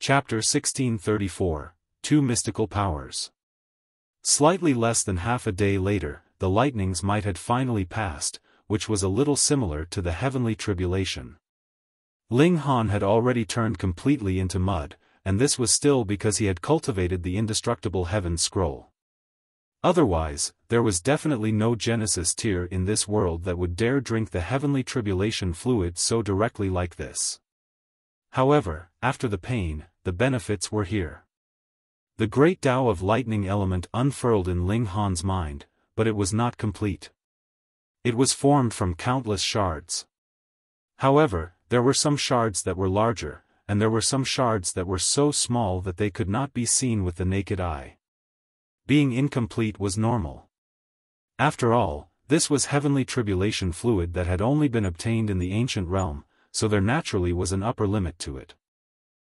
Chapter 1634, Two Mystical Powers. Slightly less than half a day later, the lightnings might had finally passed, which was a little similar to the heavenly tribulation. Ling Han had already turned completely into mud, and this was still because he had cultivated the indestructible heaven scroll. Otherwise, there was definitely no Genesis tier in this world that would dare drink the heavenly tribulation fluid so directly like this. However, after the pain, the benefits were here. The great Tao of lightning element unfurled in Ling Han's mind, but it was not complete. It was formed from countless shards. However, there were some shards that were larger, and there were some shards that were so small that they could not be seen with the naked eye. Being incomplete was normal. After all, this was heavenly tribulation fluid that had only been obtained in the ancient realm, so there naturally was an upper limit to it.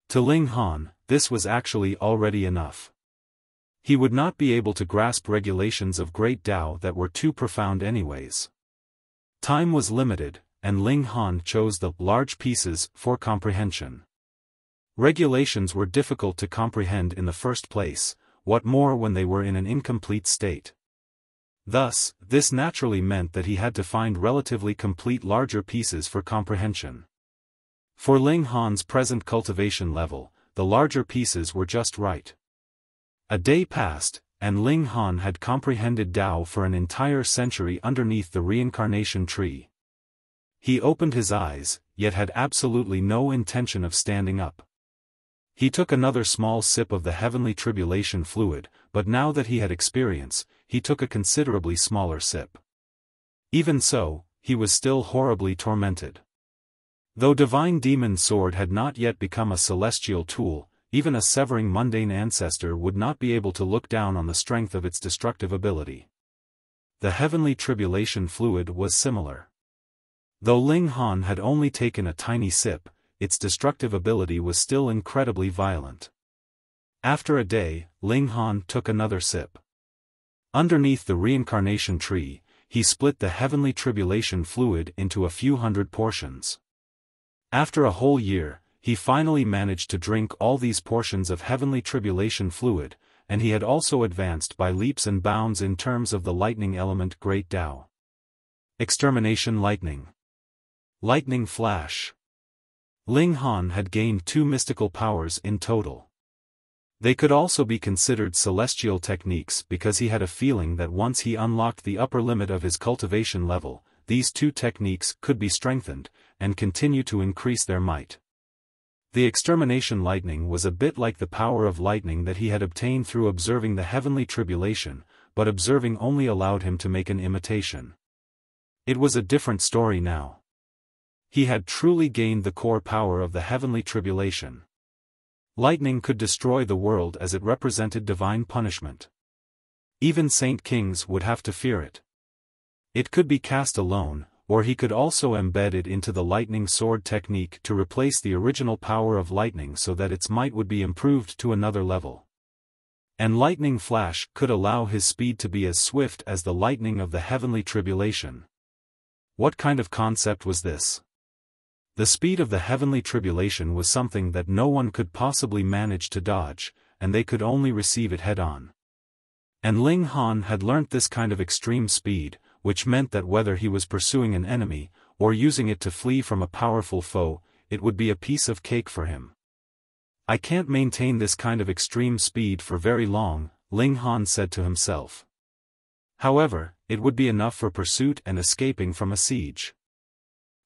To Ling Han, this was actually already enough. He would not be able to grasp regulations of great Tao that were too profound anyways. Time was limited, and Ling Han chose the large pieces for comprehension. Regulations were difficult to comprehend in the first place, what more when they were in an incomplete state. Thus, this naturally meant that he had to find relatively complete larger pieces for comprehension. For Ling Han's present cultivation level, the larger pieces were just right. A day passed, and Ling Han had comprehended Tao for an entire century underneath the reincarnation tree. He opened his eyes, yet had absolutely no intention of standing up. He took another small sip of the heavenly tribulation fluid, but now that he had experience, he took a considerably smaller sip. Even so, he was still horribly tormented. Though divine demon sword had not yet become a celestial tool, even a severing mundane ancestor would not be able to look down on the strength of its destructive ability. The heavenly tribulation fluid was similar. Though Ling Han had only taken a tiny sip, its destructive ability was still incredibly violent. After a day, Ling Han took another sip. Underneath the reincarnation tree, he split the heavenly tribulation fluid into a few hundred portions. After a whole year, he finally managed to drink all these portions of heavenly tribulation fluid, and he had also advanced by leaps and bounds in terms of the lightning element Great Tao. Extermination Lightning. Lightning Flash. Ling Han had gained two mystical powers in total. They could also be considered celestial techniques because he had a feeling that once he unlocked the upper limit of his cultivation level, these two techniques could be strengthened, and continue to increase their might. The extermination lightning was a bit like the power of lightning that he had obtained through observing the heavenly tribulation, but observing only allowed him to make an imitation. It was a different story now. He had truly gained the core power of the heavenly tribulation. Lightning could destroy the world as it represented divine punishment. Even saint kings would have to fear it. It could be cast alone, or he could also embed it into the lightning sword technique to replace the original power of lightning so that its might would be improved to another level. And lightning flash could allow his speed to be as swift as the lightning of the heavenly tribulation. What kind of concept was this? The speed of the heavenly tribulation was something that no one could possibly manage to dodge, and they could only receive it head-on. And Ling Han had learnt this kind of extreme speed, which meant that whether he was pursuing an enemy, or using it to flee from a powerful foe, it would be a piece of cake for him. I can't maintain this kind of extreme speed for very long, Ling Han said to himself. However, it would be enough for pursuit and escaping from a siege.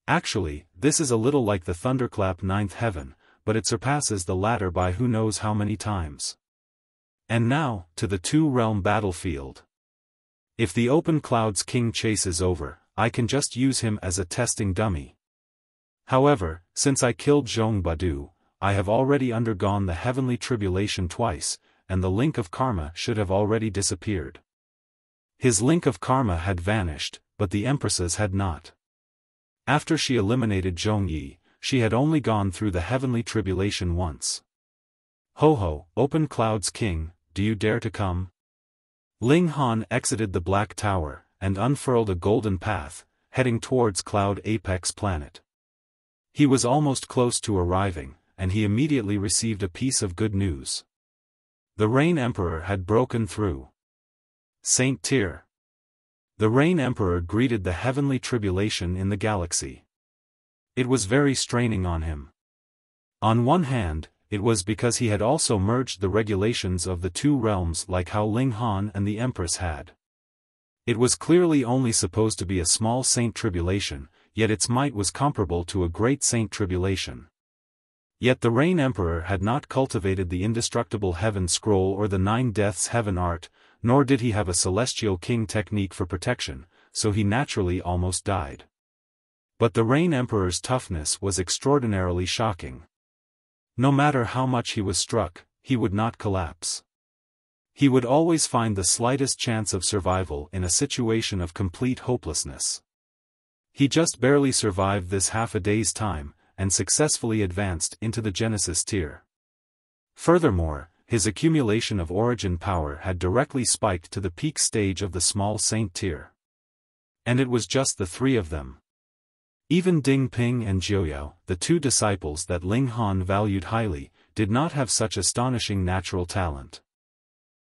Actually, this is a little like the thunderclap ninth heaven, but it surpasses the latter by who knows how many times. And now, to the two-realm battlefield. If the open clouds king chase is over, I can just use him as a testing dummy. However, since I killed Zhong Badu, I have already undergone the heavenly tribulation twice, and the link of karma should have already disappeared. His link of karma had vanished, but the empress's had not. After she eliminated Zhong Yi, she had only gone through the heavenly tribulation once. Ho ho, open clouds king, do you dare to come? Ling Han exited the Black Tower, and unfurled a golden path, heading towards Cloud Apex Planet. He was almost close to arriving, and he immediately received a piece of good news. The Rain Emperor had broken through. Saint Tyr. The Rain Emperor greeted the heavenly tribulation in the galaxy. It was very straining on him. On one hand, it was because he had also merged the regulations of the two realms like how Ling Han and the Empress had. It was clearly only supposed to be a small saint tribulation, yet its might was comparable to a great saint tribulation. Yet the Rain Emperor had not cultivated the indestructible heaven scroll or the 9 deaths heaven art, nor did he have a celestial king technique for protection, so he naturally almost died. But the Rain Emperor's toughness was extraordinarily shocking. No matter how much he was struck, he would not collapse. He would always find the slightest chance of survival in a situation of complete hopelessness. He just barely survived this half a day's time, and successfully advanced into the Genesis tier. Furthermore, his accumulation of origin power had directly spiked to the peak stage of the small saint tier. And it was just the 3 of them. Even Ding Ping and Jiuyao, the 2 disciples that Ling Han valued highly, did not have such astonishing natural talent.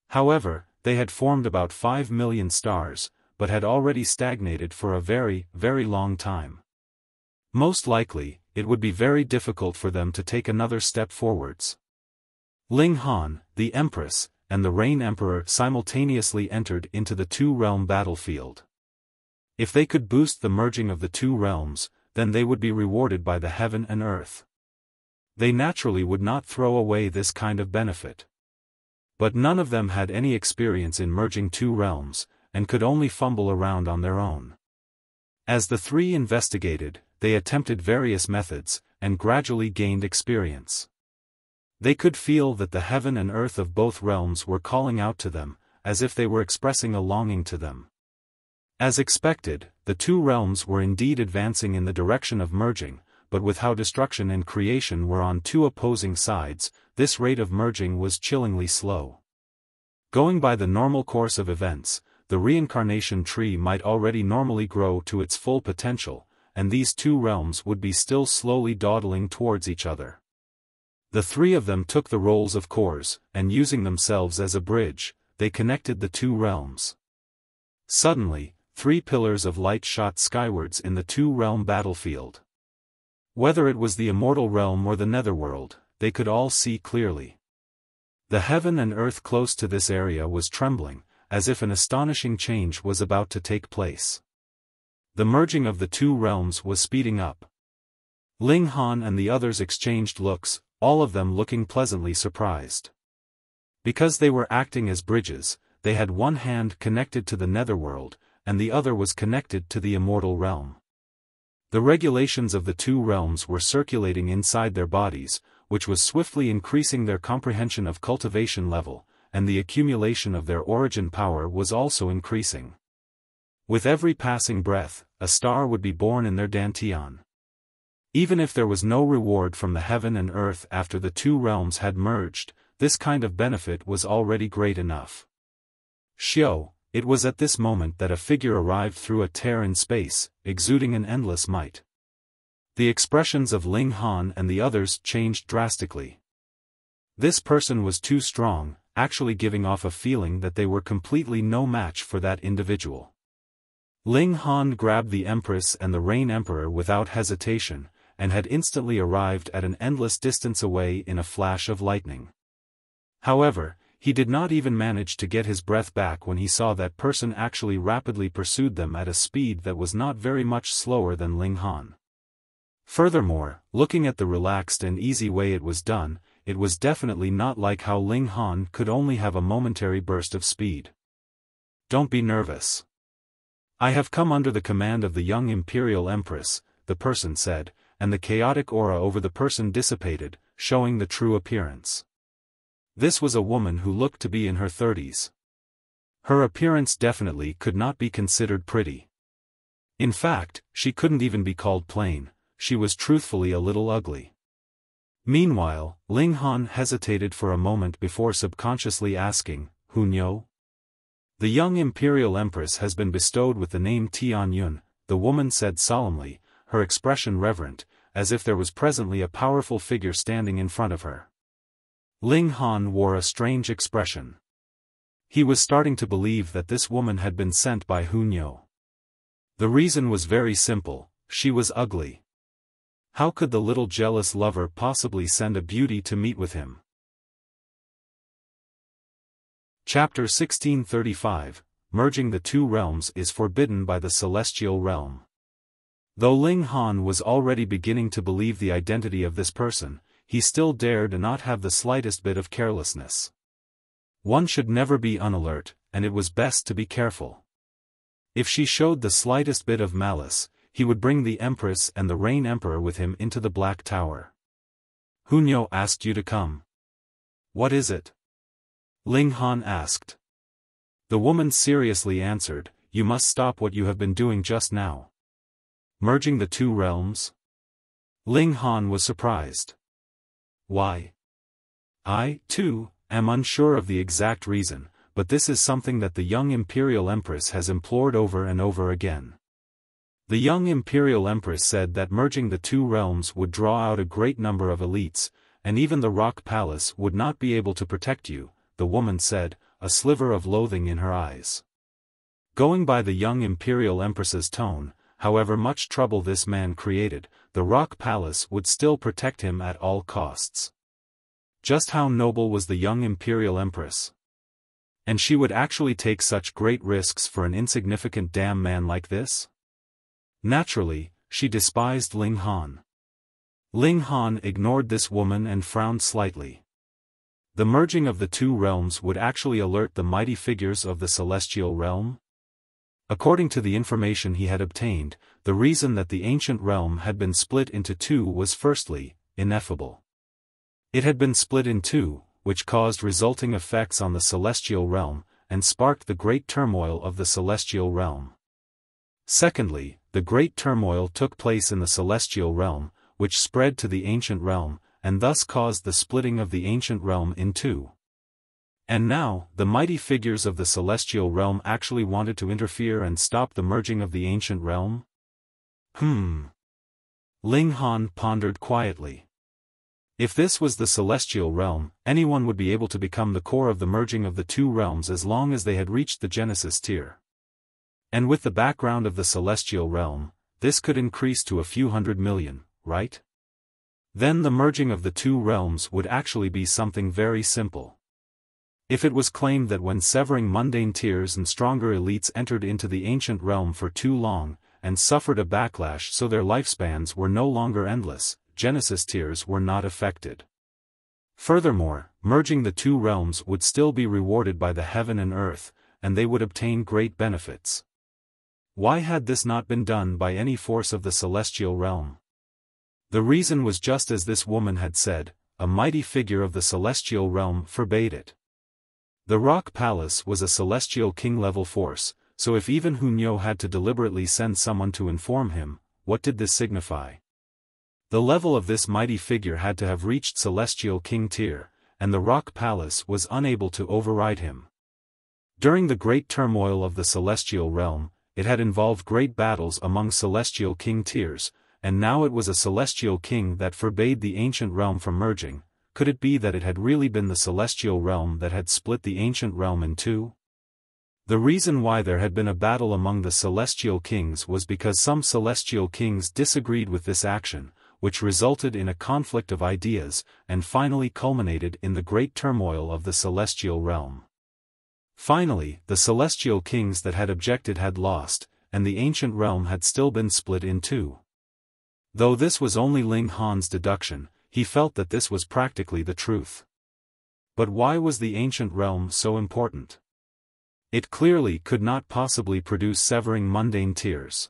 However, they had formed about 5 million stars, but had already stagnated for a very, very long time. Most likely, it would be very difficult for them to take another step forwards. Ling Han, the Empress, and the Rain Emperor simultaneously entered into the 2-realm battlefield. If they could boost the merging of the 2 realms, then they would be rewarded by the heaven and earth. They naturally would not throw away this kind of benefit. But none of them had any experience in merging 2 realms, and could only fumble around on their own. As the 3 investigated, they attempted various methods, and gradually gained experience. They could feel that the heaven and earth of both realms were calling out to them, as if they were expressing a longing to them. As expected, the 2 realms were indeed advancing in the direction of merging, but with how destruction and creation were on 2 opposing sides, this rate of merging was chillingly slow. Going by the normal course of events, the reincarnation tree might already normally grow to its full potential, and these 2 realms would be still slowly dawdling towards each other. The 3 of them took the roles of cores, and using themselves as a bridge, they connected the 2 realms. Suddenly, 3 pillars of light shot skywards in the 2-realm battlefield. Whether it was the immortal realm or the netherworld, they could all see clearly. The heaven and earth close to this area was trembling, as if an astonishing change was about to take place. The merging of the 2 realms was speeding up. Ling Han and the others exchanged looks, all of them looking pleasantly surprised. Because they were acting as bridges, they had one hand connected to the netherworld, and the other was connected to the immortal realm. The regulations of the 2 realms were circulating inside their bodies, which was swiftly increasing their comprehension of cultivation level, and the accumulation of their origin power was also increasing. With every passing breath, a star would be born in their dantian. Even if there was no reward from the heaven and earth after the 2 realms had merged, this kind of benefit was already great enough. Xiao, it was at this moment that a figure arrived through a tear in space, exuding an endless might. The expressions of Ling Han and the others changed drastically. This person was too strong, actually giving off a feeling that they were completely no match for that individual. Ling Han grabbed the Empress and the Rain Emperor without hesitation, and had instantly arrived at an endless distance away in a flash of lightning. However, he did not even manage to get his breath back when he saw that person actually rapidly pursued them at a speed that was not very much slower than Ling Han. Furthermore, looking at the relaxed and easy way it was done, it was definitely not like how Ling Han could only have a momentary burst of speed. Don't be nervous. I have come under the command of the young Imperial Empress, the person said, and the chaotic aura over the person dissipated, showing the true appearance. This was a woman who looked to be in her 30s. Her appearance definitely could not be considered pretty. In fact, she couldn't even be called plain, she was truthfully a little ugly. Meanwhile, Ling Han hesitated for a moment before subconsciously asking, "Hunyo?" The young Imperial Empress has been bestowed with the name Tianyun, the woman said solemnly, her expression reverent, as if there was presently a powerful figure standing in front of her. Ling Han wore a strange expression. He was starting to believe that this woman had been sent by Hunyo. The reason was very simple: she was ugly. How could the little jealous lover possibly send a beauty to meet with him? Chapter 1635, Merging the Two Realms is Forbidden by the Celestial Realm. Though Ling Han was already beginning to believe the identity of this person, he still dared not have the slightest bit of carelessness. One should never be unalert, and it was best to be careful. If she showed the slightest bit of malice, he would bring the Empress and the Rain Emperor with him into the Black Tower. Hunyo asked you to come. What is it? Ling Han asked. The woman seriously answered, you must stop what you have been doing just now. Merging the two realms? Ling Han was surprised. Why? I, too, am unsure of the exact reason, but this is something that the young Imperial Empress has implored over and over again. The young Imperial Empress said that merging the two realms would draw out a great number of elites, and even the Rock Palace would not be able to protect you, the woman said, a sliver of loathing in her eyes. Going by the young Imperial Empress's tone, however much trouble this man created, the Rock Palace would still protect him at all costs. Just how noble was the young Imperial Empress? And she would actually take such great risks for an insignificant damn man like this? Naturally, she despised Ling Han. Ling Han ignored this woman and frowned slightly. The merging of the two realms would actually alert the mighty figures of the celestial realm? According to the information he had obtained, the reason that the ancient realm had been split into two was firstly, ineffable. It had been split in two, which caused resulting effects on the celestial realm, and sparked the great turmoil of the celestial realm. Secondly, the great turmoil took place in the celestial realm, which spread to the ancient realm, and thus caused the splitting of the ancient realm in two. And now, the mighty figures of the celestial realm actually wanted to interfere and stop the merging of the ancient realm? Ling Han pondered quietly. If this was the celestial realm, anyone would be able to become the core of the merging of the two realms as long as they had reached the Genesis tier. And with the background of the celestial realm, this could increase to a few 100 million, right? Then the merging of the two realms would actually be something very simple. If it was claimed that when severing mundane tiers and stronger elites entered into the ancient realm for too long, and suffered a backlash so their lifespans were no longer endless, Genesis tiers were not affected. Furthermore, merging the two realms would still be rewarded by the heaven and earth, and they would obtain great benefits. Why had this not been done by any force of the celestial realm? The reason was just as this woman had said, a mighty figure of the celestial realm forbade it. The Rock Palace was a celestial king-level force, so if even Hunyo had to deliberately send someone to inform him, what did this signify? The level of this mighty figure had to have reached celestial king tier, and the Rock Palace was unable to override him. During the great turmoil of the celestial realm, it had involved great battles among celestial king tiers, and now it was a celestial king that forbade the ancient realm from merging. Could it be that it had really been the celestial realm that had split the ancient realm in two? The reason why there had been a battle among the celestial kings was because some celestial kings disagreed with this action, which resulted in a conflict of ideas, and finally culminated in the great turmoil of the celestial realm. Finally, the celestial kings that had objected had lost, and the ancient realm had still been split in two. Though this was only Ling Han's deduction, he felt that this was practically the truth. But why was the ancient realm so important? It clearly could not possibly produce severing mundane tiers.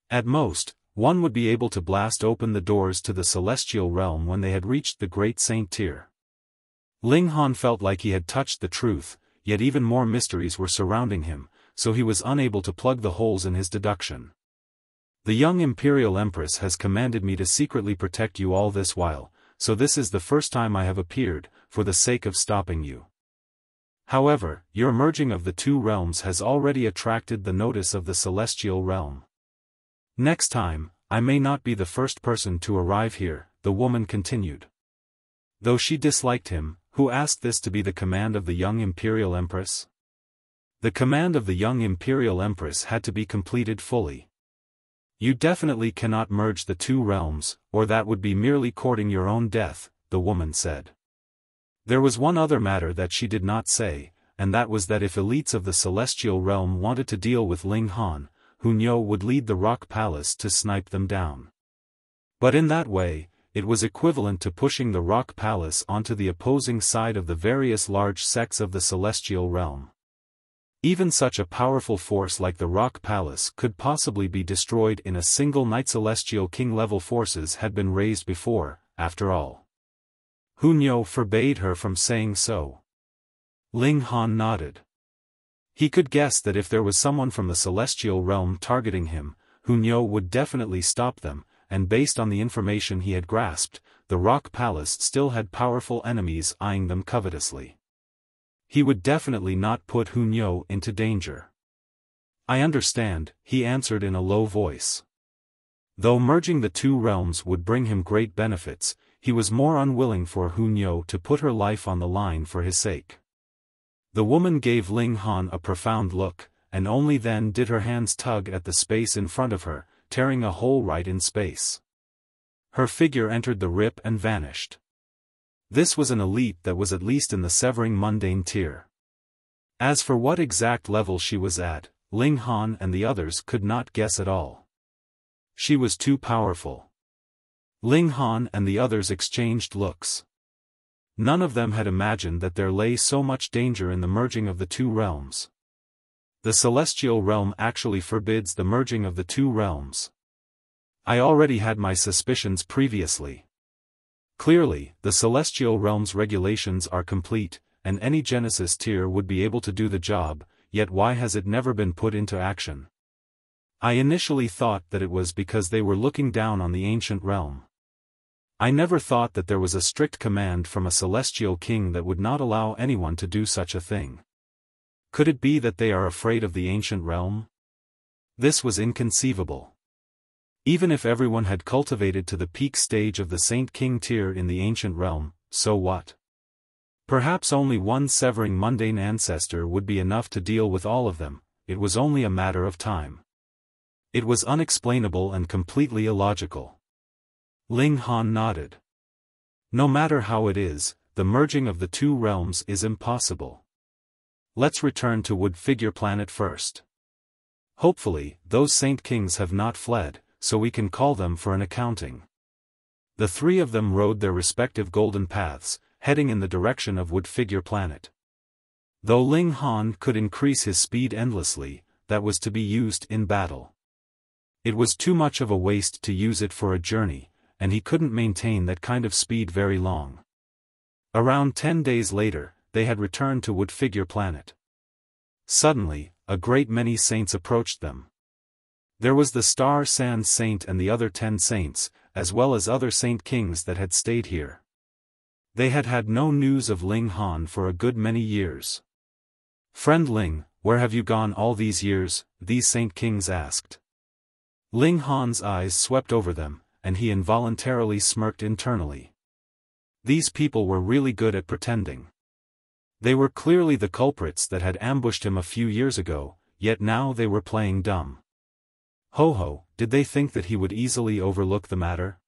At most, one would be able to blast open the doors to the celestial realm when they had reached the great saint tier. Ling Han felt like he had touched the truth, yet even more mysteries were surrounding him, so he was unable to plug the holes in his deduction. The young Imperial Empress has commanded me to secretly protect you all this while, so this is the first time I have appeared, for the sake of stopping you. However, your merging of the two realms has already attracted the notice of the celestial realm. Next time, I may not be the first person to arrive here, the woman continued. Though she disliked him, who asked this to be the command of the young Imperial Empress? The command of the young Imperial Empress had to be completed fully. You definitely cannot merge the two realms, or that would be merely courting your own death, the woman said. There was one other matter that she did not say, and that was that if elites of the Celestial Realm wanted to deal with Ling Han, Hunyo would lead the Rock Palace to snipe them down. But in that way, it was equivalent to pushing the Rock Palace onto the opposing side of the various large sects of the Celestial Realm. Even such a powerful force like the Rock Palace could possibly be destroyed in a single night. Celestial King-level forces had been raised before, after all. Hunyo forbade her from saying so. Ling Han nodded. He could guess that if there was someone from the Celestial Realm targeting him, Hunyo would definitely stop them, and based on the information he had grasped, the Rock Palace still had powerful enemies eyeing them covetously. He would definitely not put Hunyo into danger. I understand, he answered in a low voice. Though merging the two realms would bring him great benefits, he was more unwilling for Hunyo to put her life on the line for his sake. The woman gave Ling Han a profound look, and only then did her hands tug at the space in front of her, tearing a hole right in space. Her figure entered the rip and vanished. This was an elite that was at least in the severing mundane tier. As for what exact level she was at, Ling Han and the others could not guess at all. She was too powerful. Ling Han and the others exchanged looks. None of them had imagined that there lay so much danger in the merging of the two realms. The Celestial Realm actually forbids the merging of the two realms. I already had my suspicions previously. Clearly, the Celestial Realm's regulations are complete, and any Genesis tier would be able to do the job, yet why has it never been put into action? I initially thought that it was because they were looking down on the ancient realm. I never thought that there was a strict command from a Celestial King that would not allow anyone to do such a thing. Could it be that they are afraid of the ancient realm? This was inconceivable. Even if everyone had cultivated to the peak stage of the Saint King tier in the ancient realm, so what? Perhaps only one severing mundane ancestor would be enough to deal with all of them. It was only a matter of time. It was unexplainable and completely illogical. Ling Han nodded. No matter how it is, the merging of the two realms is impossible. Let's return to Wood Figure Planet first. Hopefully, those Saint Kings have not fled, so we can call them for an accounting. The three of them rode their respective golden paths, heading in the direction of Wood Figure Planet. Though Ling Han could increase his speed endlessly, that was to be used in battle. It was too much of a waste to use it for a journey, and he couldn't maintain that kind of speed very long. Around 10 days later, they had returned to Wood Figure Planet. Suddenly, a great many saints approached them. There was the Star Sand Saint and the other 10 saints, as well as other Saint Kings that had stayed here. They had had no news of Ling Han for a good many years. "Friend Ling, where have you gone all these years?" these Saint Kings asked. Ling Han's eyes swept over them, and he involuntarily smirked internally. These people were really good at pretending. They were clearly the culprits that had ambushed him a few years ago, yet now they were playing dumb. Ho, did they think that he would easily overlook the matter?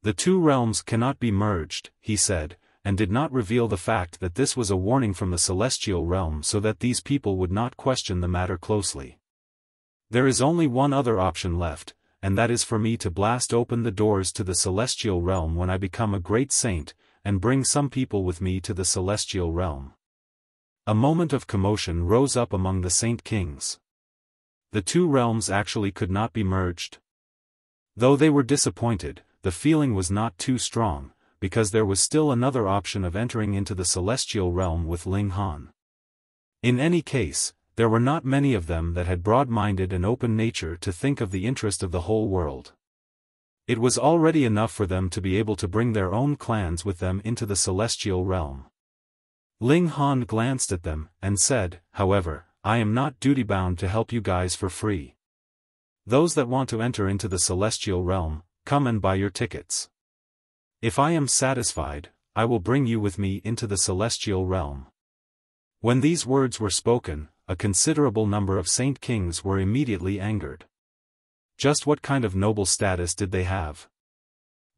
The two realms cannot be merged, he said, and did not reveal the fact that this was a warning from the Celestial Realm so that these people would not question the matter closely. There is only one other option left, and that is for me to blast open the doors to the Celestial Realm when I become a great saint, and bring some people with me to the Celestial Realm. A moment of commotion rose up among the Saint Kings. The two realms actually could not be merged. Though they were disappointed, the feeling was not too strong, because there was still another option of entering into the Celestial Realm with Ling Han. In any case, there were not many of them that had broad-minded and open nature to think of the interest of the whole world. It was already enough for them to be able to bring their own clans with them into the Celestial Realm. Ling Han glanced at them, and said, "However, I am not duty-bound to help you guys for free." Those that want to enter into the celestial realm, come and buy your tickets. If I am satisfied, I will bring you with me into the celestial realm." When these words were spoken, a considerable number of Saint Kings were immediately angered. Just what kind of noble status did they have?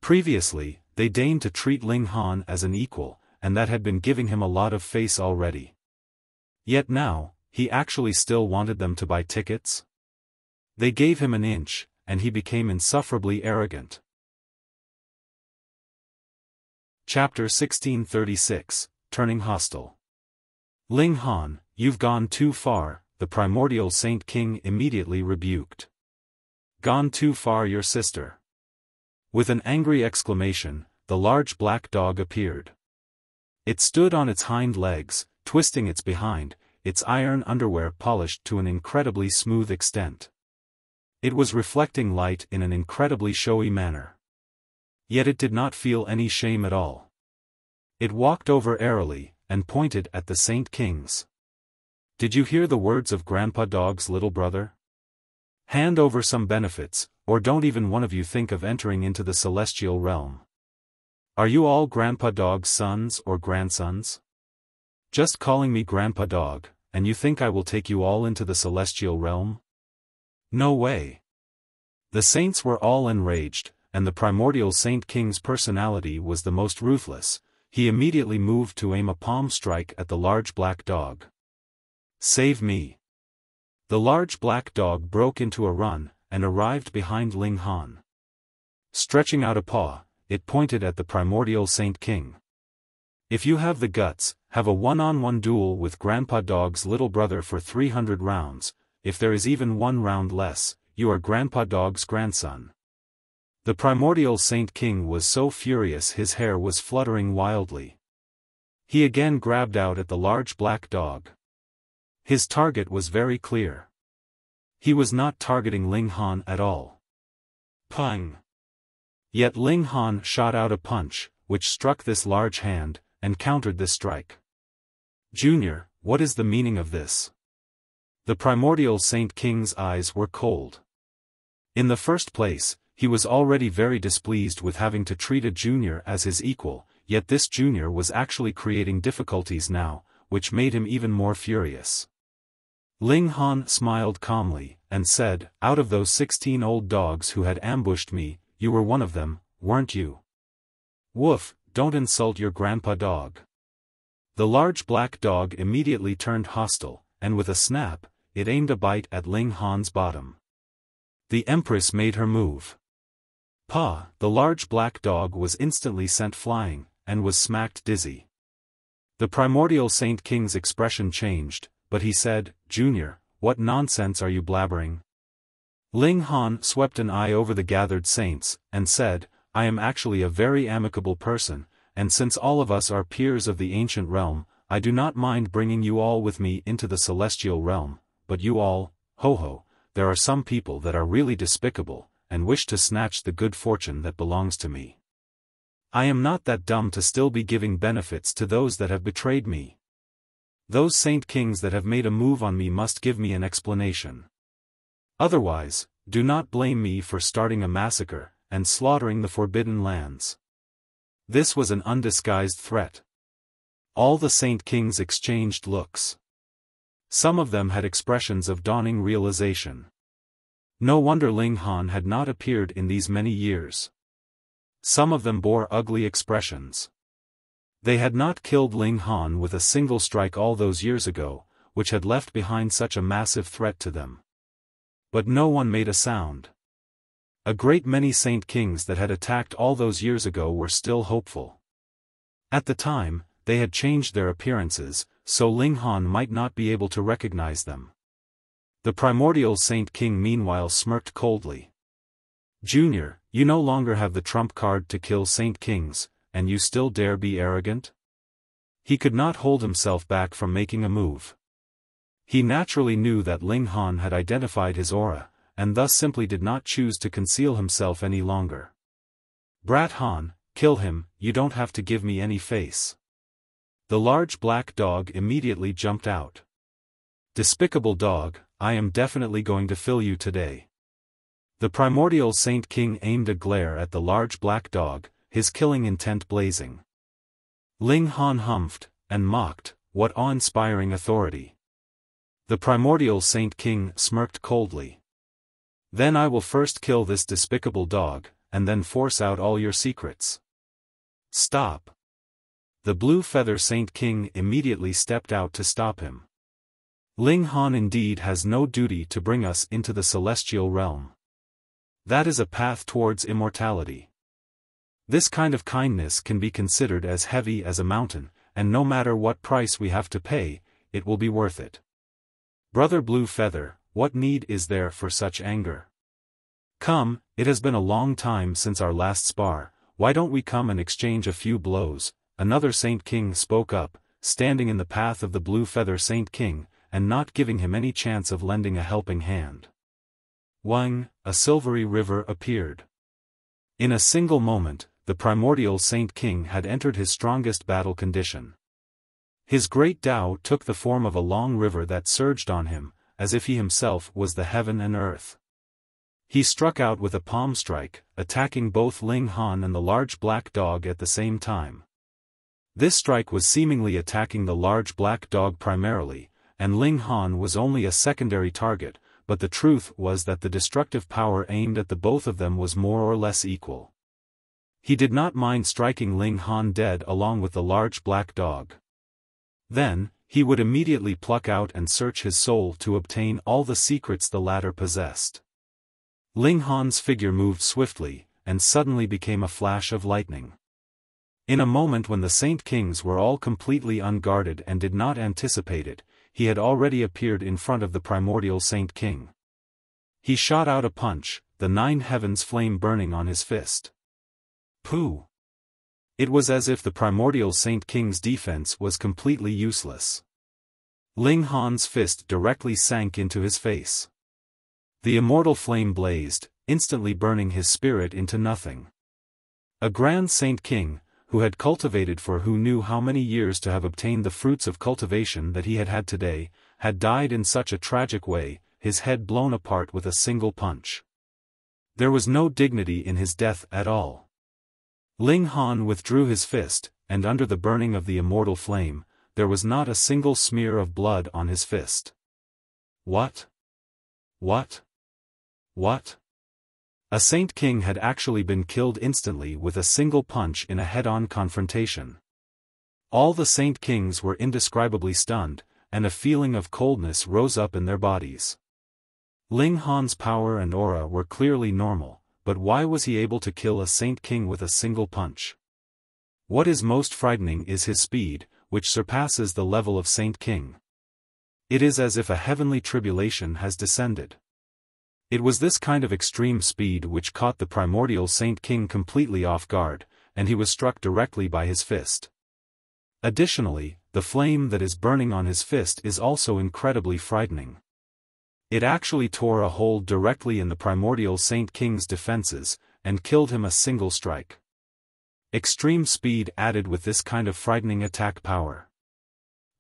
Previously, they deigned to treat Ling Han as an equal, and that had been giving him a lot of face already. Yet now, he actually still wanted them to buy tickets? They gave him an inch, and he became insufferably arrogant. Chapter 1636, Turning Hostile. "Ling Han, you've gone too far," the primordial Saint King immediately rebuked. "Gone too far, your sister." With an angry exclamation, the large black dog appeared. It stood on its hind legs, twisting its behind, its iron underwear polished to an incredibly smooth extent. It was reflecting light in an incredibly showy manner. Yet it did not feel any shame at all. It walked over airily, and pointed at the Saint Kings. "Did you hear the words of Grandpa Dog's little brother? Hand over some benefits, or don't even one of you think of entering into the celestial realm. Are you all Grandpa Dog's sons or grandsons? Just calling me Grandpa Dog, and you think I will take you all into the celestial realm? No way." The saints were all enraged, and the primordial Saint King's personality was the most ruthless. He immediately moved to aim a palm strike at the large black dog. "Save me." The large black dog broke into a run, and arrived behind Ling Han. Stretching out a paw, it pointed at the primordial Saint King. "If you have the guts, have a one-on-one duel with Grandpa Dog's little brother for 300 rounds, if there is even one round less, you are Grandpa Dog's grandson." The primordial Saint King was so furious his hair was fluttering wildly. He again grabbed out at the large black dog. His target was very clear. He was not targeting Ling Han at all. Pang! Yet Ling Han shot out a punch, which struck this large hand, and countered this strike. "Junior, what is the meaning of this?" The primordial Saint King's eyes were cold. In the first place, he was already very displeased with having to treat a junior as his equal, yet this junior was actually creating difficulties now, which made him even more furious. Ling Han smiled calmly, and said, "Out of those 16 old dogs who had ambushed me, you were one of them, weren't you? Woof, don't insult your Grandpa Dog." The large black dog immediately turned hostile, and with a snap, it aimed a bite at Ling Han's bottom. The Empress made her move. "Paw!" The large black dog was instantly sent flying, and was smacked dizzy. The primordial Saint King's expression changed, but he said, "Junior, what nonsense are you blabbering?" Ling Han swept an eye over the gathered saints, and said, "I am actually a very amicable person, and since all of us are peers of the ancient realm, I do not mind bringing you all with me into the celestial realm, but you all, ho, there are some people that are really despicable, and wish to snatch the good fortune that belongs to me. I am not that dumb to still be giving benefits to those that have betrayed me. Those Saint Kings that have made a move on me must give me an explanation. Otherwise, do not blame me for starting a massacre, and slaughtering the forbidden lands." This was an undisguised threat. All the Saint Kings exchanged looks. Some of them had expressions of dawning realization. No wonder Ling Han had not appeared in these many years. Some of them bore ugly expressions. They had not killed Ling Han with a single strike all those years ago, which had left behind such a massive threat to them. But no one made a sound. A great many Saint Kings that had attacked all those years ago were still hopeful. At the time, they had changed their appearances, so Ling Han might not be able to recognize them. The primordial Saint King meanwhile smirked coldly. "Junior, you no longer have the trump card to kill Saint Kings, and you still dare be arrogant?" He could not hold himself back from making a move. He naturally knew that Ling Han had identified his aura, and thus simply did not choose to conceal himself any longer. "Brat Han, kill him, you don't have to give me any face." The large black dog immediately jumped out. "Despicable dog, I am definitely going to fill you today." The primordial Saint King aimed a glare at the large black dog, his killing intent blazing. Ling Han humphed, and mocked, "What awe-inspiring authority!" The primordial Saint King smirked coldly. "Then I will first kill this despicable dog, and then force out all your secrets." "Stop!" The Blue Feather Saint King immediately stepped out to stop him. "Ling Han indeed has no duty to bring us into the celestial realm. That is a path towards immortality. This kind of kindness can be considered as heavy as a mountain, and no matter what price we have to pay, it will be worth it. Brother Blue Feather, what need is there for such anger? Come, it has been a long time since our last spar, why don't we come and exchange a few blows?" Another Saint King spoke up, standing in the path of the Blue Feather Saint King, and not giving him any chance of lending a helping hand. Wang, a silvery river appeared. In a single moment, the primordial Saint King had entered his strongest battle condition. His great Tao took the form of a long river that surged on him, as if he himself was the heaven and earth. He struck out with a palm strike, attacking both Ling Han and the large black dog at the same time. This strike was seemingly attacking the large black dog primarily, and Ling Han was only a secondary target, but the truth was that the destructive power aimed at the both of them was more or less equal. He did not mind striking Ling Han dead along with the large black dog. Then, he would immediately pluck out and search his soul to obtain all the secrets the latter possessed. Ling Han's figure moved swiftly, and suddenly became a flash of lightning. In a moment when the Saint Kings were all completely unguarded and did not anticipate it, he had already appeared in front of the primordial Saint King. He shot out a punch, the 9 heavens flame burning on his fist. Pooh! It was as if the primordial Saint King's defense was completely useless. Ling Han's fist directly sank into his face. The immortal flame blazed, instantly burning his spirit into nothing. A grand Saint King, who had cultivated for who knew how many years to have obtained the fruits of cultivation that he had had today, had died in such a tragic way, his head blown apart with a single punch. There was no dignity in his death at all. Ling Han withdrew his fist, and under the burning of the immortal flame, there was not a single smear of blood on his fist. What? What? What? A Saint King had actually been killed instantly with a single punch in a head-on confrontation. All the Saint Kings were indescribably stunned, and a feeling of coldness rose up in their bodies. Ling Han's power and aura were clearly normal, but why was he able to kill a Saint King with a single punch? What is most frightening is his speed, which surpasses the level of Saint King. It is as if a heavenly tribulation has descended. It was this kind of extreme speed which caught the primordial Saint King completely off guard, and he was struck directly by his fist. Additionally, the flame that is burning on his fist is also incredibly frightening. It actually tore a hole directly in the primordial Saint King's defenses, and killed him a single strike. Extreme speed added with this kind of frightening attack power.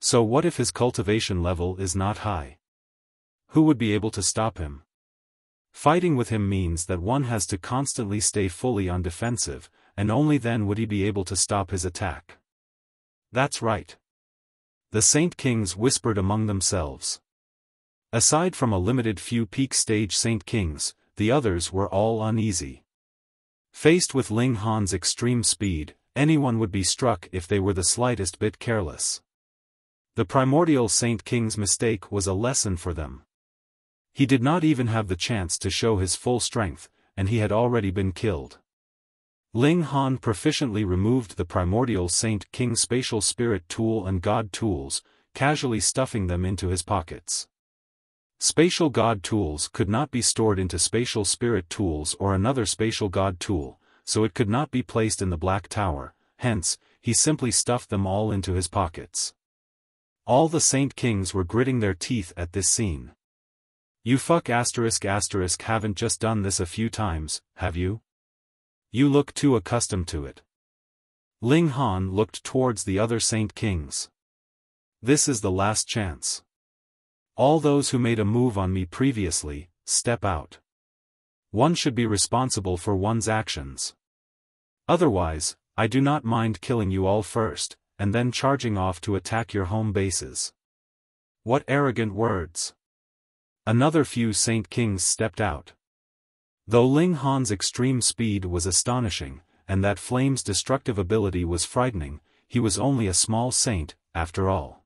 So what if his cultivation level is not high? Who would be able to stop him? Fighting with him means that one has to constantly stay fully on defensive, and only then would he be able to stop his attack. That's right. The Saint Kings whispered among themselves. Aside from a limited few peak stage Saint Kings, the others were all uneasy. Faced with Ling Han's extreme speed, anyone would be struck if they were the slightest bit careless. The primordial Saint King's mistake was a lesson for them. He did not even have the chance to show his full strength, and he had already been killed. Ling Han proficiently removed the primordial Saint King's spatial spirit tool and god tools, casually stuffing them into his pockets. Spatial god tools could not be stored into spatial spirit tools or another spatial god tool, so it could not be placed in the Black Tower, hence, he simply stuffed them all into his pockets. All the Saint Kings were gritting their teeth at this scene. You haven't just done this a few times, have you? You look too accustomed to it. Ling Han looked towards the other Saint Kings. This is the last chance. All those who made a move on me previously, step out. One should be responsible for one's actions. Otherwise, I do not mind killing you all first, and then charging off to attack your home bases. What arrogant words! Another few Saint Kings stepped out. Though Ling Han's extreme speed was astonishing, and that flame's destructive ability was frightening, he was only a small saint, after all.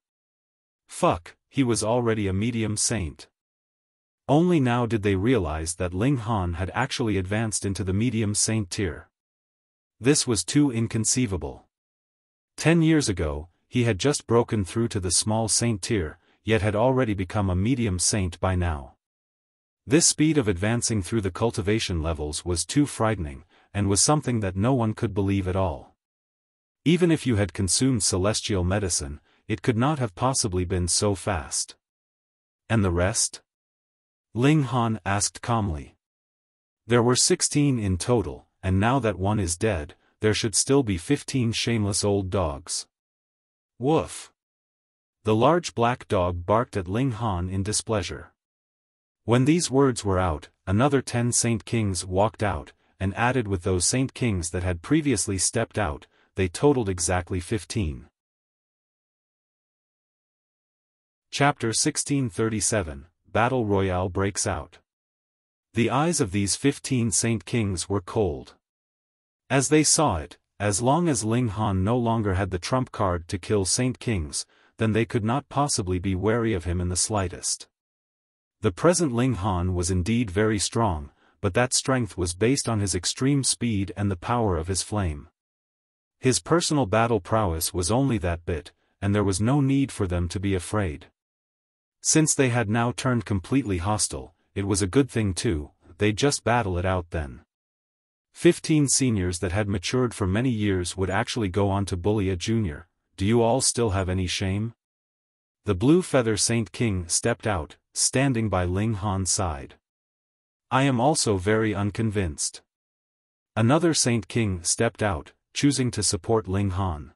Fuck, he was already a medium saint. Only now did they realize that Ling Han had actually advanced into the medium saint tier. This was too inconceivable. 10 years ago, he had just broken through to the small saint tier, yet had already become a medium saint by now. This speed of advancing through the cultivation levels was too frightening, and was something that no one could believe at all. Even if you had consumed celestial medicine, it could not have possibly been so fast. And the rest? Ling Han asked calmly. There were 16 in total, and now that one is dead, there should still be 15 shameless old dogs. Woof! The large black dog barked at Ling Han in displeasure. When these words were out, another 10 Saint Kings walked out, and added with those Saint Kings that had previously stepped out, they totaled exactly 15. Chapter 1637, Battle Royale breaks out. The eyes of these 15 Saint Kings were cold. As they saw it, as long as Ling Han no longer had the trump card to kill Saint Kings, then they could not possibly be wary of him in the slightest. The present Ling Han was indeed very strong, but that strength was based on his extreme speed and the power of his flame. His personal battle prowess was only that bit, and there was no need for them to be afraid. Since they had now turned completely hostile, it was a good thing too, they'd just battle it out then. 15 seniors that had matured for many years would actually go on to bully a junior. Do you all still have any shame? The Blue Feather Saint King stepped out, standing by Ling Han's side. I am also very unconvinced. Another Saint King stepped out, choosing to support Ling Han.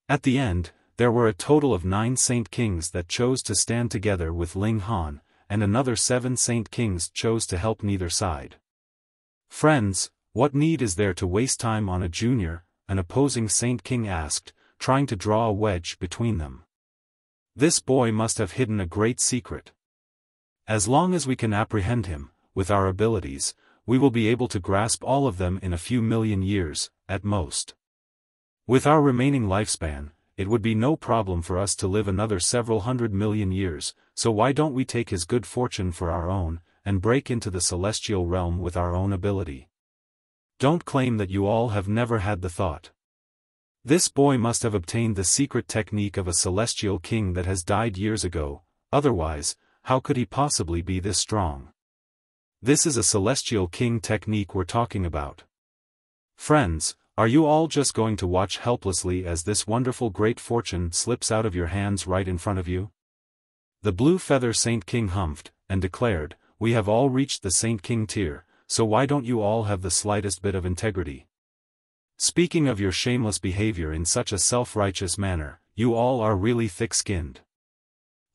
At the end, there were a total of 9 Saint Kings that chose to stand together with Ling Han, and another 7 Saint Kings chose to help neither side. Friends, what need is there to waste time on a junior? An opposing Saint King asked, trying to draw a wedge between them. This boy must have hidden a great secret. As long as we can apprehend him, with our abilities, we will be able to grasp all of them in a few million years, at most. With our remaining lifespan, it would be no problem for us to live another several 100 million years, so why don't we take his good fortune for our own, and break into the celestial realm with our own ability? Don't claim that you all have never had the thought. This boy must have obtained the secret technique of a celestial king that has died years ago, otherwise, how could he possibly be this strong? This is a celestial king technique we're talking about. Friends, are you all just going to watch helplessly as this wonderful great fortune slips out of your hands right in front of you? The Blue Feather Saint King humphed, and declared, we have all reached the Saint King tier, so why don't you all have the slightest bit of integrity? Speaking of your shameless behavior in such a self-righteous manner, you all are really thick-skinned.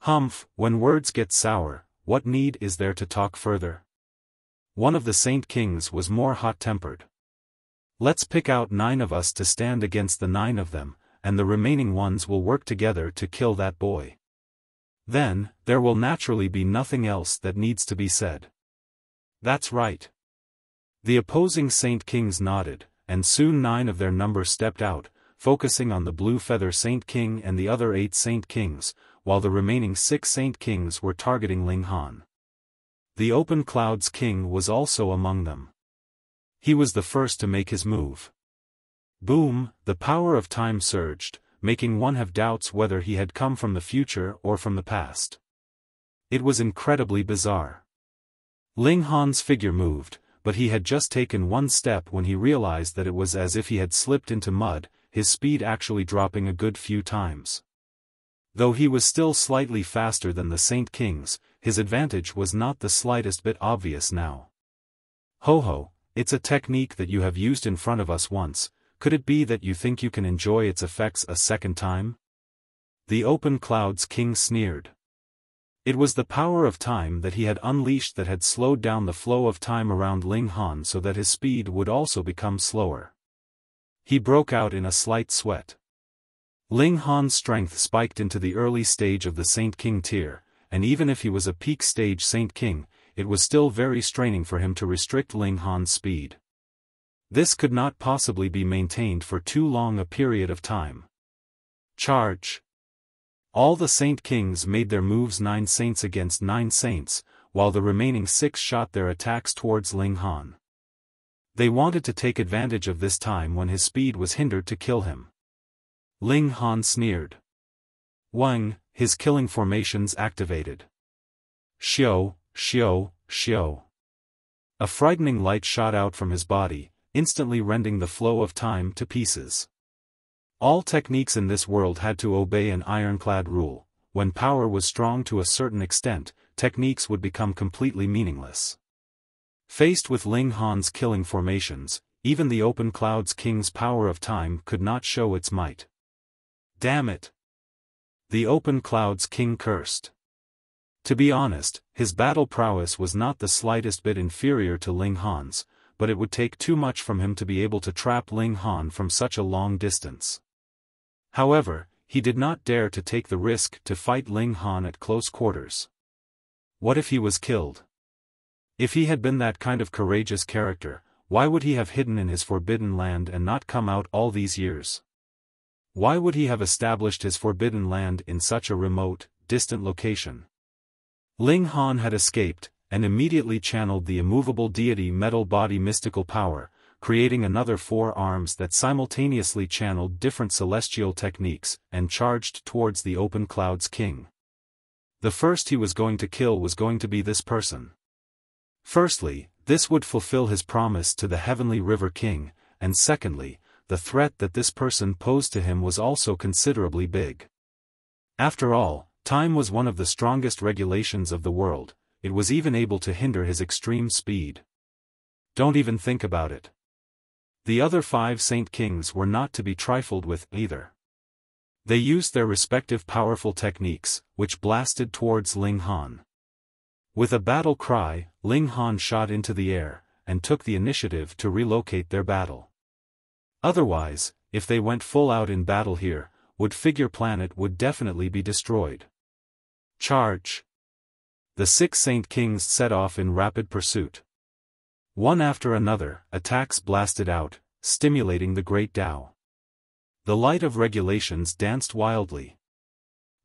Humph, when words get sour, what need is there to talk further? One of the Saint Kings was more hot-tempered. Let's pick out 9 of us to stand against the 9 of them, and the remaining ones will work together to kill that boy. Then, there will naturally be nothing else that needs to be said. That's right. The opposing Saint Kings nodded, and soon 9 of their number stepped out, focusing on the Blue Feather Saint King and the other 8 Saint Kings, while the remaining 6 Saint Kings were targeting Ling Han. The Open Clouds King was also among them. He was the first to make his move. Boom, the power of time surged, making one have doubts whether he had come from the future or from the past. It was incredibly bizarre. Ling Han's figure moved, but he had just taken one step when he realized that it was as if he had slipped into mud, his speed actually dropping a good few times. Though he was still slightly faster than the Saint Kings, his advantage was not the slightest bit obvious now. Ho ho, it's a technique that you have used in front of us once, could it be that you think you can enjoy its effects a second time? The Open Clouds King sneered. It was the power of time that he had unleashed that had slowed down the flow of time around Ling Han so that his speed would also become slower. He broke out in a slight sweat. Ling Han's strength spiked into the early stage of the Saint King tier, and even if he was a peak stage Saint King, it was still very straining for him to restrict Ling Han's speed. This could not possibly be maintained for too long a period of time. Charge! All the Saint Kings made their moves, 9 saints against 9 saints, while the remaining 6 shot their attacks towards Ling Han. They wanted to take advantage of this time when his speed was hindered to kill him. Ling Han sneered. Wang, his killing formations activated. Xiao, Xiao, Xiao. A frightening light shot out from his body, instantly rending the flow of time to pieces. All techniques in this world had to obey an ironclad rule: when power was strong to a certain extent, techniques would become completely meaningless. Faced with Ling Han's killing formations, even the Open Clouds King's power of time could not show its might. Damn it! The Open Clouds King cursed. To be honest, his battle prowess was not the slightest bit inferior to Ling Han's, but it would take too much from him to be able to trap Ling Han from such a long distance. However, he did not dare to take the risk to fight Ling Han at close quarters. What if he was killed? If he had been that kind of courageous character, why would he have hidden in his forbidden land and not come out all these years? Why would he have established his forbidden land in such a remote, distant location? Ling Han had escaped, and immediately channeled the immovable deity metal body mystical power, creating another 4 arms that simultaneously channeled different celestial techniques, and charged towards the Open Clouds King. The first he was going to kill was going to be this person. Firstly, this would fulfill his promise to the Heavenly River King, and secondly, the threat that this person posed to him was also considerably big. After all, time was one of the strongest regulations of the world. It was even able to hinder his extreme speed. Don't even think about it. The other 5 Saint Kings were not to be trifled with either. They used their respective powerful techniques, which blasted towards Ling Han. With a battle cry, Ling Han shot into the air, and took the initiative to relocate their battle. Otherwise, if they went full out in battle here, Wood Figure Planet would definitely be destroyed. Charge! The 6 Saint Kings set off in rapid pursuit. One after another, attacks blasted out, stimulating the Great Tao. The light of regulations danced wildly.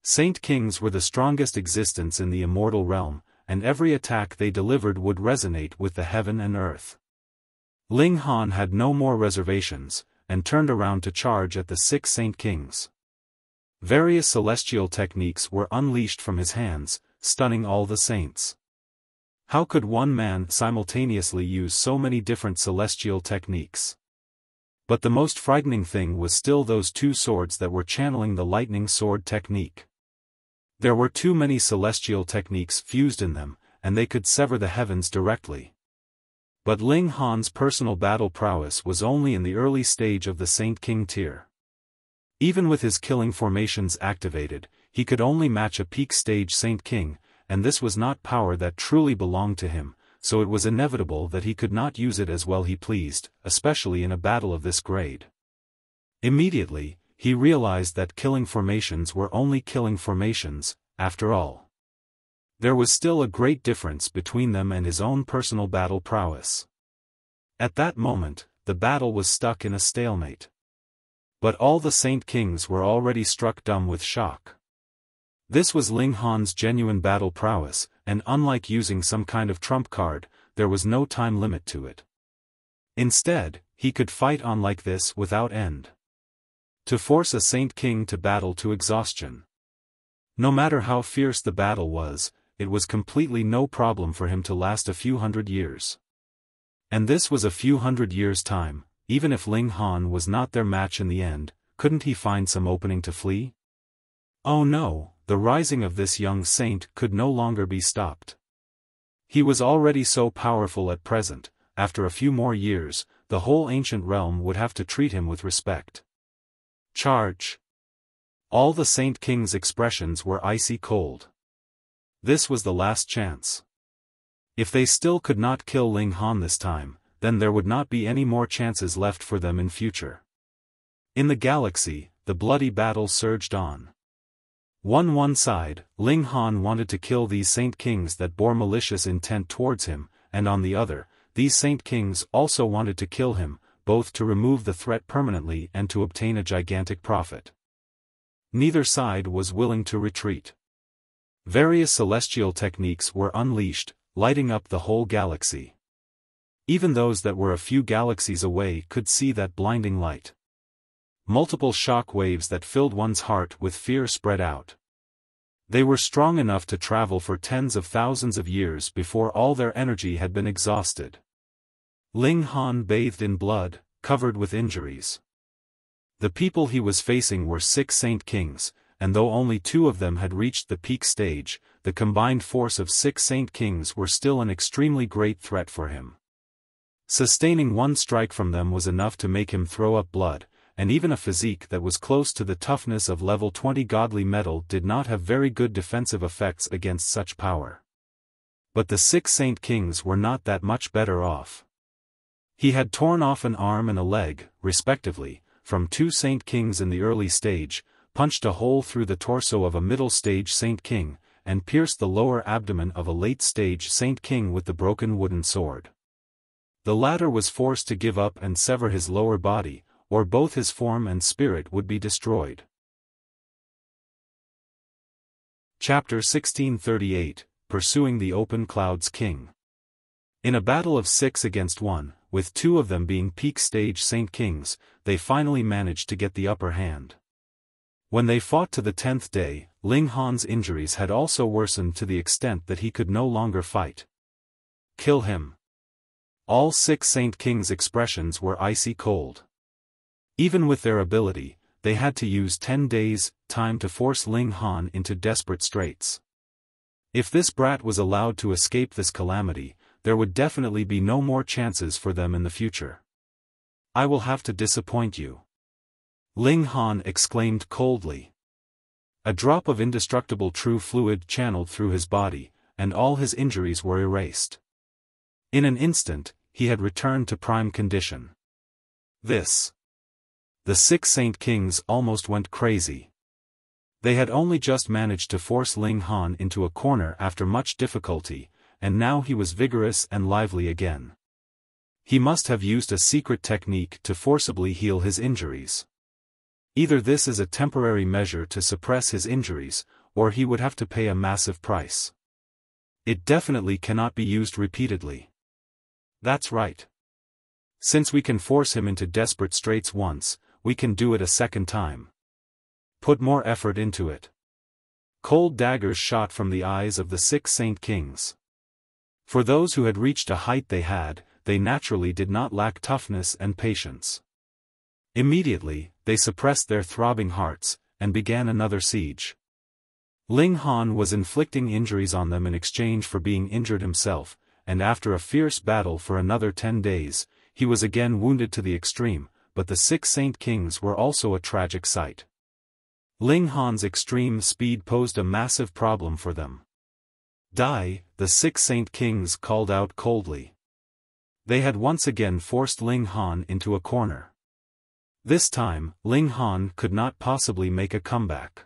Saint Kings were the strongest existence in the immortal realm, and every attack they delivered would resonate with the heaven and earth. Ling Han had no more reservations, and turned around to charge at the 6 Saint Kings. Various celestial techniques were unleashed from his hands, stunning all the saints. How could one man simultaneously use so many different celestial techniques? But the most frightening thing was still those 2 swords that were channeling the lightning sword technique. There were too many celestial techniques fused in them, and they could sever the heavens directly. But Ling Han's personal battle prowess was only in the early stage of the Saint King tier. Even with his killing formations activated, he could only match a peak stage Saint King, and this was not power that truly belonged to him, so it was inevitable that he could not use it as well he pleased, especially in a battle of this grade. Immediately, he realized that killing formations were only killing formations, after all. There was still a great difference between them and his own personal battle prowess. At that moment, the battle was stuck in a stalemate. But all the Saint Kings were already struck dumb with shock. This was Ling Han's genuine battle prowess, and unlike using some kind of trump card, there was no time limit to it. Instead, he could fight on like this without end. To force a Saint King to battle to exhaustion. No matter how fierce the battle was, it was completely no problem for him to last a few hundred years. And this was a few hundred years' time. Even if Ling Han was not their match in the end, couldn't he find some opening to flee? Oh no, the rising of this young saint could no longer be stopped. He was already so powerful at present. After a few more years, the whole ancient realm would have to treat him with respect. Charge! All the Saint King's expressions were icy cold. This was the last chance. If they still could not kill Ling Han this time, then there would not be any more chances left for them in future. In the galaxy, the bloody battle surged on. One side, Ling Han wanted to kill these Saint Kings that bore malicious intent towards him, and on the other, these Saint Kings also wanted to kill him, both to remove the threat permanently and to obtain a gigantic profit. Neither side was willing to retreat. Various celestial techniques were unleashed, lighting up the whole galaxy. Even those that were a few galaxies away could see that blinding light. Multiple shock waves that filled one's heart with fear spread out. They were strong enough to travel for tens of thousands of years before all their energy had been exhausted. Ling Han bathed in blood, covered with injuries. The people he was facing were 6 Saint Kings, and though only 2 of them had reached the peak stage, the combined force of 6 Saint Kings were still an extremely great threat for him. Sustaining one strike from them was enough to make him throw up blood, and even a physique that was close to the toughness of level 20 godly metal did not have very good defensive effects against such power. But the 6 Saint Kings were not that much better off. He had torn off an arm and a leg, respectively, from 2 Saint Kings in the early stage, punched a hole through the torso of a middle-stage Saint King, and pierced the lower abdomen of a late-stage Saint King with the broken wooden sword. The latter was forced to give up and sever his lower body, or both his form and spirit would be destroyed. Chapter 1638, Pursuing the Open Clouds King. In a battle of 6 against 1, with 2 of them being peak-stage Saint Kings, they finally managed to get the upper hand. When they fought to the 10th day, Ling Han's injuries had also worsened to the extent that he could no longer fight. Kill him. All 6 Saint Kings' expressions were icy cold. Even with their ability, they had to use 10 days' time to force Ling Han into desperate straits. If this brat was allowed to escape this calamity, there would definitely be no more chances for them in the future. I will have to disappoint you. Ling Han exclaimed coldly. A drop of indestructible true fluid channeled through his body, and all his injuries were erased. In an instant, he had returned to prime condition. The 6 Saint Kings almost went crazy. They had only just managed to force Ling Han into a corner after much difficulty, and now he was vigorous and lively again. He must have used a secret technique to forcibly heal his injuries. Either this is a temporary measure to suppress his injuries, or he would have to pay a massive price. It definitely cannot be used repeatedly. That's right. Since we can force him into desperate straits once, we can do it a second time. Put more effort into it. Cold daggers shot from the eyes of the 6 Saint Kings. For those who had reached a height they naturally did not lack toughness and patience. Immediately, they suppressed their throbbing hearts, and began another siege. Ling Han was inflicting injuries on them in exchange for being injured himself, and after a fierce battle for another 10 days, he was again wounded to the extreme, but the 6 Saint Kings were also a tragic sight. Ling Han's extreme speed posed a massive problem for them. Die, the 6 Saint Kings called out coldly. They had once again forced Ling Han into a corner. This time, Ling Han could not possibly make a comeback.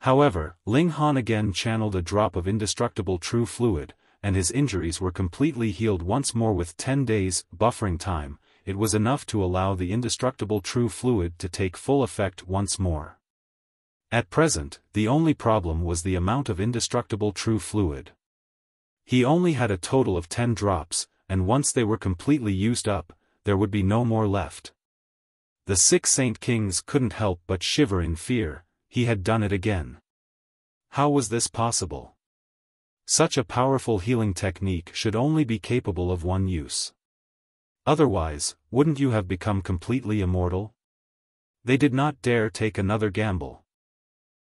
However, Ling Han again channeled a drop of indestructible true fluid, and his injuries were completely healed once more with 10 days buffering time. It was enough to allow the indestructible true fluid to take full effect once more. At present, the only problem was the amount of indestructible true fluid. He only had a total of 10 drops, and once they were completely used up, there would be no more left. The 6 Saint Kings couldn't help but shiver in fear. He had done it again. How was this possible? Such a powerful healing technique should only be capable of one use. Otherwise, wouldn't you have become completely immortal? They did not dare take another gamble.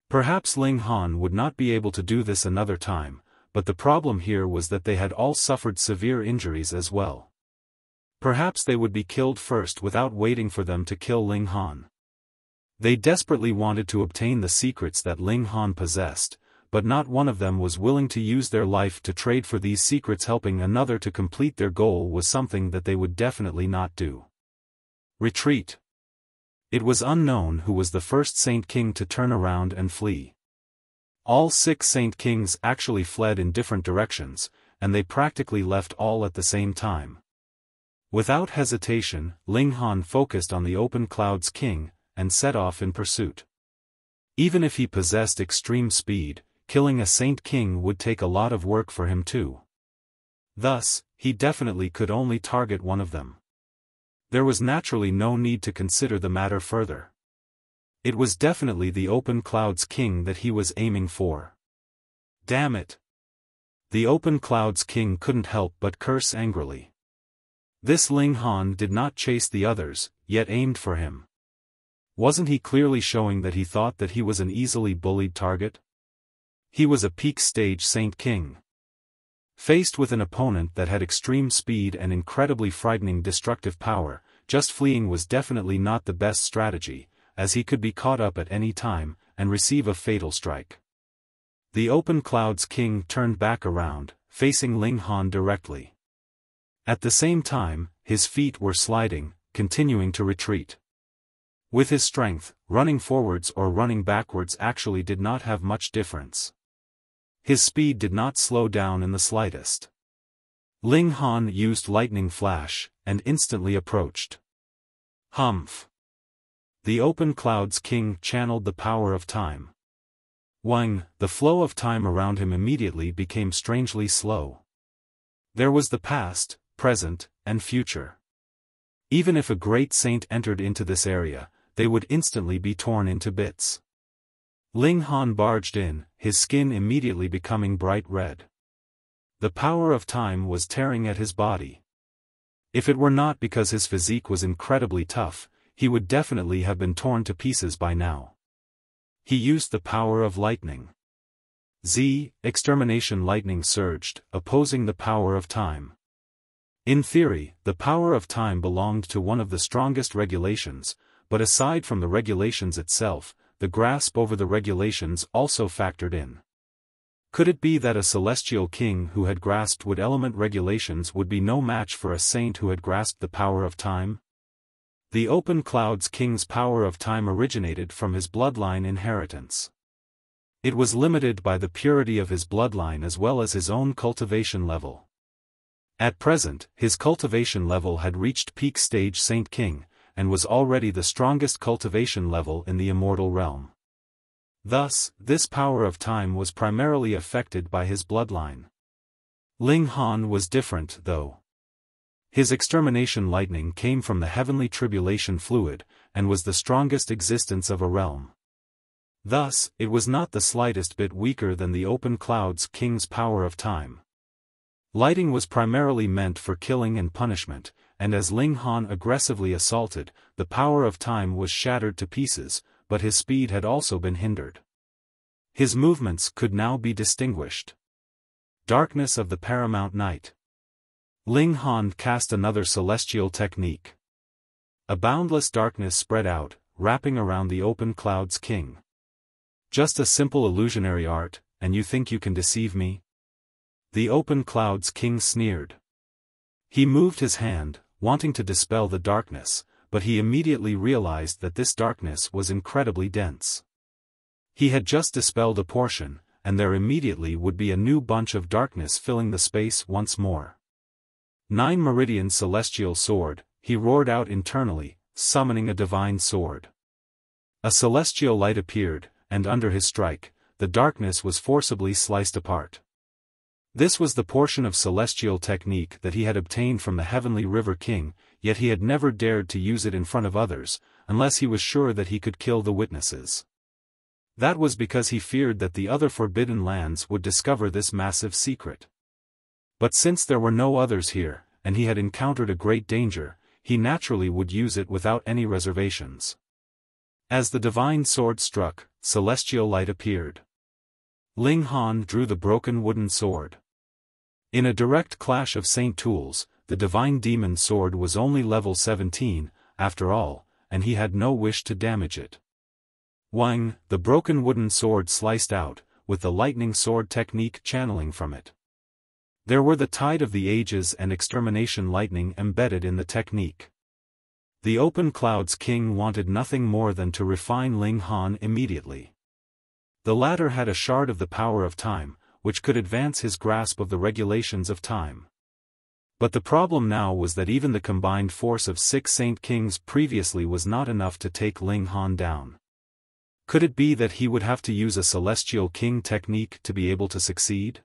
Perhaps Ling Han would not be able to do this another time, but the problem here was that they had all suffered severe injuries as well. Perhaps they would be killed first without waiting for them to kill Ling Han. They desperately wanted to obtain the secrets that Ling Han possessed, but not one of them was willing to use their life to trade for these secrets. Helping another to complete their goal was something that they would definitely not do. Retreat. It was unknown who was the first Saint King to turn around and flee. All 6 Saint Kings actually fled in different directions, and they practically left all at the same time. Without hesitation, Ling Han focused on the Open Cloud's king, and set off in pursuit. Even if he possessed extreme speed, killing a Saint King would take a lot of work for him too. Thus, he definitely could only target one of them. There was naturally no need to consider the matter further. It was definitely the Open Cloud's king that he was aiming for. Damn it! The Open Cloud's king couldn't help but curse angrily. This Ling Han did not chase the others, yet aimed for him. Wasn't he clearly showing that he thought that he was an easily bullied target? He was a peak stage Saint King. Faced with an opponent that had extreme speed and incredibly frightening destructive power, just fleeing was definitely not the best strategy, as he could be caught up at any time, and receive a fatal strike. The Open Cloud's king turned back around, facing Ling Han directly. At the same time, his feet were sliding, continuing to retreat. With his strength, running forwards or running backwards actually did not have much difference. His speed did not slow down in the slightest. Ling Han used lightning flash, and instantly approached. Humph! The Open Cloud's king channeled the power of time. Wang, the flow of time around him immediately became strangely slow. There was the past, present, and future. Even if a great saint entered into this area, they would instantly be torn into bits. Ling Han barged in, his skin immediately becoming bright red. The power of time was tearing at his body. If it were not because his physique was incredibly tough, he would definitely have been torn to pieces by now. He used the power of lightning. Extermination lightning surged, opposing the power of time. In theory, the power of time belonged to one of the strongest regulations, but aside from the regulations itself, the grasp over the regulations also factored in. Could it be that a celestial king who had grasped wood element regulations would be no match for a saint who had grasped the power of time? The Open Cloud's king's power of time originated from his bloodline inheritance. It was limited by the purity of his bloodline as well as his own cultivation level. At present, his cultivation level had reached peak stage Saint King, and was already the strongest cultivation level in the immortal realm. Thus, this power of time was primarily affected by his bloodline. Ling Han was different, though. His extermination lightning came from the heavenly tribulation fluid, and was the strongest existence of a realm. Thus, it was not the slightest bit weaker than the Open Cloud's king's power of time. Lighting was primarily meant for killing and punishment, and as Ling Han aggressively assaulted, the power of time was shattered to pieces, but his speed had also been hindered. His movements could now be distinguished. Darkness of the Paramount Night. Ling Han cast another celestial technique. A boundless darkness spread out, wrapping around the Open Cloud's king. Just a simple illusionary art, and you think you can deceive me? The Open Cloud's king sneered. He moved his hand, wanting to dispel the darkness, but he immediately realized that this darkness was incredibly dense. He had just dispelled a portion, and there immediately would be a new bunch of darkness filling the space once more. 9 Meridian Celestial Sword, he roared out internally, summoning a divine sword. A celestial light appeared, and under his strike, the darkness was forcibly sliced apart. This was the portion of celestial technique that he had obtained from the Heavenly River King, yet he had never dared to use it in front of others, unless he was sure that he could kill the witnesses. That was because he feared that the other Forbidden Lands would discover this massive secret. But since there were no others here, and he had encountered a great danger, he naturally would use it without any reservations. As the divine sword struck, celestial light appeared. Ling Han drew the broken wooden sword. In a direct clash of Saint Tools, the divine demon sword was only level 17, after all, and he had no wish to damage it. Wang, the broken wooden sword sliced out, with the lightning sword technique channeling from it. There were the tide of the ages and extermination lightning embedded in the technique. The Open Clouds King wanted nothing more than to refine Ling Han immediately. The latter had a shard of the power of time, which could advance his grasp of the regulations of time. But the problem now was that even the combined force of 6 Saint Kings previously was not enough to take Ling Han down. Could it be that he would have to use a Celestial King technique to be able to succeed?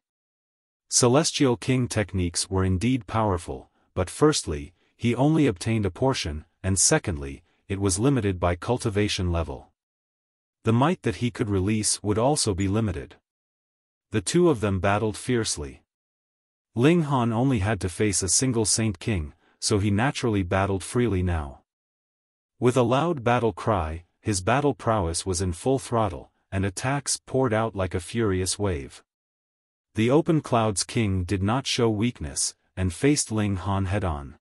Celestial King techniques were indeed powerful, but firstly, he only obtained a portion, and secondly, it was limited by cultivation level. The might that he could release would also be limited. The two of them battled fiercely. Ling Han only had to face a single Saint King, so he naturally battled freely now. With a loud battle cry, his battle prowess was in full throttle, and attacks poured out like a furious wave. The Open Clouds King did not show weakness, and faced Ling Han head-on.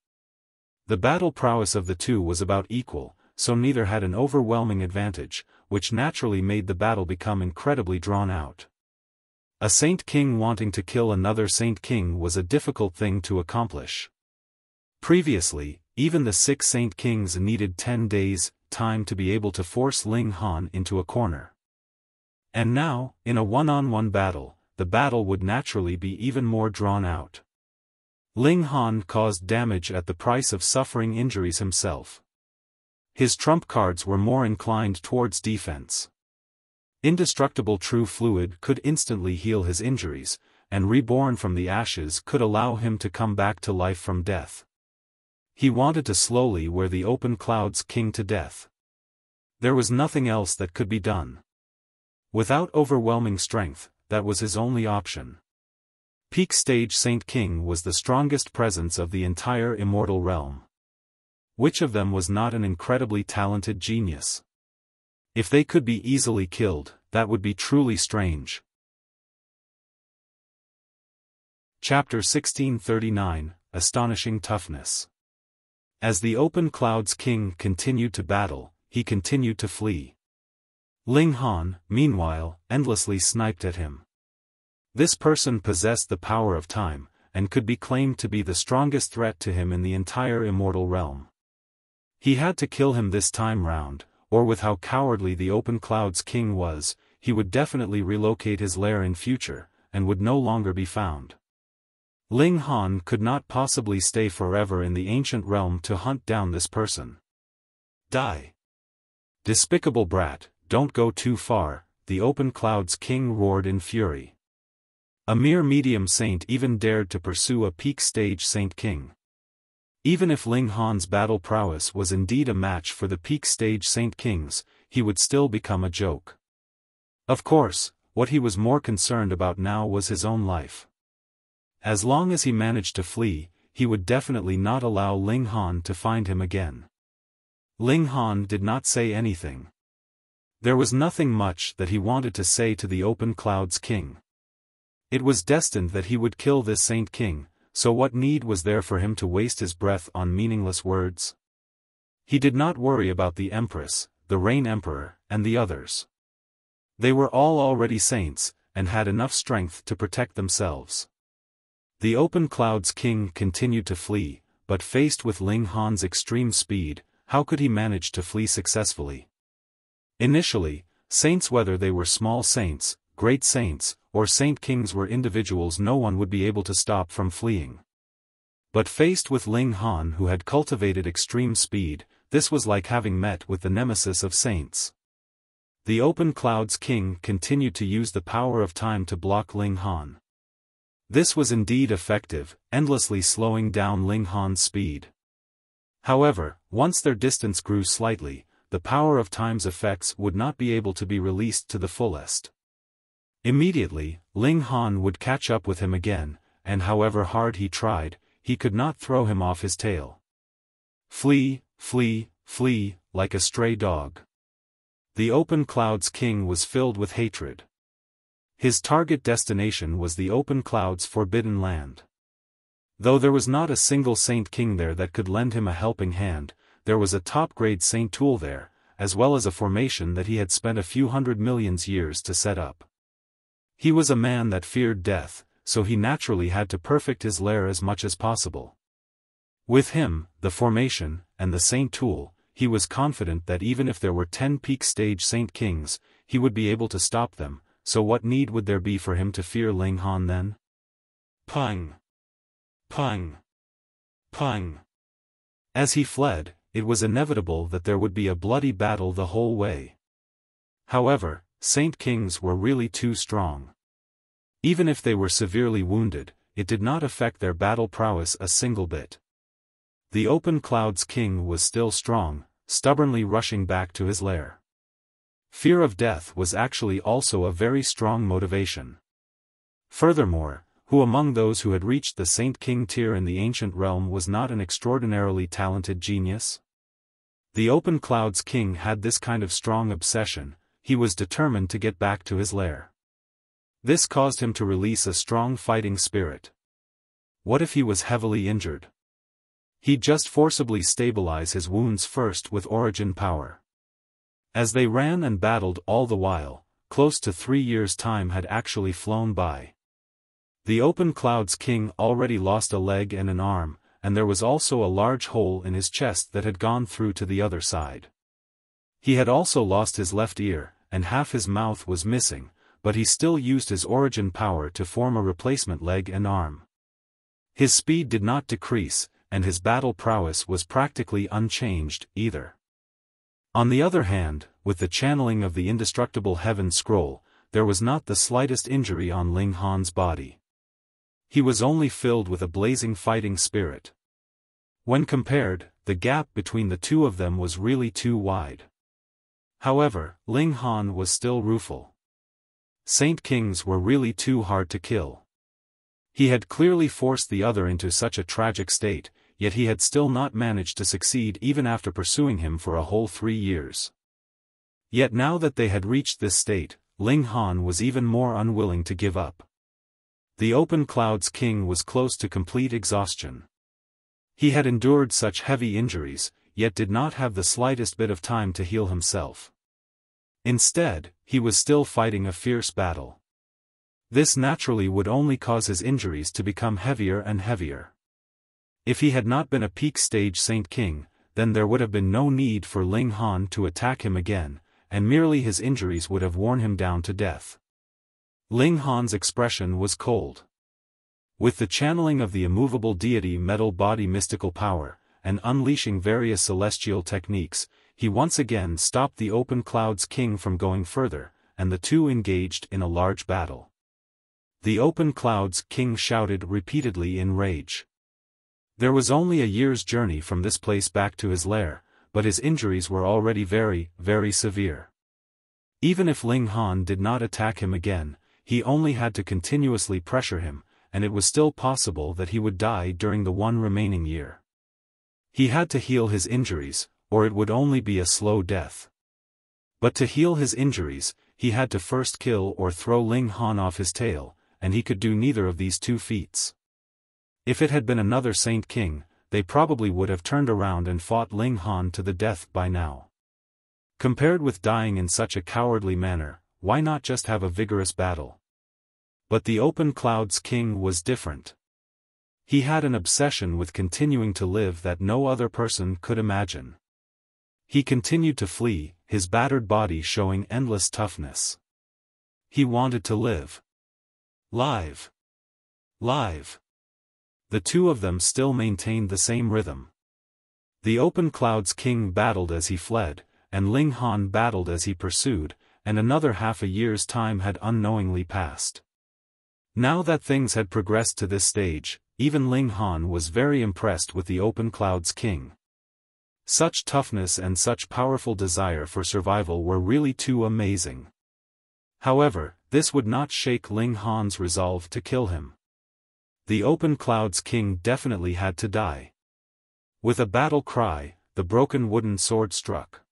The battle prowess of the two was about equal, so neither had an overwhelming advantage, which naturally made the battle become incredibly drawn out. A Saint King wanting to kill another Saint King was a difficult thing to accomplish. Previously, even the 6 Saint Kings needed 10 days' time to be able to force Ling Han into a corner. And now, in a one-on-one battle, the battle would naturally be even more drawn out. Ling Han caused damage at the price of suffering injuries himself. His trump cards were more inclined towards defense. Indestructible True Fluid could instantly heal his injuries, and Reborn from the Ashes could allow him to come back to life from death. He wanted to slowly wear the Open Clouds King to death. There was nothing else that could be done. Without overwhelming strength, that was his only option. Peak Stage Saint King was the strongest presence of the entire immortal realm. Which of them was not an incredibly talented genius? If they could be easily killed, that would be truly strange. Chapter 1639, Astonishing Toughness. As the Open Clouds King continued to battle, he continued to flee. Ling Han, meanwhile, endlessly sniped at him. This person possessed the power of time, and could be claimed to be the strongest threat to him in the entire immortal realm. He had to kill him this time round, or with how cowardly the Open Clouds King was, he would definitely relocate his lair in future, and would no longer be found. Ling Han could not possibly stay forever in the ancient realm to hunt down this person. Die! Despicable brat, don't go too far, the Open Clouds King roared in fury. A mere medium saint even dared to pursue a peak stage Saint King. Even if Ling Han's battle prowess was indeed a match for the peak stage Saint Kings, he would still become a joke. Of course, what he was more concerned about now was his own life. As long as he managed to flee, he would definitely not allow Ling Han to find him again. Ling Han did not say anything. There was nothing much that he wanted to say to the Open Clouds King. It was destined that he would kill this Saint King, so what need was there for him to waste his breath on meaningless words? He did not worry about the Empress, the Rain Emperor, and the others. They were all already saints, and had enough strength to protect themselves. The Open Clouds King continued to flee, but faced with Ling Han's extreme speed, how could he manage to flee successfully? Initially, saints, whether they were small saints, great saints, or Saint Kings, were individuals no one would be able to stop from fleeing. But faced with Ling Han, who had cultivated extreme speed, this was like having met with the nemesis of saints. The Open Clouds King continued to use the power of time to block Ling Han. This was indeed effective, endlessly slowing down Ling Han's speed. However, once their distance grew slightly, the power of time's effects would not be able to be released to the fullest. Immediately, Ling Han would catch up with him again, and however hard he tried, he could not throw him off his tail. Flee, flee, flee, like a stray dog. The Open Clouds King was filled with hatred. His target destination was the Open Clouds' forbidden land. Though there was not a single Saint King there that could lend him a helping hand, there was a top-grade Saint Tool there, as well as a formation that he had spent a few 100 million years to set up. He was a man that feared death, so he naturally had to perfect his lair as much as possible. With him, the formation, and the Saint tool, he was confident that even if there were 10 peak stage Saint Kings, he would be able to stop them, so what need would there be for him to fear Ling Han then? Pung! Pung! Pung! As he fled, it was inevitable that there would be a bloody battle the whole way. However, Saint Kings were really too strong. Even if they were severely wounded, it did not affect their battle prowess a single bit. The Open Clouds King was still strong, stubbornly rushing back to his lair. Fear of death was actually also a very strong motivation. Furthermore, who among those who had reached the Saint King tier in the ancient realm was not an extraordinarily talented genius? The Open Clouds King had this kind of strong obsession. He was determined to get back to his lair. This caused him to release a strong fighting spirit. What if he was heavily injured? He'd just forcibly stabilize his wounds first with origin power. As they ran and battled all the while, close to 3 years' time had actually flown by. The Open Clouds King already lost a leg and an arm, and there was also a large hole in his chest that had gone through to the other side. He had also lost his left ear, and half his mouth was missing, but he still used his origin power to form a replacement leg and arm. His speed did not decrease, and his battle prowess was practically unchanged, either. On the other hand, with the channeling of the indestructible Heaven Scroll, there was not the slightest injury on Ling Han's body. He was only filled with a blazing fighting spirit. When compared, the gap between the two of them was really too wide. However, Ling Han was still rueful. Saint Kings were really too hard to kill. He had clearly forced the other into such a tragic state, yet he had still not managed to succeed even after pursuing him for a whole 3 years. Yet now that they had reached this state, Ling Han was even more unwilling to give up. The Open Clouds King was close to complete exhaustion. He had endured such heavy injuries, yet did not have the slightest bit of time to heal himself. Instead, he was still fighting a fierce battle. This naturally would only cause his injuries to become heavier and heavier. If he had not been a peak stage Saint King, then there would have been no need for Ling Han to attack him again, and merely his injuries would have worn him down to death. Ling Han's expression was cold. With the channeling of the immovable deity metal body mystical power, and unleashing various celestial techniques, he once again stopped the Open Clouds King from going further, and the two engaged in a large battle. The Open Clouds King shouted repeatedly in rage. There was only a year's journey from this place back to his lair, but his injuries were already very, very severe. Even if Ling Han did not attack him again, he only had to continuously pressure him, and it was still possible that he would die during the one remaining year. He had to heal his injuries, or it would only be a slow death. But to heal his injuries, he had to first kill or throw Ling Han off his tail, and he could do neither of these two feats. If it had been another Saint King, they probably would have turned around and fought Ling Han to the death by now. Compared with dying in such a cowardly manner, why not just have a vigorous battle? But the Open Clouds King was different. He had an obsession with continuing to live that no other person could imagine. He continued to flee, his battered body showing endless toughness. He wanted to live. Live. Live. The two of them still maintained the same rhythm. The Open Clouds King battled as he fled, and Ling Han battled as he pursued, and another half a year's time had unknowingly passed. Now that things had progressed to this stage, even Ling Han was very impressed with the Open Clouds King. Such toughness and such powerful desire for survival were really too amazing. However, this would not shake Ling Han's resolve to kill him. The Open Clouds King definitely had to die. With a battle cry, the broken wooden sword struck.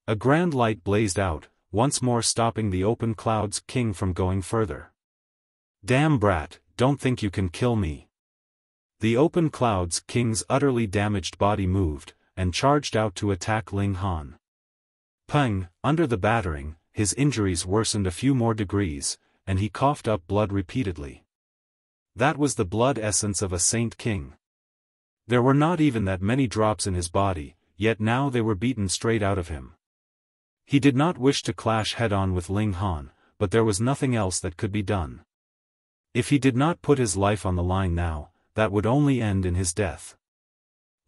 A grand light blazed out, once more stopping the Open Clouds King from going further. Damn brat, don't think you can kill me. The Open Clouds King's utterly damaged body moved, and charged out to attack Ling Han. Pung, under the battering, his injuries worsened a few more degrees, and he coughed up blood repeatedly. That was the blood essence of a saint king. There were not even that many drops in his body, yet now they were beaten straight out of him. He did not wish to clash head-on with Ling Han, but there was nothing else that could be done. If he did not put his life on the line now, that would only end in his death.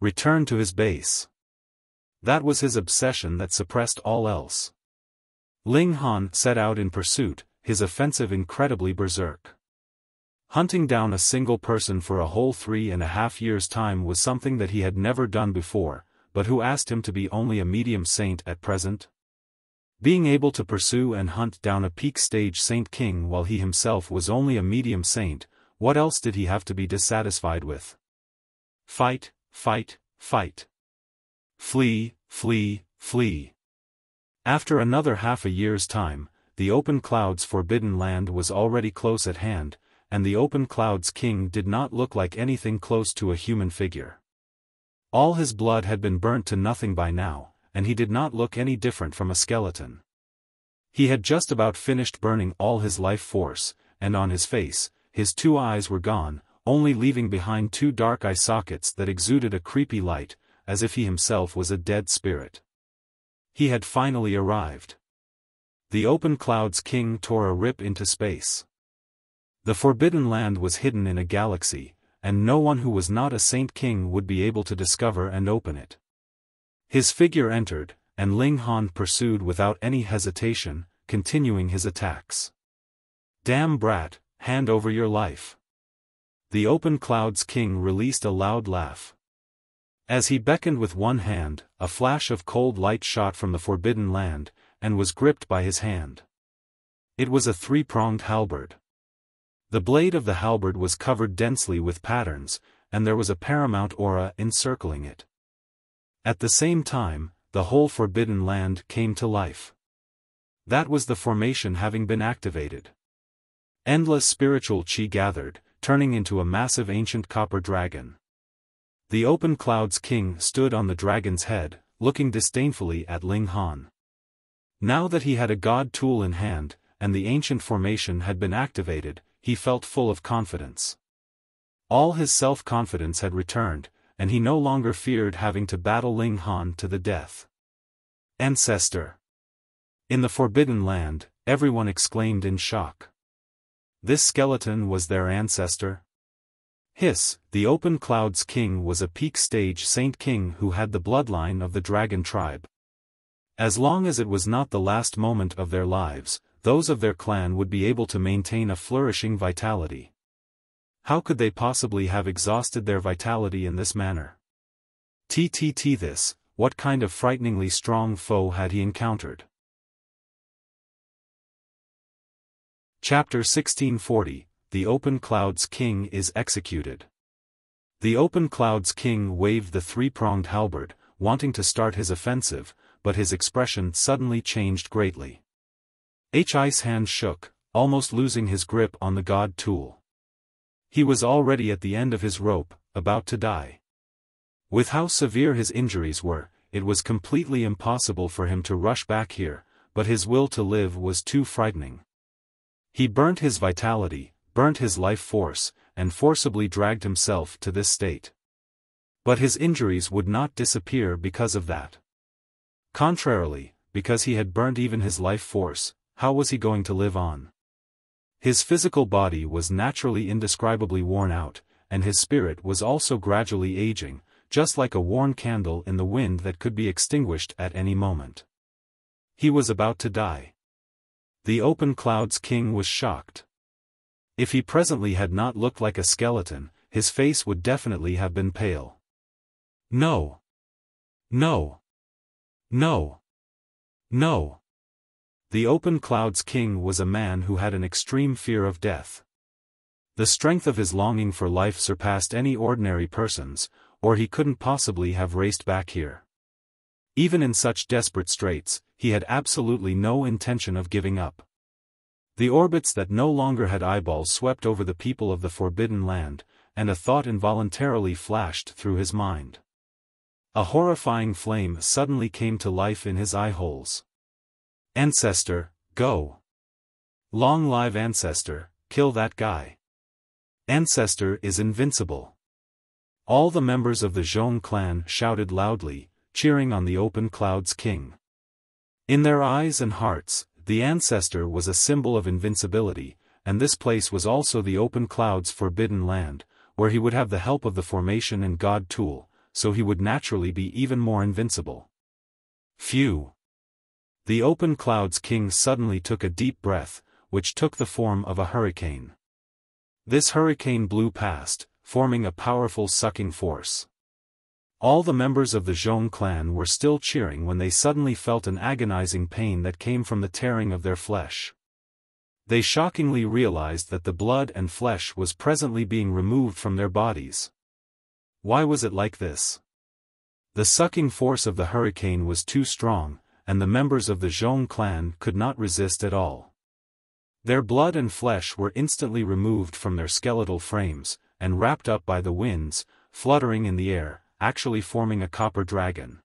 Return to his base. That was his obsession that suppressed all else. Ling Han set out in pursuit, his offensive incredibly berserk. Hunting down a single person for a whole 3.5 years' time was something that he had never done before, but who asked him to be only a medium saint at present? Being able to pursue and hunt down a peak stage saint king while he himself was only a medium saint, what else did he have to be dissatisfied with? Fight, fight, fight. Flee, flee, flee. After another half a year's time, the Open Cloud's forbidden land was already close at hand, and the Open Cloud's king did not look like anything close to a human figure. All his blood had been burnt to nothing by now, and he did not look any different from a skeleton. He had just about finished burning all his life force, and on his face, his 2 eyes were gone, only leaving behind 2 dark eye sockets that exuded a creepy light, as if he himself was a dead spirit. He had finally arrived. The Open Cloud's king tore a rip into space. The Forbidden Land was hidden in a galaxy, and no one who was not a Saint King would be able to discover and open it. His figure entered, and Ling Han pursued without any hesitation, continuing his attacks. Damn brat, hand over your life. The Open Cloud's king released a loud laugh. As he beckoned with one hand, a flash of cold light shot from the Forbidden Land, and was gripped by his hand. It was a 3-pronged halberd. The blade of the halberd was covered densely with patterns, and there was a paramount aura encircling it. At the same time, the whole Forbidden Land came to life. That was the formation having been activated. Endless spiritual chi gathered, turning into a massive ancient copper dragon. The Open Cloud's king stood on the dragon's head, looking disdainfully at Ling Han. Now that he had a god tool in hand, and the ancient formation had been activated, he felt full of confidence. All his self-confidence had returned, and he no longer feared having to battle Ling Han to the death. Ancestor! In the Forbidden Land, everyone exclaimed in shock. This skeleton was their ancestor? Hiss, the Open Cloud's king was a peak stage saint king who had the bloodline of the dragon tribe. As long as it was not the last moment of their lives, those of their clan would be able to maintain a flourishing vitality. How could they possibly have exhausted their vitality in this manner? This, what kind of frighteningly strong foe had he encountered? Chapter 1640, The Open Cloud's King is Executed. The Open Cloud's king waved the 3-pronged halberd, wanting to start his offensive, but his expression suddenly changed greatly. His hand shook, almost losing his grip on the god tool. He was already at the end of his rope, about to die. With how severe his injuries were, it was completely impossible for him to rush back here, but his will to live was too frightening. He burnt his vitality, burnt his life force, and forcibly dragged himself to this state. But his injuries would not disappear because of that. Contrarily, because he had burnt even his life force, how was he going to live on? His physical body was naturally indescribably worn out, and his spirit was also gradually aging, just like a worn candle in the wind that could be extinguished at any moment. He was about to die. The Open Cloud's king was shocked. If he presently had not looked like a skeleton, his face would definitely have been pale. No. No. No. No. The Open Cloud's king was a man who had an extreme fear of death. The strength of his longing for life surpassed any ordinary person's, or he couldn't possibly have raced back here. Even in such desperate straits, he had absolutely no intention of giving up. The orbits that no longer had eyeballs swept over the people of the Forbidden Land, and a thought involuntarily flashed through his mind. A horrifying flame suddenly came to life in his eye holes. Ancestor, go! Long live Ancestor, kill that guy. Ancestor is invincible. All the members of the Zhong clan shouted loudly, cheering on the Open Cloud's king. In their eyes and hearts, the Ancestor was a symbol of invincibility, and this place was also the Open Cloud's forbidden land, where he would have the help of the formation and God tool, so he would naturally be even more invincible. Phew! The Open Cloud's king suddenly took a deep breath, which took the form of a hurricane. This hurricane blew past, forming a powerful sucking force. All the members of the Zhong clan were still cheering when they suddenly felt an agonizing pain that came from the tearing of their flesh. They shockingly realized that the blood and flesh was presently being removed from their bodies. Why was it like this? The sucking force of the hurricane was too strong, and the members of the Zhong clan could not resist at all. Their blood and flesh were instantly removed from their skeletal frames, and wrapped up by the winds, fluttering in the air, actually forming a copper dragon.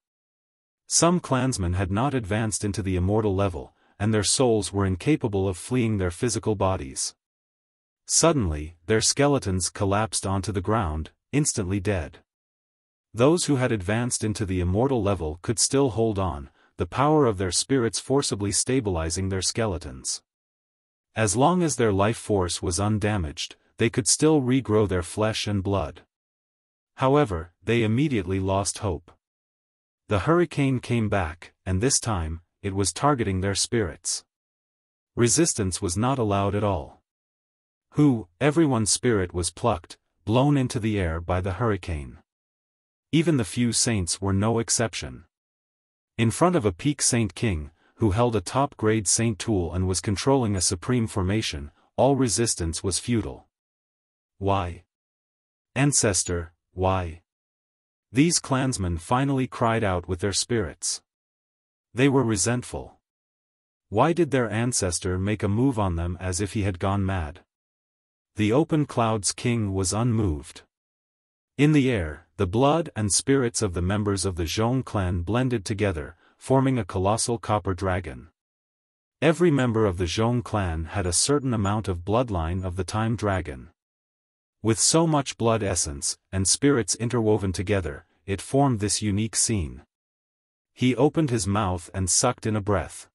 Some clansmen had not advanced into the immortal level, and their souls were incapable of fleeing their physical bodies. Suddenly, their skeletons collapsed onto the ground, instantly dead. Those who had advanced into the immortal level could still hold on, the power of their spirits forcibly stabilizing their skeletons. As long as their life force was undamaged, they could still regrow their flesh and blood. However, they immediately lost hope. The hurricane came back, and this time, it was targeting their spirits. Resistance was not allowed at all. Everyone's spirit was plucked, blown into the air by the hurricane. Even the few saints were no exception. In front of a peak saint king, who held a top-grade saint tool and was controlling a supreme formation, all resistance was futile. Why? Ancestor, why? These clansmen finally cried out with their spirits. They were resentful. Why did their ancestor make a move on them as if he had gone mad? The Open Cloud's king was unmoved. In the air, the blood and spirits of the members of the Zhong clan blended together, forming a colossal copper dragon. Every member of the Zhong clan had a certain amount of bloodline of the time dragon. With so much blood essence, and spirits interwoven together, it formed this unique scene. He opened his mouth and sucked in a breath.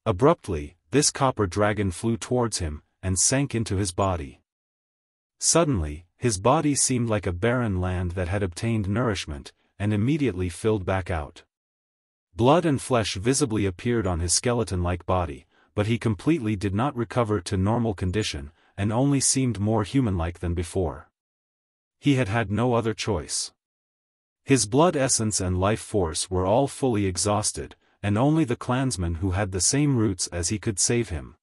Abruptly, this copper dragon flew towards him, and sank into his body. Suddenly, his body seemed like a barren land that had obtained nourishment, and immediately filled back out. Blood and flesh visibly appeared on his skeleton-like body, but he completely did not recover to normal condition, and only seemed more human-like than before. He had had no other choice. His blood essence and life force were all fully exhausted, and only the clansman who had the same roots as he could save him.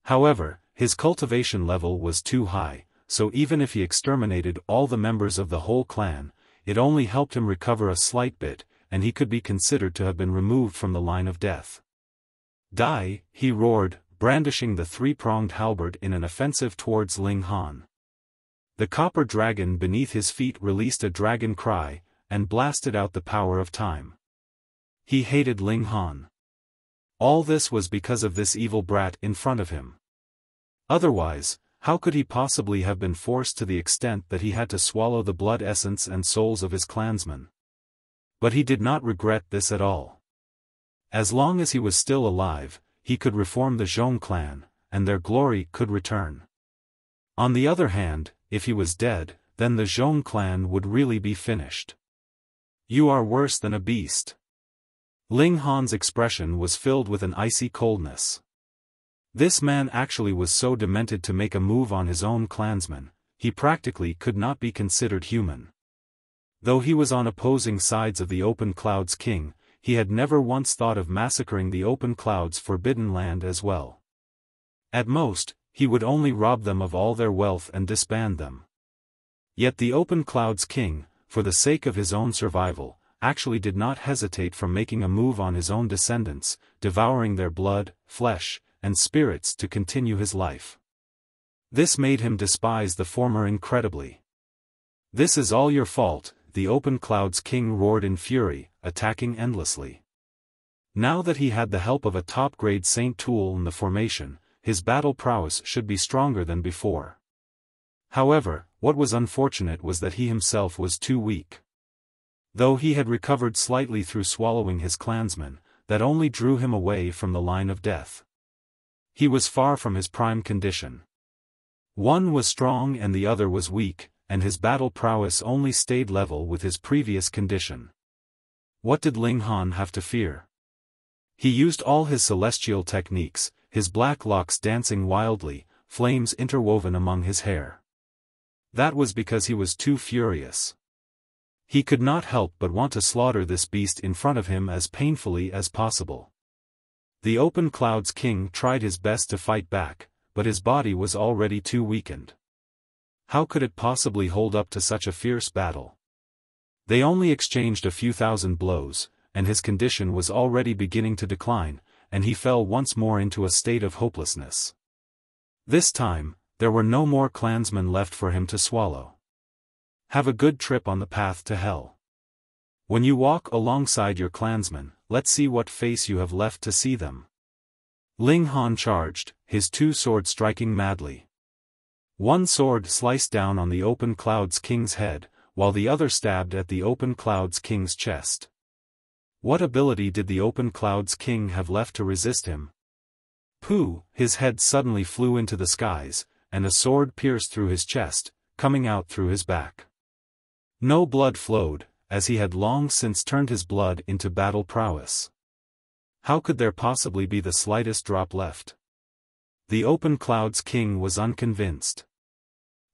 However, his cultivation level was too high, so even if he exterminated all the members of the whole clan, it only helped him recover a slight bit, and he could be considered to have been removed from the line of death. Die, he roared, brandishing the three-pronged halberd in an offensive towards Ling Han. The copper dragon beneath his feet released a dragon cry, and blasted out the power of time. He hated Ling Han. All this was because of this evil brat in front of him. Otherwise, how could he possibly have been forced to the extent that he had to swallow the blood essence and souls of his clansmen? But he did not regret this at all. As long as he was still alive, he could reform the Zhong clan, and their glory could return. On the other hand, if he was dead, then the Zhong clan would really be finished. You are worse than a beast. Ling Han's expression was filled with an icy coldness. This man actually was so demented to make a move on his own clansmen, he practically could not be considered human. Though he was on opposing sides of the Open Cloud's king, he had never once thought of massacring the Open Cloud's forbidden land as well. At most, he would only rob them of all their wealth and disband them. Yet the Open Cloud's king, for the sake of his own survival, actually did not hesitate from making a move on his own descendants, devouring their blood, flesh, and spirits to continue his life. This made him despise the former incredibly. This is all your fault, the Open Cloud's king roared in fury, attacking endlessly. Now that he had the help of a top-grade saint tool in the formation, his battle prowess should be stronger than before. However, what was unfortunate was that he himself was too weak. Though he had recovered slightly through swallowing his clansmen, that only drew him away from the line of death. He was far from his prime condition. One was strong and the other was weak, and his battle prowess only stayed level with his previous condition. What did Ling Han have to fear? He used all his celestial techniques, his black locks dancing wildly, flames interwoven among his hair. That was because he was too furious. He could not help but want to slaughter this beast in front of him as painfully as possible. The Open Cloud's king tried his best to fight back, but his body was already too weakened. How could it possibly hold up to such a fierce battle? They only exchanged a few thousand blows, and his condition was already beginning to decline, and he fell once more into a state of hopelessness. This time, there were no more clansmen left for him to swallow. Have a good trip on the path to hell. When you walk alongside your clansmen, let's see what face you have left to see them. Ling Han charged, his two swords striking madly. One sword sliced down on the Open Cloud's king's head, while the other stabbed at the Open Cloud's king's chest. What ability did the Open Cloud's king have left to resist him? Pooh! His head suddenly flew into the skies, and a sword pierced through his chest, coming out through his back. No blood flowed, as he had long since turned his blood into battle prowess. How could there possibly be the slightest drop left? The Open Cloud's king was unconvinced.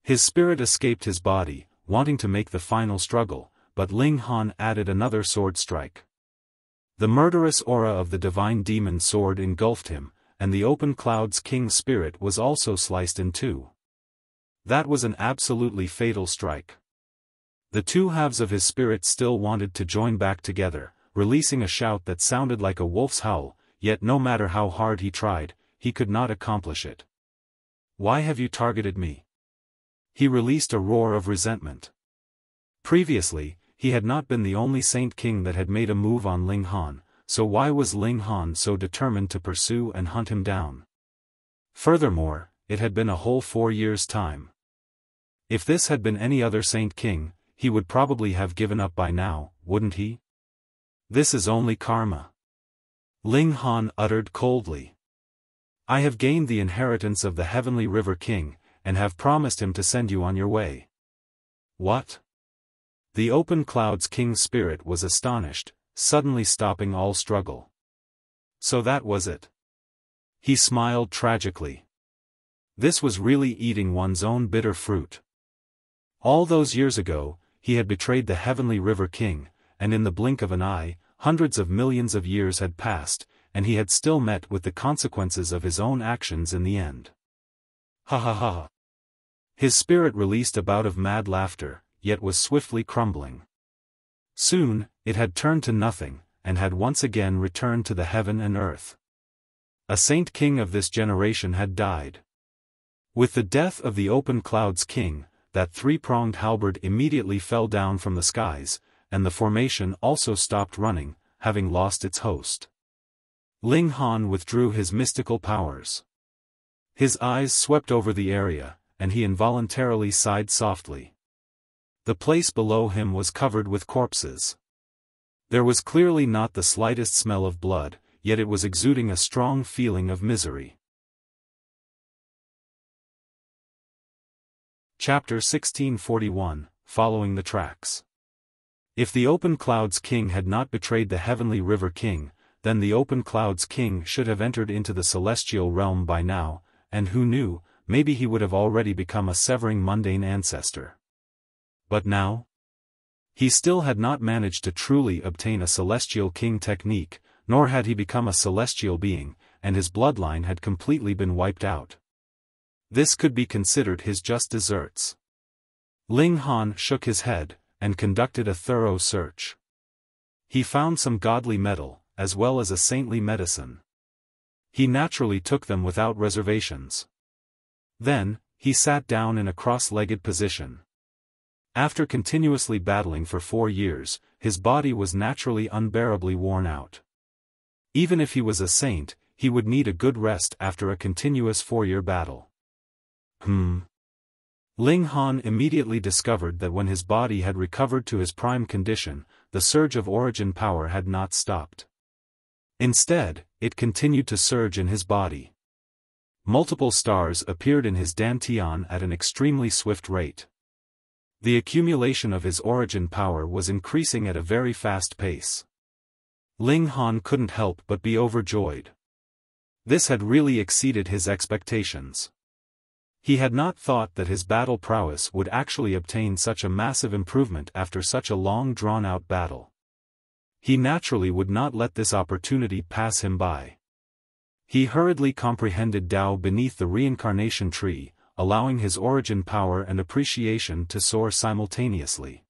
His spirit escaped his body, wanting to make the final struggle, but Ling Han added another sword strike. The murderous aura of the divine demon sword engulfed him, and the Open Cloud's king's spirit was also sliced in two. That was an absolutely fatal strike. The two halves of his spirit still wanted to join back together, releasing a shout that sounded like a wolf's howl, yet no matter how hard he tried, he could not accomplish it. Why have you targeted me? He released a roar of resentment. Previously, he had not been the only Saint King that had made a move on Ling Han, so why was Ling Han so determined to pursue and hunt him down? Furthermore, it had been a whole 4 years' time. If this had been any other Saint King, he would probably have given up by now, wouldn't he? This is only karma. Ling Han uttered coldly. I have gained the inheritance of the Heavenly River King, and have promised him to send you on your way. What? The Open Cloud's king's spirit was astonished, suddenly stopping all struggle. So that was it. He smiled tragically. This was really eating one's own bitter fruit. All those years ago, he had betrayed the Heavenly River King, and in the blink of an eye, hundreds of millions of years had passed, and he had still met with the consequences of his own actions in the end. Ha ha ha. His spirit released a bout of mad laughter, yet was swiftly crumbling. Soon, it had turned to nothing, and had once again returned to the heaven and earth. A Saint King of this generation had died. With the death of the Open Cloud's king, that three-pronged halberd immediately fell down from the skies, and the formation also stopped running, having lost its host. Ling Han withdrew his mystical powers. His eyes swept over the area, and he involuntarily sighed softly. The place below him was covered with corpses. There was clearly not the slightest smell of blood, yet it was exuding a strong feeling of misery. Chapter 1641, Following the Tracks. If the Open Cloud's king had not betrayed the Heavenly River King, then the Open Cloud's king should have entered into the celestial realm by now, and who knew, maybe he would have already become a severing mundane ancestor. But now? He still had not managed to truly obtain a celestial king technique, nor had he become a celestial being, and his bloodline had completely been wiped out. This could be considered his just deserts. Ling Han shook his head, and conducted a thorough search. He found some godly metal, as well as a saintly medicine. He naturally took them without reservations. Then, he sat down in a cross-legged position. After continuously battling for 4 years, his body was naturally unbearably worn out. Even if he was a saint, he would need a good rest after a continuous 4-year battle. Ling Han immediately discovered that when his body had recovered to his prime condition, the surge of origin power had not stopped. Instead, it continued to surge in his body. Multiple stars appeared in his dantian at an extremely swift rate. The accumulation of his origin power was increasing at a very fast pace. Ling Han couldn't help but be overjoyed. This had really exceeded his expectations. He had not thought that his battle prowess would actually obtain such a massive improvement after such a long drawn-out battle. He naturally would not let this opportunity pass him by. He hurriedly comprehended Tao beneath the reincarnation tree, allowing his origin power and appreciation to soar simultaneously.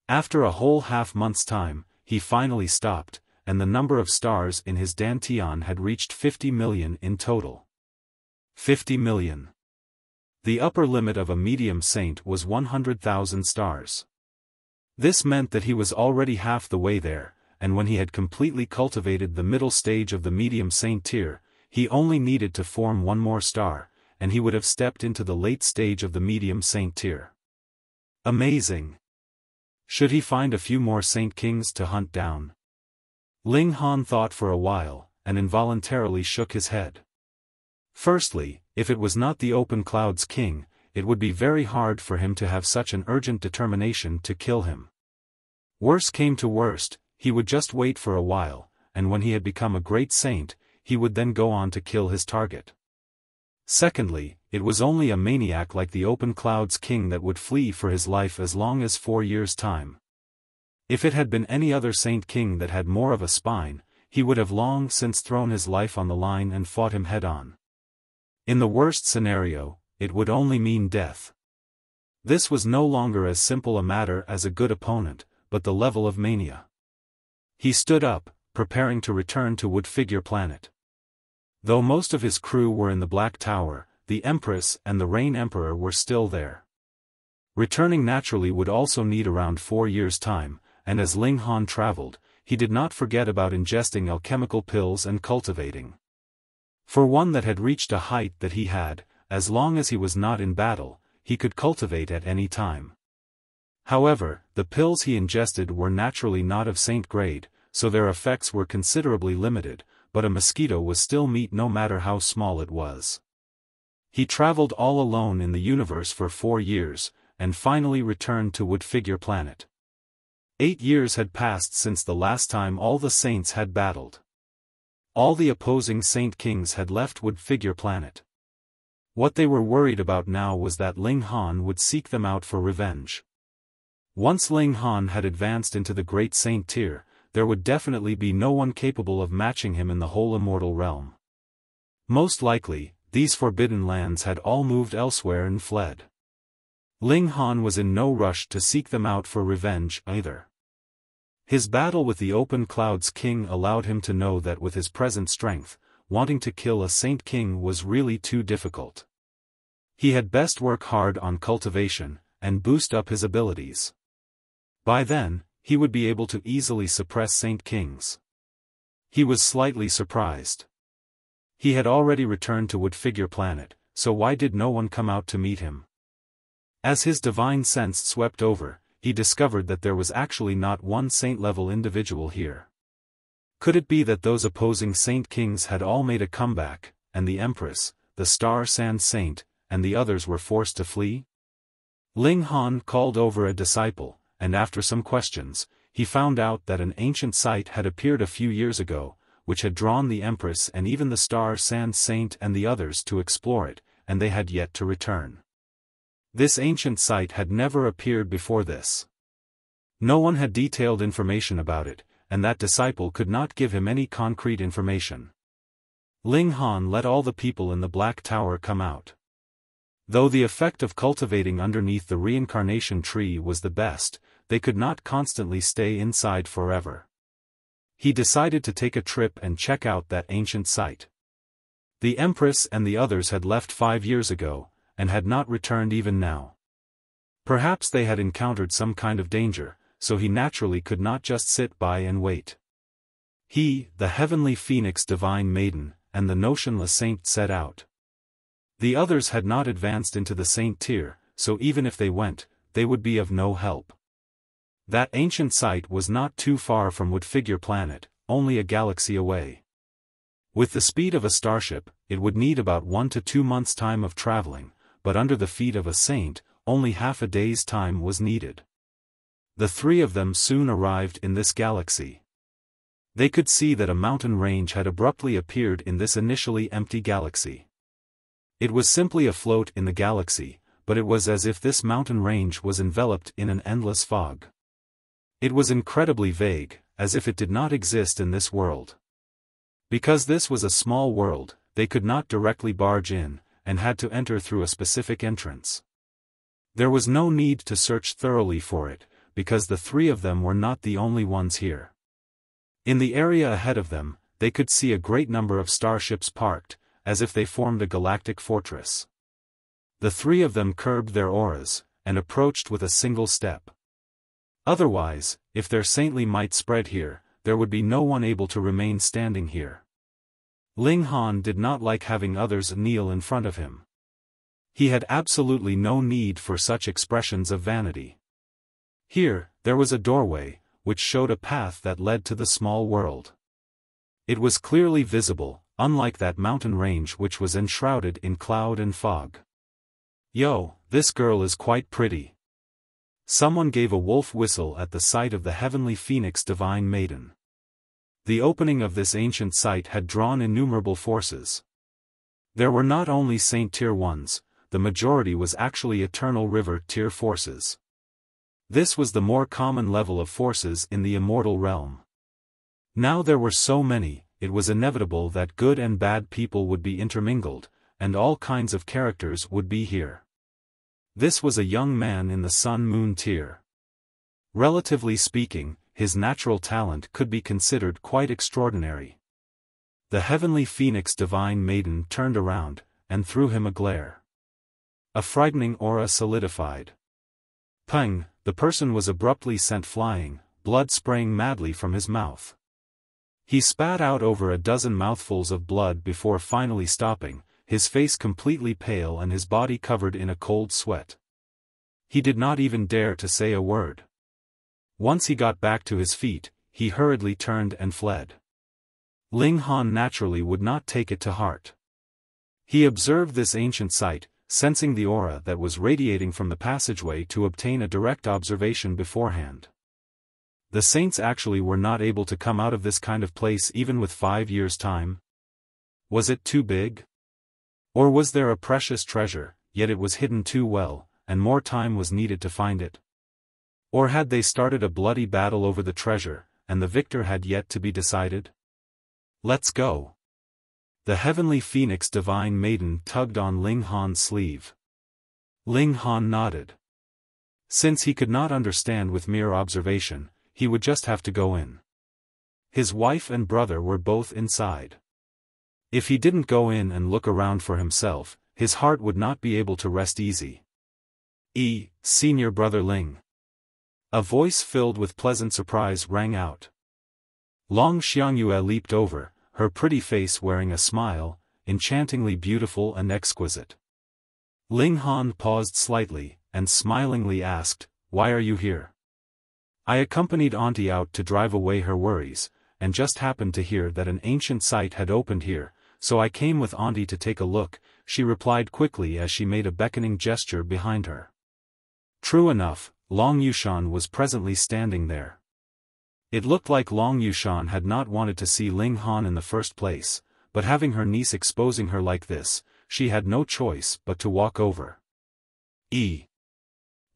After a whole half-month's time, he finally stopped, and the number of stars in his dantian had reached 50 million in total. 50 million. The upper limit of a medium saint was 100,000 stars. This meant that he was already half the way there, and when he had completely cultivated the middle stage of the medium saint tier, he only needed to form one more star, and he would have stepped into the late stage of the medium saint tier. Amazing! Should he find a few more saint kings to hunt down? Ling Han thought for a while, and involuntarily shook his head. Firstly, if it was not the open cloud's king, it would be very hard for him to have such an urgent determination to kill him. Worse came to worst, he would just wait for a while, and when he had become a great saint, he would then go on to kill his target. Secondly, it was only a maniac like the open cloud's king that would flee for his life as long as 4 years' time. If it had been any other saint king that had more of a spine, he would have long since thrown his life on the line and fought him head-on. In the worst scenario, it would only mean death. This was no longer as simple a matter as a good opponent, but the level of mania. He stood up, preparing to return to Woodfigure Planet. Though most of his crew were in the Black Tower, the Empress and the Rain Emperor were still there. Returning naturally would also need around 4 years' time, and as Ling Han traveled, he did not forget about ingesting alchemical pills and cultivating. For one that had reached a height that he had, as long as he was not in battle, he could cultivate at any time. However, the pills he ingested were naturally not of saint grade, so their effects were considerably limited, but a mosquito was still meat no matter how small it was. He traveled all alone in the universe for 4 years, and finally returned to Woodfigure Planet. 8 years had passed since the last time all the saints had battled. All the opposing saint kings had left Woodfigure Planet. What they were worried about now was that Ling Han would seek them out for revenge. Once Ling Han had advanced into the great saint tier, there would definitely be no one capable of matching him in the whole immortal realm. Most likely, these forbidden lands had all moved elsewhere and fled. Ling Han was in no rush to seek them out for revenge either. His battle with the Open Cloud's king allowed him to know that with his present strength, wanting to kill a saint king was really too difficult. He had best work hard on cultivation, and boost up his abilities. By then, he would be able to easily suppress saint kings. He was slightly surprised. He had already returned to Woodfigure Planet, so why did no one come out to meet him? As his divine sense swept over, he discovered that there was actually not one saint-level individual here. Could it be that those opposing saint kings had all made a comeback, and the Empress, the Star Sand Saint, and the others were forced to flee? Ling Han called over a disciple, and after some questions, he found out that an ancient site had appeared a few years ago, which had drawn the Empress and even the Star Sand Saint and the others to explore it, and they had yet to return. This ancient site had never appeared before this. No one had detailed information about it, and that disciple could not give him any concrete information. Ling Han let all the people in the Black Tower come out. Though the effect of cultivating underneath the reincarnation tree was the best, they could not constantly stay inside forever. He decided to take a trip and check out that ancient site. The Empress and the others had left 5 years ago, and had not returned even now. Perhaps they had encountered some kind of danger, so he naturally could not just sit by and wait. He, the heavenly phoenix divine maiden, and the notionless saint set out. The others had not advanced into the saint tier, so even if they went, they would be of no help. That ancient site was not too far from Woodfigure Planet, only a galaxy away. With the speed of a starship, it would need about 1 to 2 months' time of traveling, but under the feet of a saint, only half a day's time was needed. The three of them soon arrived in this galaxy. They could see that a mountain range had abruptly appeared in this initially empty galaxy. It was simply a float in the galaxy, but it was as if this mountain range was enveloped in an endless fog. It was incredibly vague, as if it did not exist in this world. Because this was a small world, they could not directly barge in, and had to enter through a specific entrance. There was no need to search thoroughly for it, because the three of them were not the only ones here. In the area ahead of them, they could see a great number of starships parked, as if they formed a galactic fortress. The three of them curbed their auras, and approached with a single step. Otherwise, if their saintly might spread here, there would be no one able to remain standing here. Ling Han did not like having others kneel in front of him. He had absolutely no need for such expressions of vanity. Here, there was a doorway, which showed a path that led to the small world. It was clearly visible, unlike that mountain range which was enshrouded in cloud and fog. Yo, this girl is quite pretty. Someone gave a wolf whistle at the sight of the heavenly phoenix divine maiden. The opening of this ancient site had drawn innumerable forces. There were not only Saint Tier ones, the majority was actually Eternal River Tier forces. This was the more common level of forces in the immortal realm. Now there were so many, it was inevitable that good and bad people would be intermingled, and all kinds of characters would be here. This was a young man in the Sun-Moon tier. Relatively speaking, his natural talent could be considered quite extraordinary. The heavenly phoenix divine maiden turned around, and threw him a glare. A frightening aura solidified. Pang! The person was abruptly sent flying, blood spraying madly from his mouth. He spat out over a dozen mouthfuls of blood before finally stopping, his face completely pale and his body covered in a cold sweat. He did not even dare to say a word. Once he got back to his feet, he hurriedly turned and fled. Ling Han naturally would not take it to heart. He observed this ancient site, sensing the aura that was radiating from the passageway to obtain a direct observation beforehand. The saints actually were not able to come out of this kind of place even with 5 years' time. Was it too big? Or was there a precious treasure, yet it was hidden too well, and more time was needed to find it? Or had they started a bloody battle over the treasure, and the victor had yet to be decided? Let's go. The heavenly phoenix divine maiden tugged on Ling Han's sleeve. Ling Han nodded. Since he could not understand with mere observation, he would just have to go in. His wife and brother were both inside. If he didn't go in and look around for himself, his heart would not be able to rest easy. Senior brother Ling. A voice filled with pleasant surprise rang out. Long Xiangyue leaped over, her pretty face wearing a smile, enchantingly beautiful and exquisite. Ling Han paused slightly, and smilingly asked, "Why are you here?" "I accompanied Auntie out to drive away her worries, and just happened to hear that an ancient site had opened here, so I came with Auntie to take a look," she replied quickly as she made a beckoning gesture behind her. True enough, Long Yushan was presently standing there. It looked like Long Yushan had not wanted to see Ling Han in the first place, but having her niece exposing her like this, she had no choice but to walk over.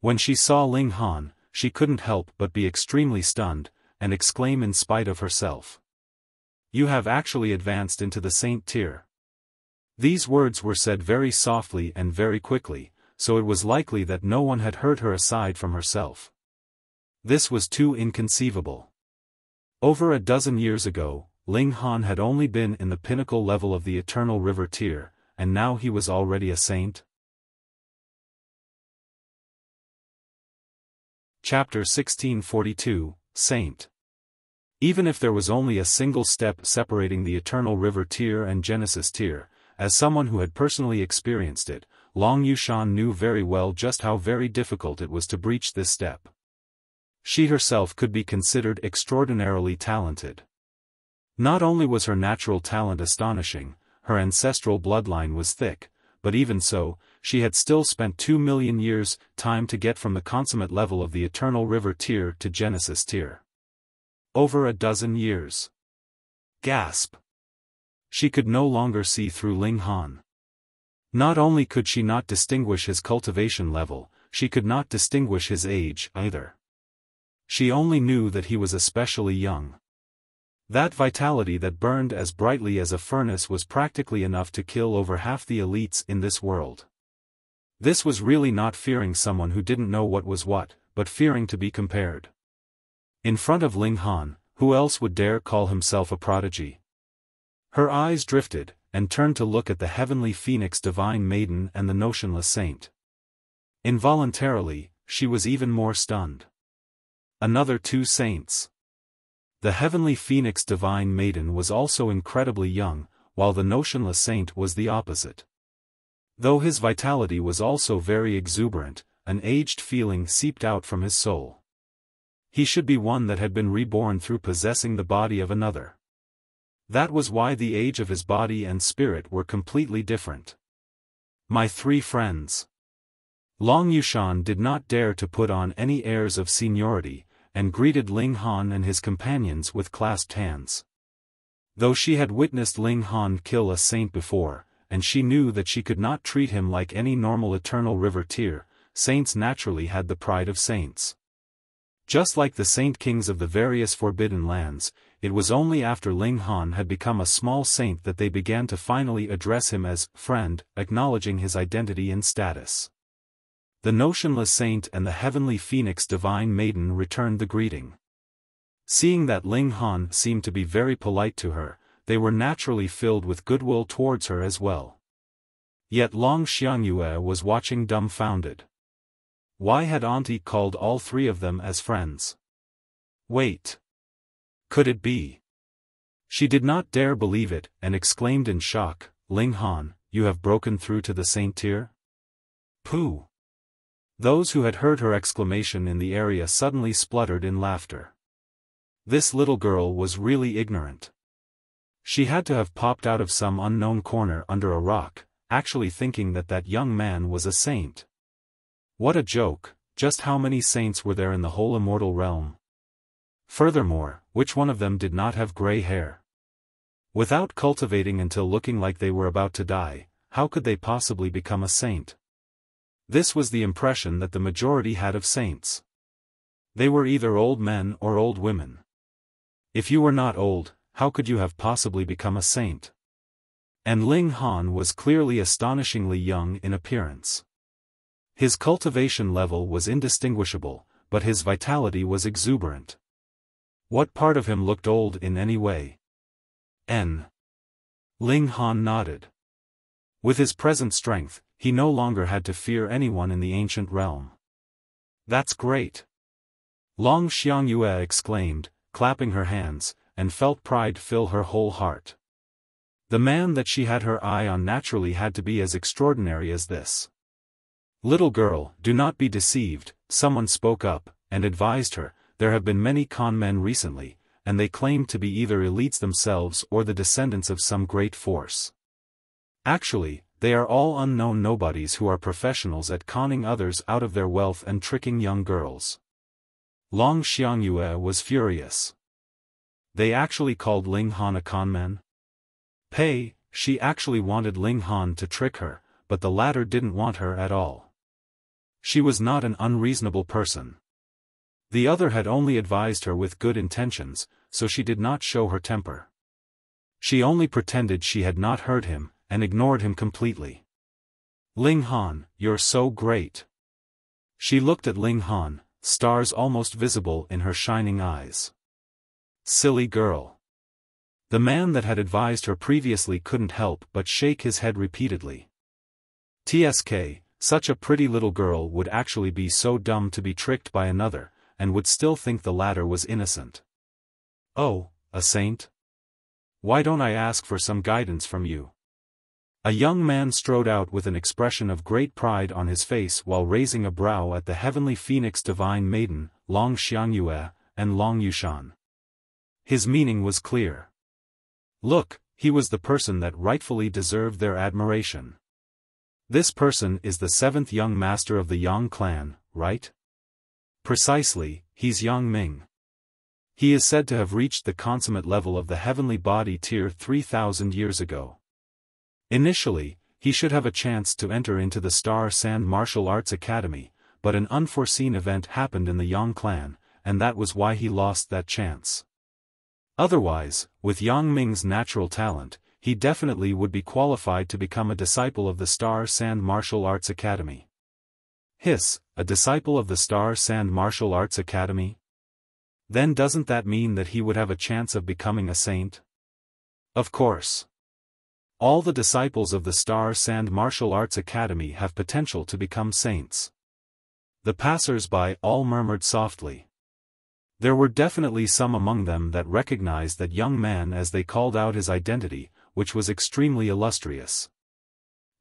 When she saw Ling Han, she couldn't help but be extremely stunned, and exclaim in spite of herself. "You have actually advanced into the saint tier." These words were said very softly and very quickly, so it was likely that no one had heard her aside from herself. This was too inconceivable. Over a dozen years ago, Ling Han had only been in the pinnacle level of the Eternal River tier, and now he was already a saint? Chapter 1642, Saint. Even if there was only a single step separating the Eternal River tier and Genesis tier, as someone who had personally experienced it, Long Yushan knew very well just how very difficult it was to breach this step. She herself could be considered extraordinarily talented. Not only was her natural talent astonishing, her ancestral bloodline was thick, but even so, she had still spent 2 million years' time to get from the consummate level of the Eternal River tier to Genesis tier. Over a dozen years. Gasp. She could no longer see through Ling Han. Not only could she not distinguish his cultivation level, she could not distinguish his age either. She only knew that he was especially young. That vitality that burned as brightly as a furnace was practically enough to kill over half the elites in this world. This was really not fearing someone who didn't know what was what, but fearing to be compared. In front of Ling Han, who else would dare call himself a prodigy? Her eyes drifted, and turned to look at the heavenly phoenix divine maiden and the notionless saint. Involuntarily, she was even more stunned. Another 2 saints. The heavenly phoenix divine maiden was also incredibly young, while the notionless saint was the opposite. Though his vitality was also very exuberant, an aged feeling seeped out from his soul. He should be one that had been reborn through possessing the body of another. That was why the age of his body and spirit were completely different. My 3 friends. Long Yushan did not dare to put on any airs of seniority, and greeted Ling Han and his companions with clasped hands. Though she had witnessed Ling Han kill a saint before, and she knew that she could not treat him like any normal Eternal River tier, saints naturally had the pride of saints. Just like the saint kings of the various forbidden lands, it was only after Ling Han had become a small saint that they began to finally address him as friend, acknowledging his identity and status. The notionless saint and the heavenly phoenix divine maiden returned the greeting. Seeing that Ling Han seemed to be very polite to her, they were naturally filled with goodwill towards her as well. Yet Long Xiangyue was watching dumbfounded. Why had Auntie called all 3 of them as friends? Wait. Could it be? She did not dare believe it, and exclaimed in shock, Ling Han, you have broken through to the saint tier? Pooh! Those who had heard her exclamation in the area suddenly spluttered in laughter. This little girl was really ignorant. She had to have popped out of some unknown corner under a rock, actually thinking that that young man was a saint. What a joke, just how many saints were there in the whole immortal realm? Furthermore, which one of them did not have gray hair? Without cultivating until looking like they were about to die, how could they possibly become a saint? This was the impression that the majority had of saints. They were either old men or old women. If you were not old, how could you have possibly become a saint? And Ling Han was clearly astonishingly young in appearance. His cultivation level was indistinguishable, but his vitality was exuberant. What part of him looked old in any way? Ling Han nodded. With his present strength, he no longer had to fear anyone in the ancient realm. That's great! Long Xiangyue exclaimed, clapping her hands, and felt pride fill her whole heart. The man that she had her eye on naturally had to be as extraordinary as this. Little girl, do not be deceived, someone spoke up, and advised her, there have been many con men recently, and they claim to be either elites themselves or the descendants of some great force. Actually, they are all unknown nobodies who are professionals at conning others out of their wealth and tricking young girls. Long Xiangyue was furious. They actually called Ling Han a conman? She actually wanted Ling Han to trick her, but the latter didn't want her at all. She was not an unreasonable person. The other had only advised her with good intentions, so she did not show her temper. She only pretended she had not heard him, and ignored him completely. Ling Han, you're so great. She looked at Ling Han, stars almost visible in her shining eyes. Silly girl. The man that had advised her previously couldn't help but shake his head repeatedly. TSK, such a pretty little girl would actually be so dumb to be tricked by another, and would still think the latter was innocent. Oh, a saint? Why don't I ask for some guidance from you? A young man strode out with an expression of great pride on his face while raising a brow at the heavenly phoenix divine maiden, Long Xiangyue, and Long Yushan. His meaning was clear. Look, he was the person that rightfully deserved their admiration. This person is the seventh young master of the Yang clan, right? Precisely, he's Yang Ming. He is said to have reached the consummate level of the heavenly body tier 3,000 years ago. Initially, he should have a chance to enter into the Star Sand Martial Arts Academy, but an unforeseen event happened in the Yang clan, and that was why he lost that chance. Otherwise, with Yang Ming's natural talent, he definitely would be qualified to become a disciple of the Star Sand Martial Arts Academy. Hiss, a disciple of the Star Sand Martial Arts Academy? Then doesn't that mean that he would have a chance of becoming a saint? Of course. All the disciples of the Star Sand Martial Arts Academy have potential to become saints. The passers-by all murmured softly. There were definitely some among them that recognized that young man as they called out his identity, which was extremely illustrious.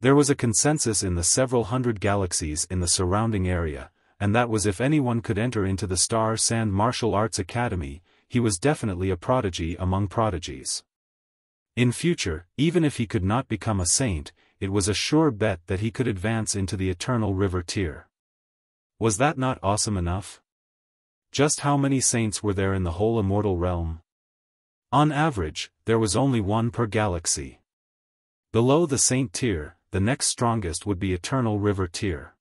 There was a consensus in the several hundred galaxies in the surrounding area, and that was if anyone could enter into the Star Sand Martial Arts Academy, he was definitely a prodigy among prodigies. In future, even if he could not become a saint, it was a sure bet that he could advance into the Eternal River tier. Was that not awesome enough? Just how many saints were there in the whole immortal realm? On average, there was only one per galaxy. Below the saint tier, the next strongest would be Eternal River tier.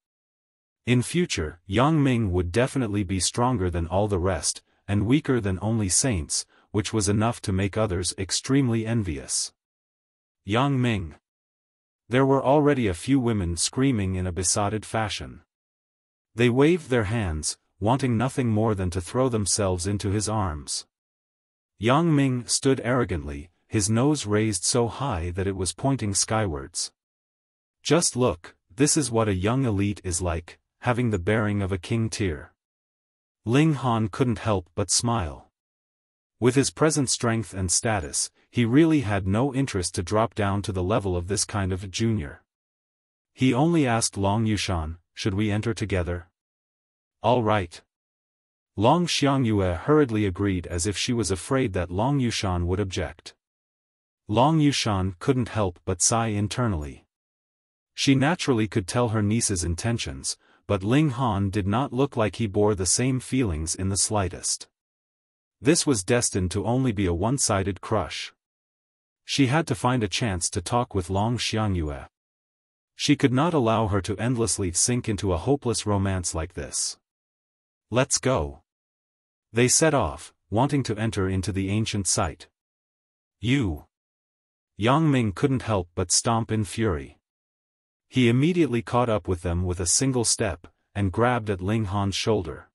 In future, Yang Ming would definitely be stronger than all the rest, and weaker than only saints, which was enough to make others extremely envious. Yang Ming. There were already a few women screaming in a besotted fashion. They waved their hands, wanting nothing more than to throw themselves into his arms. Yang Ming stood arrogantly, his nose raised so high that it was pointing skywards. Just look, this is what a young elite is like, having the bearing of a king tier. Ling Han couldn't help but smile. With his present strength and status, he really had no interest to drop down to the level of this kind of junior. He only asked Long Yushan, should we enter together? All right. Long Xiangyue hurriedly agreed as if she was afraid that Long Yushan would object. Long Yushan couldn't help but sigh internally. She naturally could tell her niece's intentions, but Ling Han did not look like he bore the same feelings in the slightest. This was destined to only be a one-sided crush. She had to find a chance to talk with Long Xiangyue. She could not allow her to endlessly sink into a hopeless romance like this. Let's go. They set off, wanting to enter into the ancient site. You. Yang Ming couldn't help but stomp in fury. He immediately caught up with them with a single step, and grabbed at Ling Han's shoulder.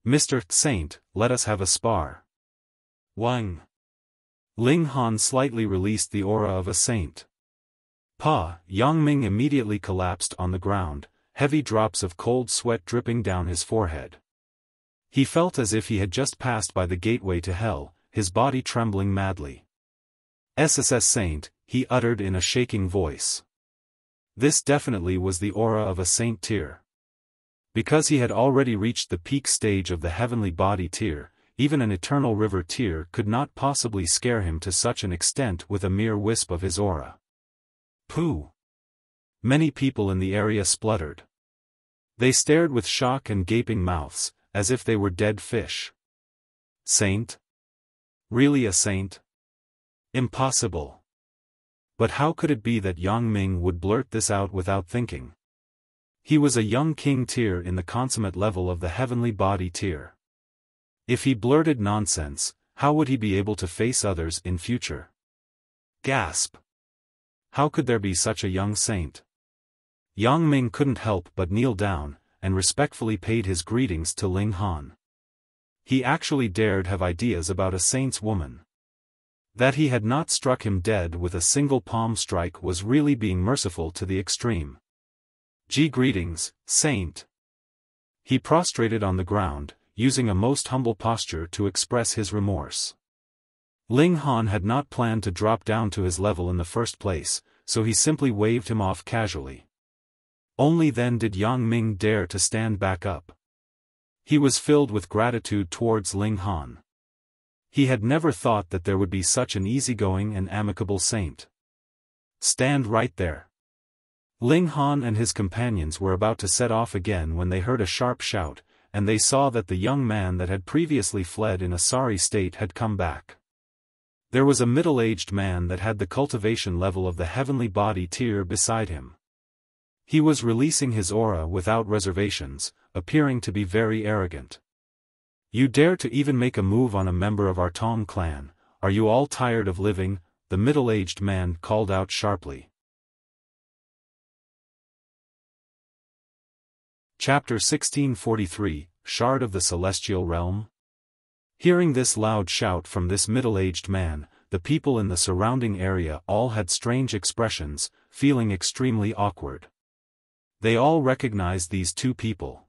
Mr. Saint, let us have a spar. Wang. Ling Han slightly released the aura of a saint. Yang Ming immediately collapsed on the ground, heavy drops of cold sweat dripping down his forehead. He felt as if he had just passed by the gateway to hell, his body trembling madly. SSS Saint, he uttered in a shaking voice. This definitely was the aura of a saint tier. Because he had already reached the peak stage of the heavenly body tier, even an Eternal River tier could not possibly scare him to such an extent with a mere wisp of his aura. Pooh! Many people in the area spluttered. They stared with shock and gaping mouths, as if they were dead fish. Saint? Really a saint? Impossible. But how could it be that Yang Ming would blurt this out without thinking? He was a young king tier in the consummate level of the heavenly body tier. If he blurted nonsense, how would he be able to face others in future? Gasp! How could there be such a young saint? Yang Ming couldn't help but kneel down, and respectfully paid his greetings to Ling Han. He actually dared have ideas about a saint's woman. That he had not struck him dead with a single palm strike was really being merciful to the extreme. Greetings, saint. He prostrated on the ground, using a most humble posture to express his remorse. Ling Han had not planned to drop down to his level in the first place, so he simply waved him off casually. Only then did Yang Ming dare to stand back up. He was filled with gratitude towards Ling Han. He had never thought that there would be such an easygoing and amicable saint. Stand right there. Ling Han and his companions were about to set off again when they heard a sharp shout, and they saw that the young man that had previously fled in a sorry state had come back. There was a middle-aged man that had the cultivation level of the heavenly body tier beside him. He was releasing his aura without reservations, appearing to be very arrogant. You dare to even make a move on a member of our Tong clan? Are you all tired of living? The middle-aged man called out sharply. Chapter 1643, Shard of the Celestial Realm? Hearing this loud shout from this middle-aged man, the people in the surrounding area all had strange expressions, feeling extremely awkward. They all recognized these two people.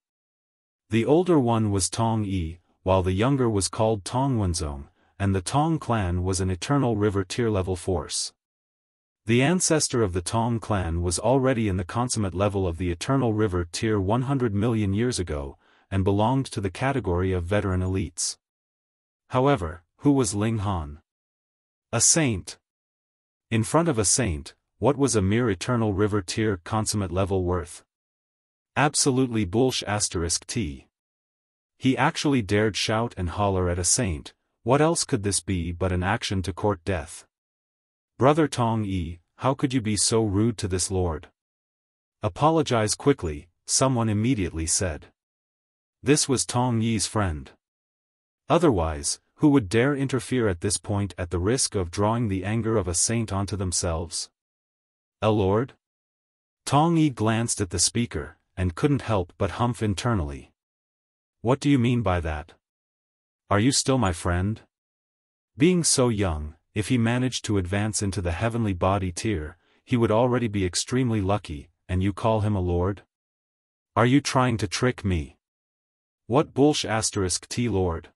The older one was Tong Yi, while the younger was called Tong Wenzong, and the Tong clan was an eternal river tier-level force. The ancestor of the Tong clan was already in the consummate level of the eternal river tier 100 million years ago, and belonged to the category of veteran elites. However, who was Ling Han? A saint. In front of a saint, what was a mere eternal river tier consummate level worth? Absolutely bullsh*t. He actually dared shout and holler at a saint. What else could this be but an action to court death? Brother Tong Yi, how could you be so rude to this lord? Apologize quickly, someone immediately said. This was Tong Yi's friend. Otherwise, who would dare interfere at this point at the risk of drawing the anger of a saint onto themselves? A lord? Tong Yi glanced at the speaker, and couldn't help but humph internally. What do you mean by that? Are you still my friend? Being so young, if he managed to advance into the heavenly body tier, he would already be extremely lucky, and you call him a lord? Are you trying to trick me? What bullsh*t lord?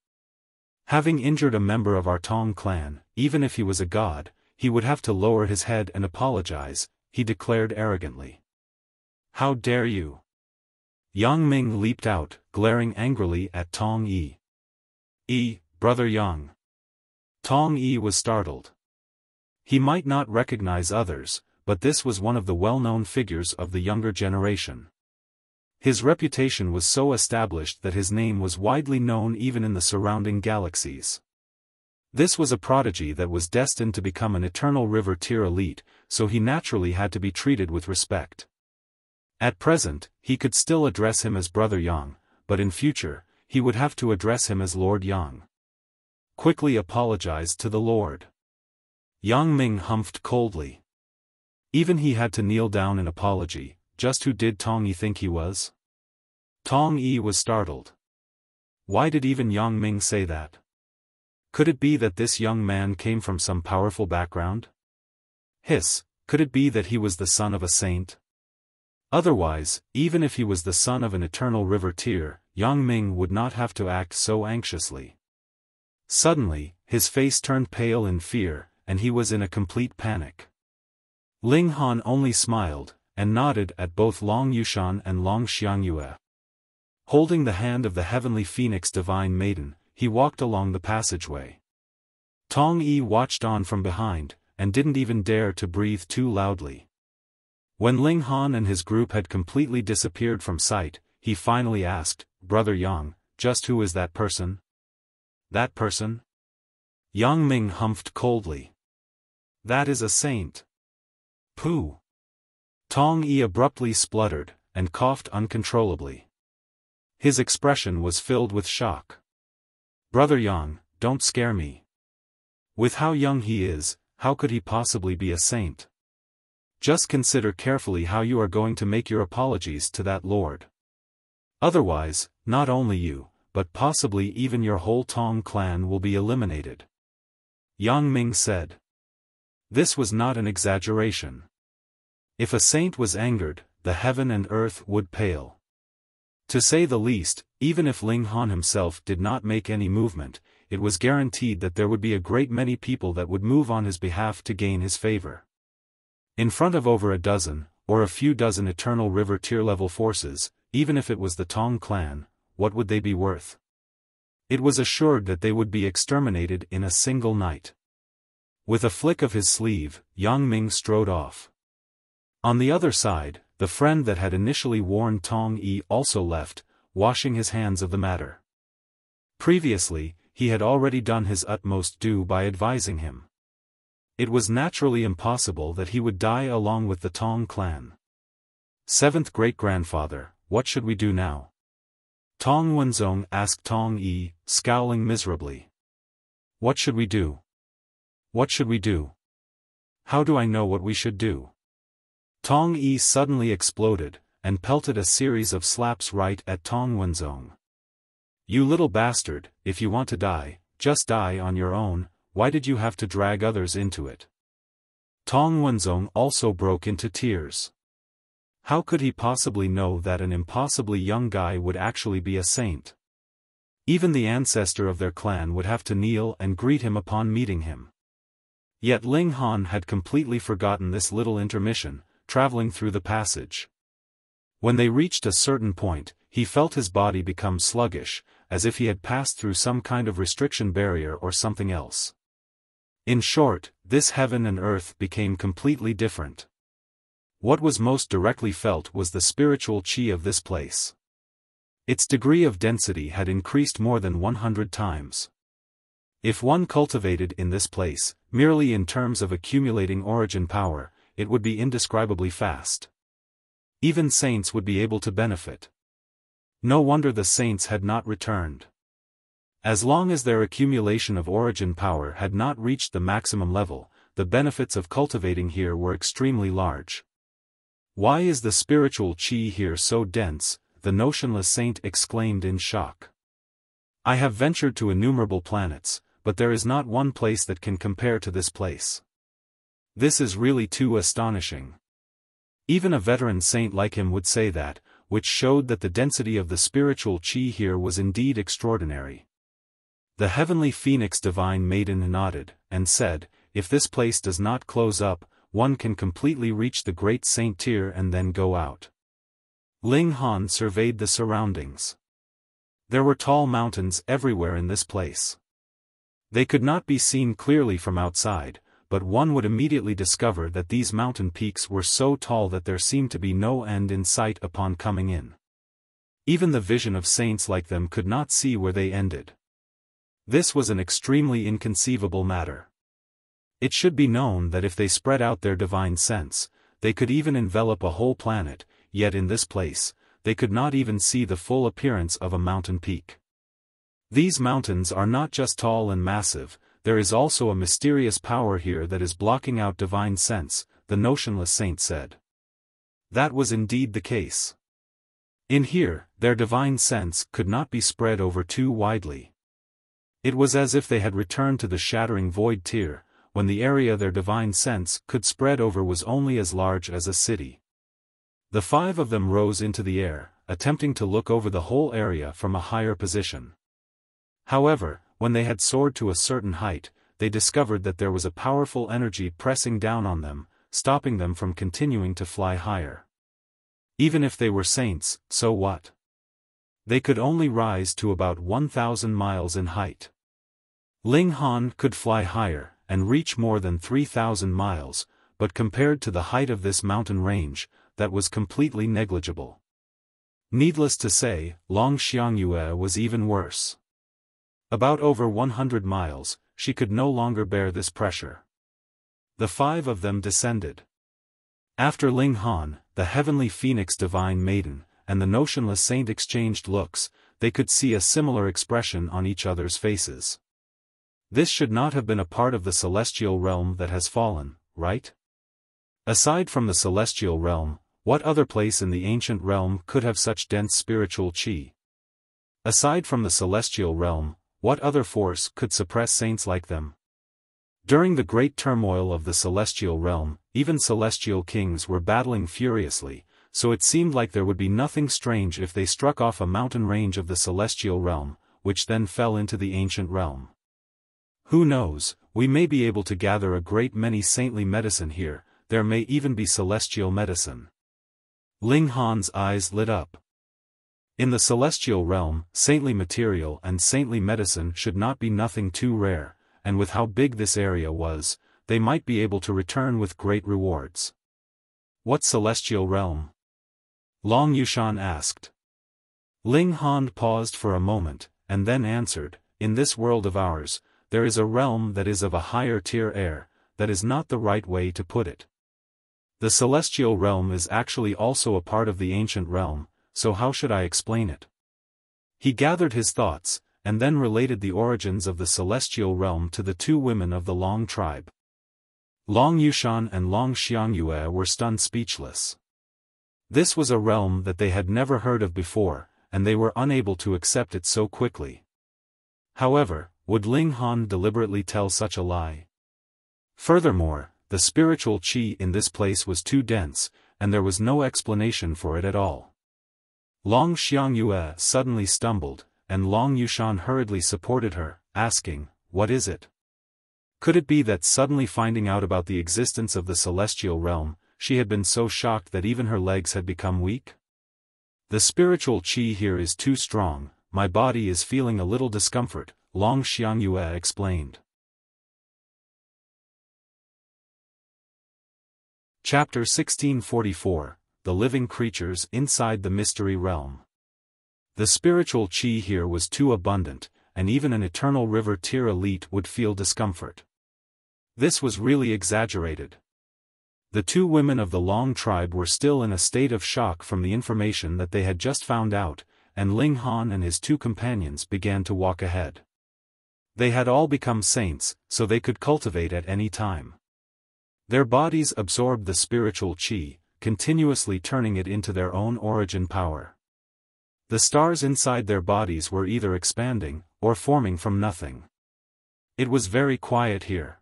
Having injured a member of our Tong clan, even if he was a god, he would have to lower his head and apologize, he declared arrogantly. How dare you? Yang Ming leaped out, glaring angrily at Tong Yi. Brother Yang. Tong Yi was startled. He might not recognize others, but this was one of the well-known figures of the younger generation. His reputation was so established that his name was widely known even in the surrounding galaxies. This was a prodigy that was destined to become an eternal river tier elite, so he naturally had to be treated with respect. At present, he could still address him as Brother Yang, but in future, he would have to address him as Lord Yang. Quickly apologized to the Lord. Yang Ming humphed coldly. Even he had to kneel down in apology. Just who did Tong Yi think he was? Tong Yi was startled. Why did even Yang Ming say that? Could it be that this young man came from some powerful background? Could it be that he was the son of a saint? Otherwise, even if he was the son of an eternal river tier, Yang Ming would not have to act so anxiously. Suddenly, his face turned pale in fear, and he was in a complete panic. Ling Han only smiled, and nodded at both Long Yushan and Long Xiangyue. Holding the hand of the heavenly phoenix divine maiden, he walked along the passageway. Tong Yi watched on from behind, and didn't even dare to breathe too loudly. When Ling Han and his group had completely disappeared from sight, he finally asked, Brother Yang, just who is that person? That person? Yang Ming humphed coldly. That is a saint. Pooh. Tong Yi abruptly spluttered, and coughed uncontrollably. His expression was filled with shock. Brother Yang, don't scare me. With how young he is, how could he possibly be a saint? Just consider carefully how you are going to make your apologies to that lord. Otherwise, not only you, but possibly even your whole Tong clan will be eliminated. Yang Ming said. This was not an exaggeration. If a saint was angered, the heaven and earth would pale. To say the least, even if Ling Han himself did not make any movement, it was guaranteed that there would be a great many people that would move on his behalf to gain his favor. In front of over a dozen, or a few dozen Eternal River tier-level forces, even if it was the Tong clan, what would they be worth? It was assured that they would be exterminated in a single night. With a flick of his sleeve, Yang Ming strode off. On the other side, the friend that had initially warned Tong Yi also left, washing his hands of the matter. Previously, he had already done his utmost due by advising him. It was naturally impossible that he would die along with the Tong clan. Seventh great-grandfather, what should we do now? Tong Wenzong asked Tong Yi, scowling miserably. What should we do? What should we do? How do I know what we should do? Tong Yi suddenly exploded, and pelted a series of slaps right at Tong Wenzong. You little bastard, if you want to die, just die on your own, why did you have to drag others into it? Tong Wenzong also broke into tears. How could he possibly know that an impossibly young guy would actually be a saint? Even the ancestor of their clan would have to kneel and greet him upon meeting him. Yet Ling Han had completely forgotten this little intermission, traveling through the passage. When they reached a certain point, he felt his body become sluggish, as if he had passed through some kind of restriction barrier or something else. In short, this heaven and earth became completely different. What was most directly felt was the spiritual qi of this place. Its degree of density had increased more than 100 times. If one cultivated in this place, merely in terms of accumulating origin power, it would be indescribably fast. Even saints would be able to benefit. No wonder the saints had not returned. As long as their accumulation of origin power had not reached the maximum level, the benefits of cultivating here were extremely large. Why is the spiritual qi here so dense? The notionless saint exclaimed in shock. I have ventured to innumerable planets, but there is not one place that can compare to this place. This is really too astonishing. Even a veteran saint like him would say that, which showed that the density of the spiritual qi here was indeed extraordinary. The heavenly phoenix divine maiden nodded, and said, if this place does not close up, one can completely reach the great saint tier and then go out. Ling Han surveyed the surroundings. There were tall mountains everywhere in this place. They could not be seen clearly from outside, but one would immediately discover that these mountain peaks were so tall that there seemed to be no end in sight upon coming in. Even the vision of saints like them could not see where they ended. This was an extremely inconceivable matter. It should be known that if they spread out their divine sense, they could even envelop a whole planet, yet in this place, they could not even see the full appearance of a mountain peak. These mountains are not just tall and massive, there is also a mysterious power here that is blocking out divine sense, the notionless saint said. That was indeed the case. In here, their divine sense could not be spread over too widely. It was as if they had returned to the shattering void tier, when the area their divine sense could spread over was only as large as a city. The five of them rose into the air, attempting to look over the whole area from a higher position. However, when they had soared to a certain height, they discovered that there was a powerful energy pressing down on them, stopping them from continuing to fly higher. Even if they were saints, so what? They could only rise to about 1,000 miles in height. Ling Han could fly higher, and reach more than 3,000 miles, but compared to the height of this mountain range, that was completely negligible. Needless to say, Long Xiangyue was even worse. About over 100 miles, she could no longer bear this pressure. The five of them descended. After Ling Han, the heavenly phoenix divine maiden, and the notionless saint exchanged looks, they could see a similar expression on each other's faces. This should not have been a part of the celestial realm that has fallen, right? Aside from the celestial realm, what other place in the ancient realm could have such dense spiritual qi? Aside from the celestial realm, what other force could suppress saints like them? During the great turmoil of the celestial realm, even celestial kings were battling furiously, so it seemed like there would be nothing strange if they struck off a mountain range of the celestial realm, which then fell into the ancient realm. Who knows, we may be able to gather a great many saintly medicine here, there may even be celestial medicine. Ling Han's eyes lit up. In the celestial realm, saintly material and saintly medicine should not be nothing too rare, and with how big this area was, they might be able to return with great rewards. What celestial realm? Long Yushan asked. Ling Han paused for a moment, and then answered, in this world of ours, there is a realm that is of a higher tier air, that is not the right way to put it. The celestial realm is actually also a part of the ancient realm, so how should I explain it? He gathered his thoughts, and then related the origins of the celestial realm to the two women of the Long tribe. Long Yushan and Long Xiangyue were stunned speechless. This was a realm that they had never heard of before, and they were unable to accept it so quickly. However, would Ling Han deliberately tell such a lie? Furthermore, the spiritual qi in this place was too dense, and there was no explanation for it at all. Long Xiangyue suddenly stumbled, and Long Yushan hurriedly supported her, asking, "What is it?" Could it be that suddenly finding out about the existence of the celestial realm, she had been so shocked that even her legs had become weak? The spiritual qi here is too strong, my body is feeling a little discomfort, Long Xiangyue explained. Chapter 1644, The Living Creatures Inside the Mystery Realm. The spiritual qi here was too abundant, and even an eternal river tier elite would feel discomfort. This was really exaggerated. The two women of the Long tribe were still in a state of shock from the information that they had just found out, and Ling Han and his two companions began to walk ahead. They had all become saints, so they could cultivate at any time. Their bodies absorbed the spiritual qi, continuously turning it into their own origin power. The stars inside their bodies were either expanding, or forming from nothing. It was very quiet here.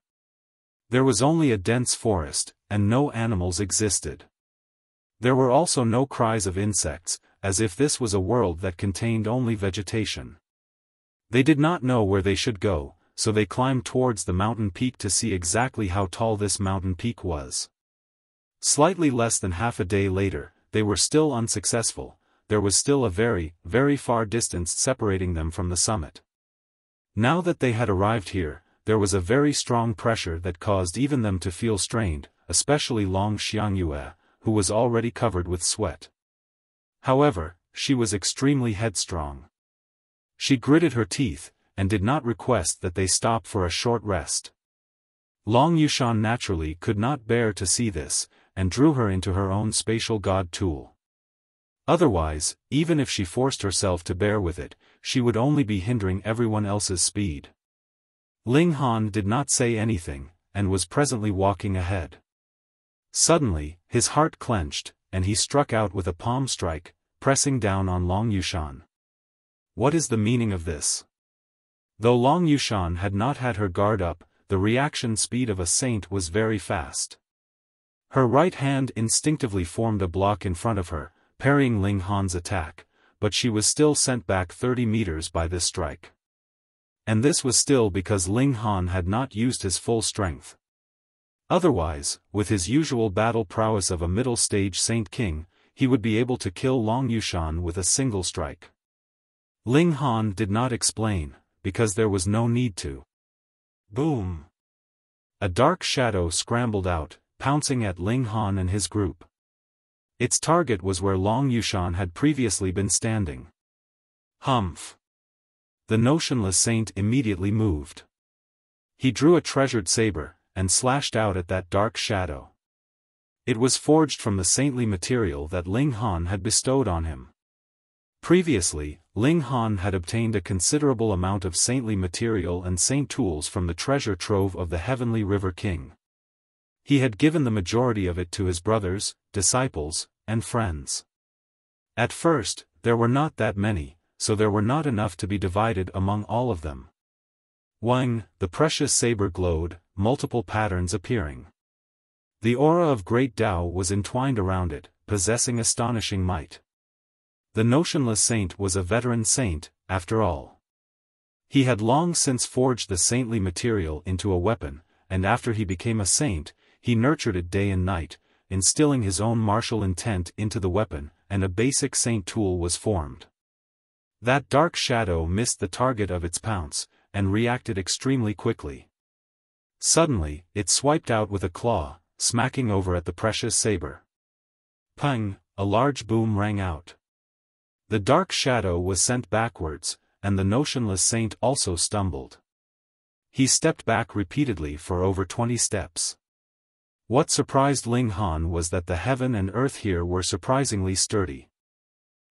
There was only a dense forest, and no animals existed. There were also no cries of insects, as if this was a world that contained only vegetation. They did not know where they should go, so they climbed towards the mountain peak to see exactly how tall this mountain peak was. Slightly less than half a day later, they were still unsuccessful, there was still a very, very far distance separating them from the summit. Now that they had arrived here, there was a very strong pressure that caused even them to feel strained, especially Long Xiangyue, who was already covered with sweat. However, she was extremely headstrong. She gritted her teeth, and did not request that they stop for a short rest. Long Yushan naturally could not bear to see this, and drew her into her own spatial god tool. Otherwise, even if she forced herself to bear with it, she would only be hindering everyone else's speed. Ling Han did not say anything, and was presently walking ahead. Suddenly, his heart clenched, and he struck out with a palm strike, pressing down on Long Yushan. What is the meaning of this? Though Long Yushan had not had her guard up, the reaction speed of a saint was very fast. Her right hand instinctively formed a block in front of her, parrying Ling Han's attack, but she was still sent back 30 meters by this strike. And this was still because Ling Han had not used his full strength. Otherwise, with his usual battle prowess of a middle-stage Saint King, he would be able to kill Long Yushan with a single strike. Ling Han did not explain, because there was no need to. Boom! A dark shadow scrambled out, pouncing at Ling Han and his group. Its target was where Long Yushan had previously been standing. Humph! The notionless saint immediately moved. He drew a treasured saber, and slashed out at that dark shadow. It was forged from the saintly material that Ling Han had bestowed on him. Previously, Ling Han had obtained a considerable amount of saintly material and saint tools from the treasure trove of the Heavenly River King. He had given the majority of it to his brothers, disciples, and friends. At first, there were not that many, so there were not enough to be divided among all of them. Wang, the precious saber glowed, multiple patterns appearing. The aura of great Tao was entwined around it, possessing astonishing might. The notionless saint was a veteran saint, after all. He had long since forged the saintly material into a weapon, and after he became a saint, he nurtured it day and night, instilling his own martial intent into the weapon, and a basic saint tool was formed. That dark shadow missed the target of its pounce, and reacted extremely quickly. Suddenly, it swiped out with a claw, smacking over at the precious saber. Pang! A large boom rang out. The dark shadow was sent backwards, and the notionless saint also stumbled. He stepped back repeatedly for over 20 steps. What surprised Ling Han was that the heaven and earth here were surprisingly sturdy.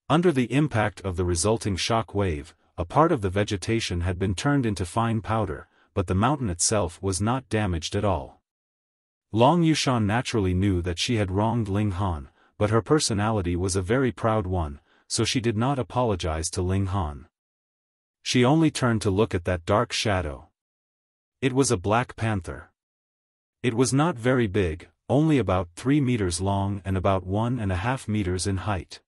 Under the impact of the resulting shock wave, a part of the vegetation had been turned into fine powder, but the mountain itself was not damaged at all. Long Yushan naturally knew that she had wronged Ling Han, but her personality was a very proud one, so she did not apologize to Ling Han. She only turned to look at that dark shadow. It was a black panther. It was not very big, only about 3 meters long and about 1.5 meters in height.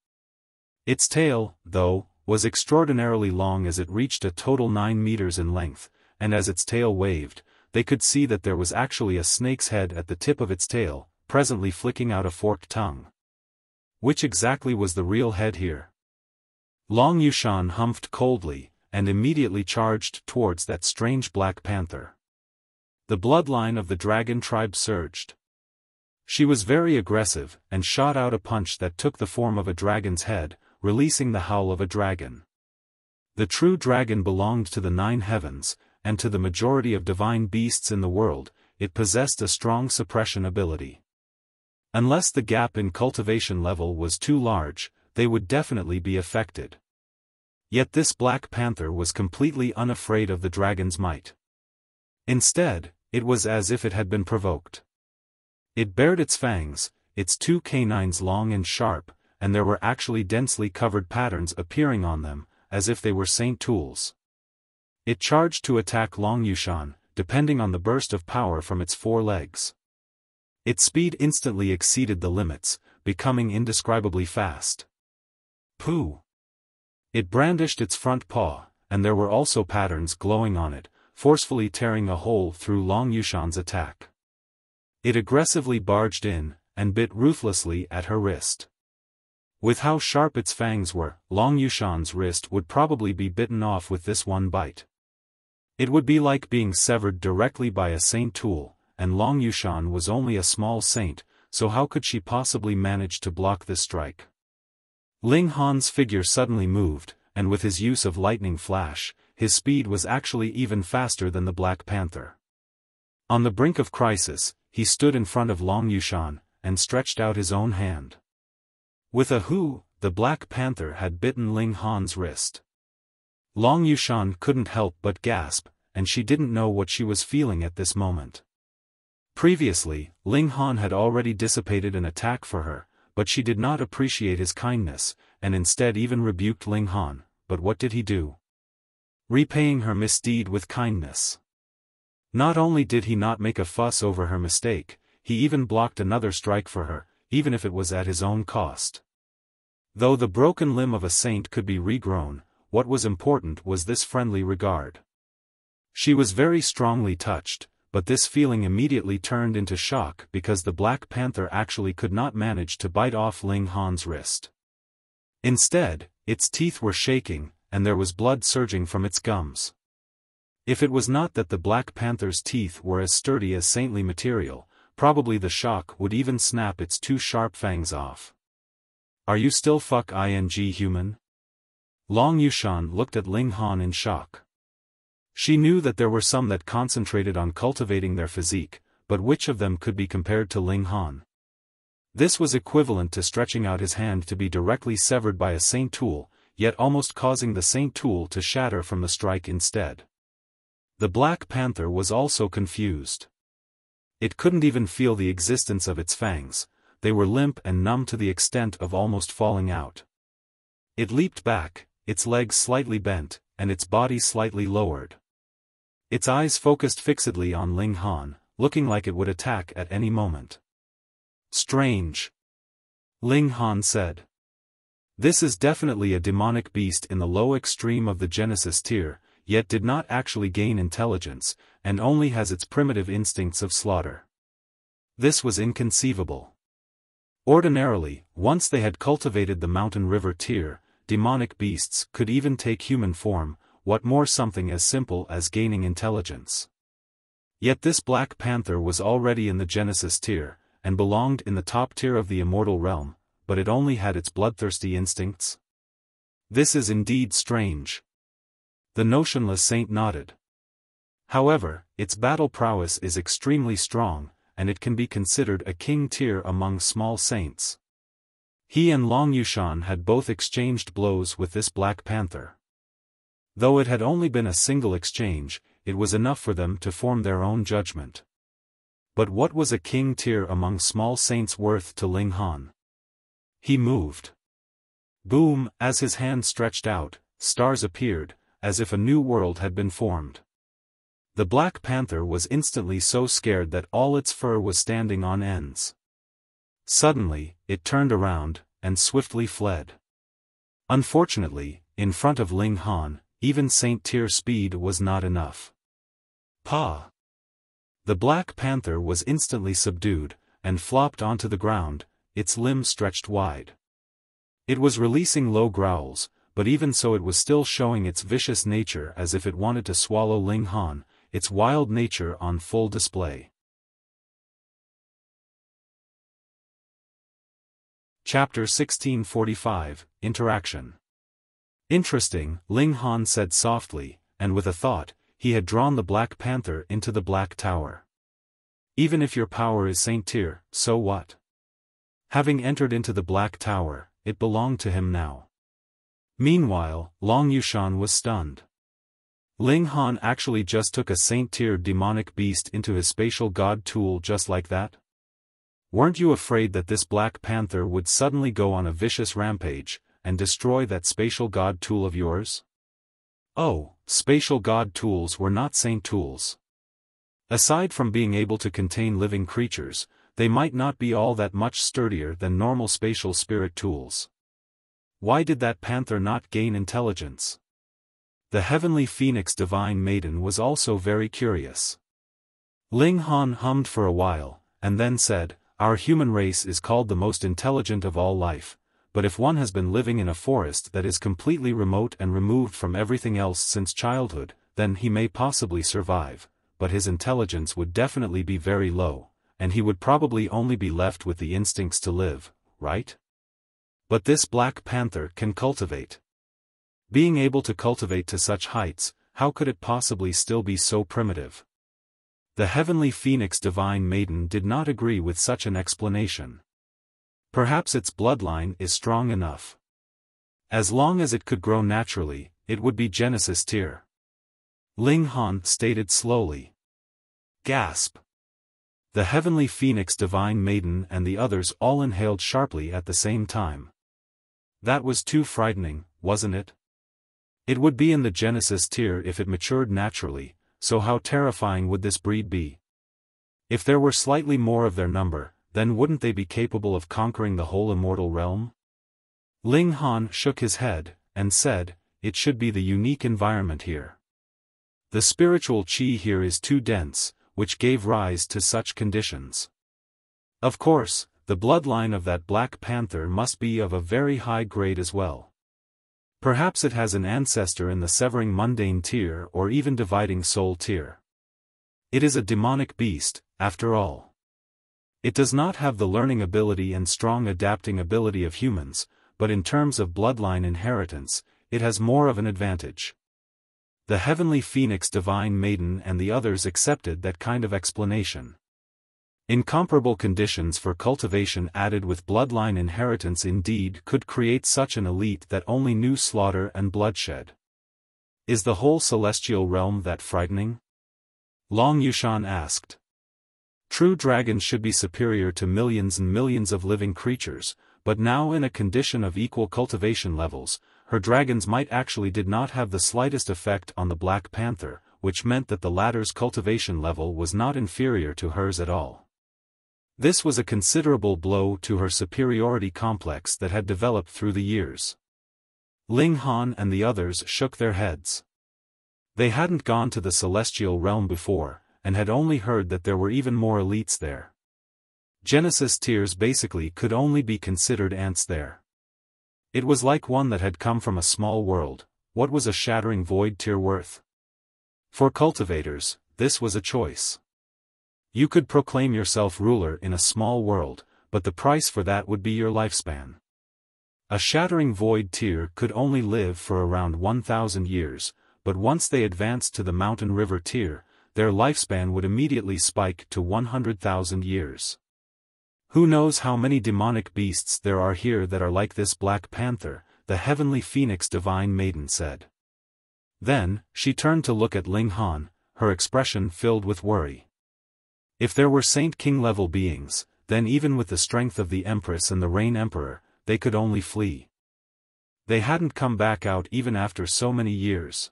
Its tail, though, was extraordinarily long as it reached a total 9 meters in length, and as its tail waved, they could see that there was actually a snake's head at the tip of its tail, presently flicking out a forked tongue. Which exactly was the real head here? Long Yushan humphed coldly, and immediately charged towards that strange black panther. The bloodline of the dragon tribe surged. She was very aggressive, and shot out a punch that took the form of a dragon's head, releasing the howl of a dragon. The true dragon belonged to the 9 heavens, and to the majority of divine beasts in the world, it possessed a strong suppression ability. Unless the gap in cultivation level was too large, they would definitely be affected. Yet this black panther was completely unafraid of the dragon's might. Instead, it was as if it had been provoked. It bared its fangs, its 2 canines long and sharp, and there were actually densely covered patterns appearing on them, as if they were saint tools. It charged to attack Long Yushan, depending on the burst of power from its 4 legs. Its speed instantly exceeded the limits, becoming indescribably fast. Pooh! It brandished its front paw, and there were also patterns glowing on it, forcefully tearing a hole through Long Yushan's attack. It aggressively barged in, and bit ruthlessly at her wrist. With how sharp its fangs were, Long Yushan's wrist would probably be bitten off with this one bite. It would be like being severed directly by a saint tool, and Long Yushan was only a small saint, so how could she possibly manage to block this strike? Ling Han's figure suddenly moved, and with his use of lightning flash, his speed was actually even faster than the Black Panther. On the brink of crisis, he stood in front of Long Yushan, and stretched out his own hand. With a hoo, the Black Panther had bitten Ling Han's wrist. Long Yushan couldn't help but gasp, and she didn't know what she was feeling at this moment. Previously, Ling Han had already dissipated an attack for her, but she did not appreciate his kindness, and instead even rebuked Ling Han, but what did he do? Repaying her misdeed with kindness. Not only did he not make a fuss over her mistake, he even blocked another strike for her, even if it was at his own cost. Though the broken limb of a saint could be regrown, what was important was this friendly regard. She was very strongly touched, but this feeling immediately turned into shock because the Black Panther actually could not manage to bite off Ling Han's wrist. Instead, its teeth were shaking, and there was blood surging from its gums. If it was not that the Black Panther's teeth were as sturdy as saintly material, probably the shock would even snap its 2 sharp fangs off. Are you still fucking human? Long Yushan looked at Ling Han in shock. She knew that there were some that concentrated on cultivating their physique, but which of them could be compared to Ling Han? This was equivalent to stretching out his hand to be directly severed by a saint tool, yet almost causing the saint tool to shatter from the strike instead. The Black Panther was also confused. It couldn't even feel the existence of its fangs, they were limp and numb to the extent of almost falling out. It leaped back, its legs slightly bent, and its body slightly lowered. Its eyes focused fixedly on Ling Han, looking like it would attack at any moment. Strange. Ling Han said. This is definitely a demonic beast in the low extreme of the Genesis tier, yet did not actually gain intelligence, and only has its primitive instincts of slaughter. This was inconceivable. Ordinarily, once they had cultivated the mountain river tier, demonic beasts could even take human form, what more something as simple as gaining intelligence. Yet this Black Panther was already in the Genesis tier, and belonged in the top tier of the immortal realm, but it only had its bloodthirsty instincts? This is indeed strange. The notionless saint nodded. However, its battle prowess is extremely strong, and it can be considered a king tier among small saints. He and Long Yushan had both exchanged blows with this Black Panther. Though it had only been a single exchange, it was enough for them to form their own judgment. But what was a king tier among small saints worth to Ling Han? He moved. Boom! As his hand stretched out, stars appeared, as if a new world had been formed. The Black Panther was instantly so scared that all its fur was standing on ends. Suddenly, it turned around, and swiftly fled. Unfortunately, in front of Ling Han, even Saint Tier speed was not enough. Pa! The Black Panther was instantly subdued, and flopped onto the ground, its limbs stretched wide. It was releasing low growls, but even so it was still showing its vicious nature as if it wanted to swallow Ling Han, its wild nature on full display. Chapter 1645, Interaction. Interesting, Ling Han said softly, and with a thought, he had drawn the Black Panther into the Black Tower. Even if your power is Saint Tier, so what? Having entered into the Black Tower, it belonged to him now. Meanwhile, Long Yushan was stunned. Ling Han actually just took a Saint Tier demonic beast into his spatial god tool just like that? Weren't you afraid that this Black Panther would suddenly go on a vicious rampage, and destroy that spatial god tool of yours? Oh, spatial god tools were not saint tools. Aside from being able to contain living creatures, they might not be all that much sturdier than normal spatial spirit tools. Why did that panther not gain intelligence? The heavenly phoenix divine maiden was also very curious. Ling Han hummed for a while, and then said, "Our human race is called the most intelligent of all life, but if one has been living in a forest that is completely remote and removed from everything else since childhood, then he may possibly survive, but his intelligence would definitely be very low, and he would probably only be left with the instincts to live, right? But this Black Panther can cultivate. Being able to cultivate to such heights, how could it possibly still be so primitive?" The heavenly phoenix divine maiden did not agree with such an explanation. Perhaps its bloodline is strong enough. As long as it could grow naturally, it would be Genesis tier. Ling Han stated slowly. Gasp! The heavenly phoenix divine maiden and the others all inhaled sharply at the same time. That was too frightening, wasn't it? It would be in the Genesis tier if it matured naturally, so how terrifying would this breed be? If there were slightly more of their number, then wouldn't they be capable of conquering the whole immortal realm? Ling Han shook his head, and said, "It should be the unique environment here. The spiritual qi here is too dense, which gave rise to such conditions. Of course, the bloodline of that Black Panther must be of a very high grade as well. Perhaps it has an ancestor in the severing mundane tier or even dividing soul tier. It is a demonic beast, after all. It does not have the learning ability and strong adapting ability of humans, but in terms of bloodline inheritance, it has more of an advantage." The heavenly phoenix divine maiden and the others accepted that kind of explanation. Incomparable conditions for cultivation added with bloodline inheritance indeed could create such an elite that only knew slaughter and bloodshed. Is the whole celestial realm that frightening? Long Yushan asked. True dragons should be superior to millions and millions of living creatures, but now in a condition of equal cultivation levels, her dragons might actually did not have the slightest effect on the Black Panther, which meant that the latter's cultivation level was not inferior to hers at all. This was a considerable blow to her superiority complex that had developed through the years. Ling Han and the others shook their heads. They hadn't gone to the celestial realm before, and had only heard that there were even more elites there. Genesis tiers basically could only be considered ants there. It was like one that had come from a small world. What was a shattering void tier worth? For cultivators, this was a choice. You could proclaim yourself ruler in a small world, but the price for that would be your lifespan. A shattering void tier could only live for around 1,000 years, but once they advanced to the mountain river tier, their lifespan would immediately spike to 100,000 years. Who knows how many demonic beasts there are here that are like this Black Panther, the heavenly phoenix divine maiden said. Then, she turned to look at Ling Han, her expression filled with worry. If there were Saint King level beings, then even with the strength of the Empress and the Rain Emperor, they could only flee. They hadn't come back out even after so many years.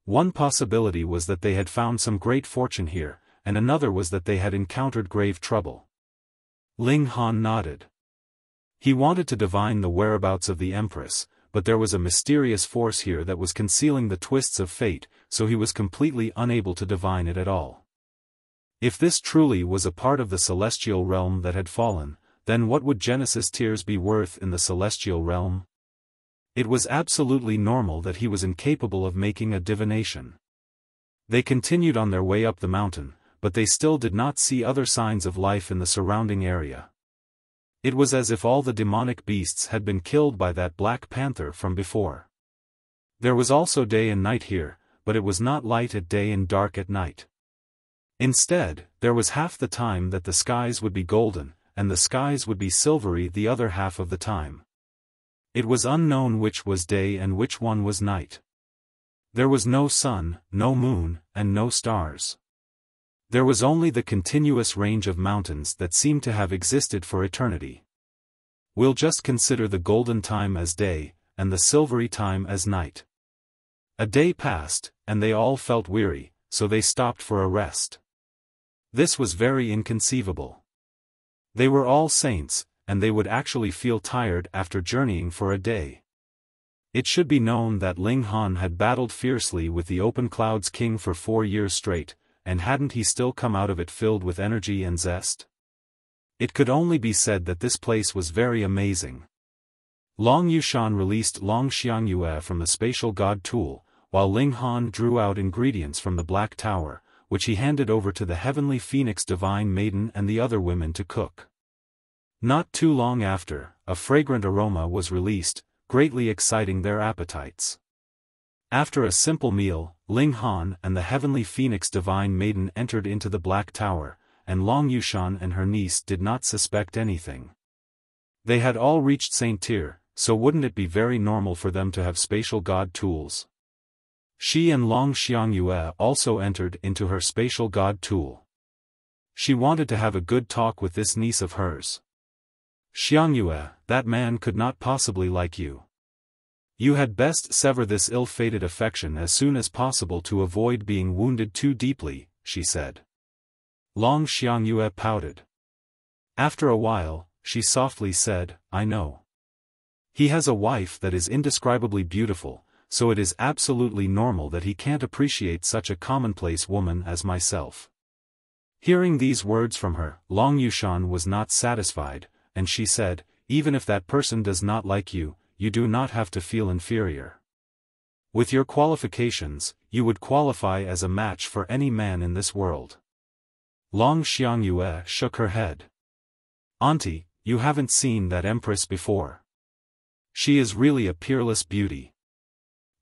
One possibility was that they had found some great fortune here, and another was that they had encountered grave trouble. Ling Han nodded. He wanted to divine the whereabouts of the Empress, but there was a mysterious force here that was concealing the twists of fate, so he was completely unable to divine it at all. If this truly was a part of the celestial realm that had fallen, then what would Genesis tiers be worth in the celestial realm? It was absolutely normal that he was incapable of making a divination. They continued on their way up the mountain, but they still did not see other signs of life in the surrounding area. It was as if all the demonic beasts had been killed by that Black Panther from before. There was also day and night here, but it was not light at day and dark at night. Instead, there was half the time that the skies would be golden, and the skies would be silvery the other half of the time. It was unknown which was day and which one was night. There was no sun, no moon, and no stars. There was only the continuous range of mountains that seemed to have existed for eternity. We'll just consider the golden time as day, and the silvery time as night. A day passed, and they all felt weary, so they stopped for a rest. This was very inconceivable. They were all saints, and they would actually feel tired after journeying for a day. It should be known that Ling Han had battled fiercely with the Open Clouds King for 4 years straight, and hadn't he still come out of it filled with energy and zest? It could only be said that this place was very amazing. Long Yushan released Long Xiangyue from the spatial god tool, while Ling Han drew out ingredients from the Black Tower, which he handed over to the heavenly phoenix divine maiden and the other women to cook. Not too long after, a fragrant aroma was released, greatly exciting their appetites. After a simple meal, Ling Han and the heavenly phoenix divine maiden entered into the Black Tower, and Long Yushan and her niece did not suspect anything. They had all reached Saint Tier, so wouldn't it be very normal for them to have spatial god tools? She and Long Xiangyue also entered into her spatial god tool. She wanted to have a good talk with this niece of hers. Xiangyue, that man could not possibly like you. You had best sever this ill-fated affection as soon as possible to avoid being wounded too deeply, she said. Long Xiangyue pouted. After a while, she softly said, I know. He has a wife that is indescribably beautiful, so it is absolutely normal that he can't appreciate such a commonplace woman as myself. Hearing these words from her, Long Yushan was not satisfied, and she said, even if that person does not like you, you do not have to feel inferior. With your qualifications, you would qualify as a match for any man in this world. Long Xiangyue shook her head. Auntie, you haven't seen that empress before. She is really a peerless beauty.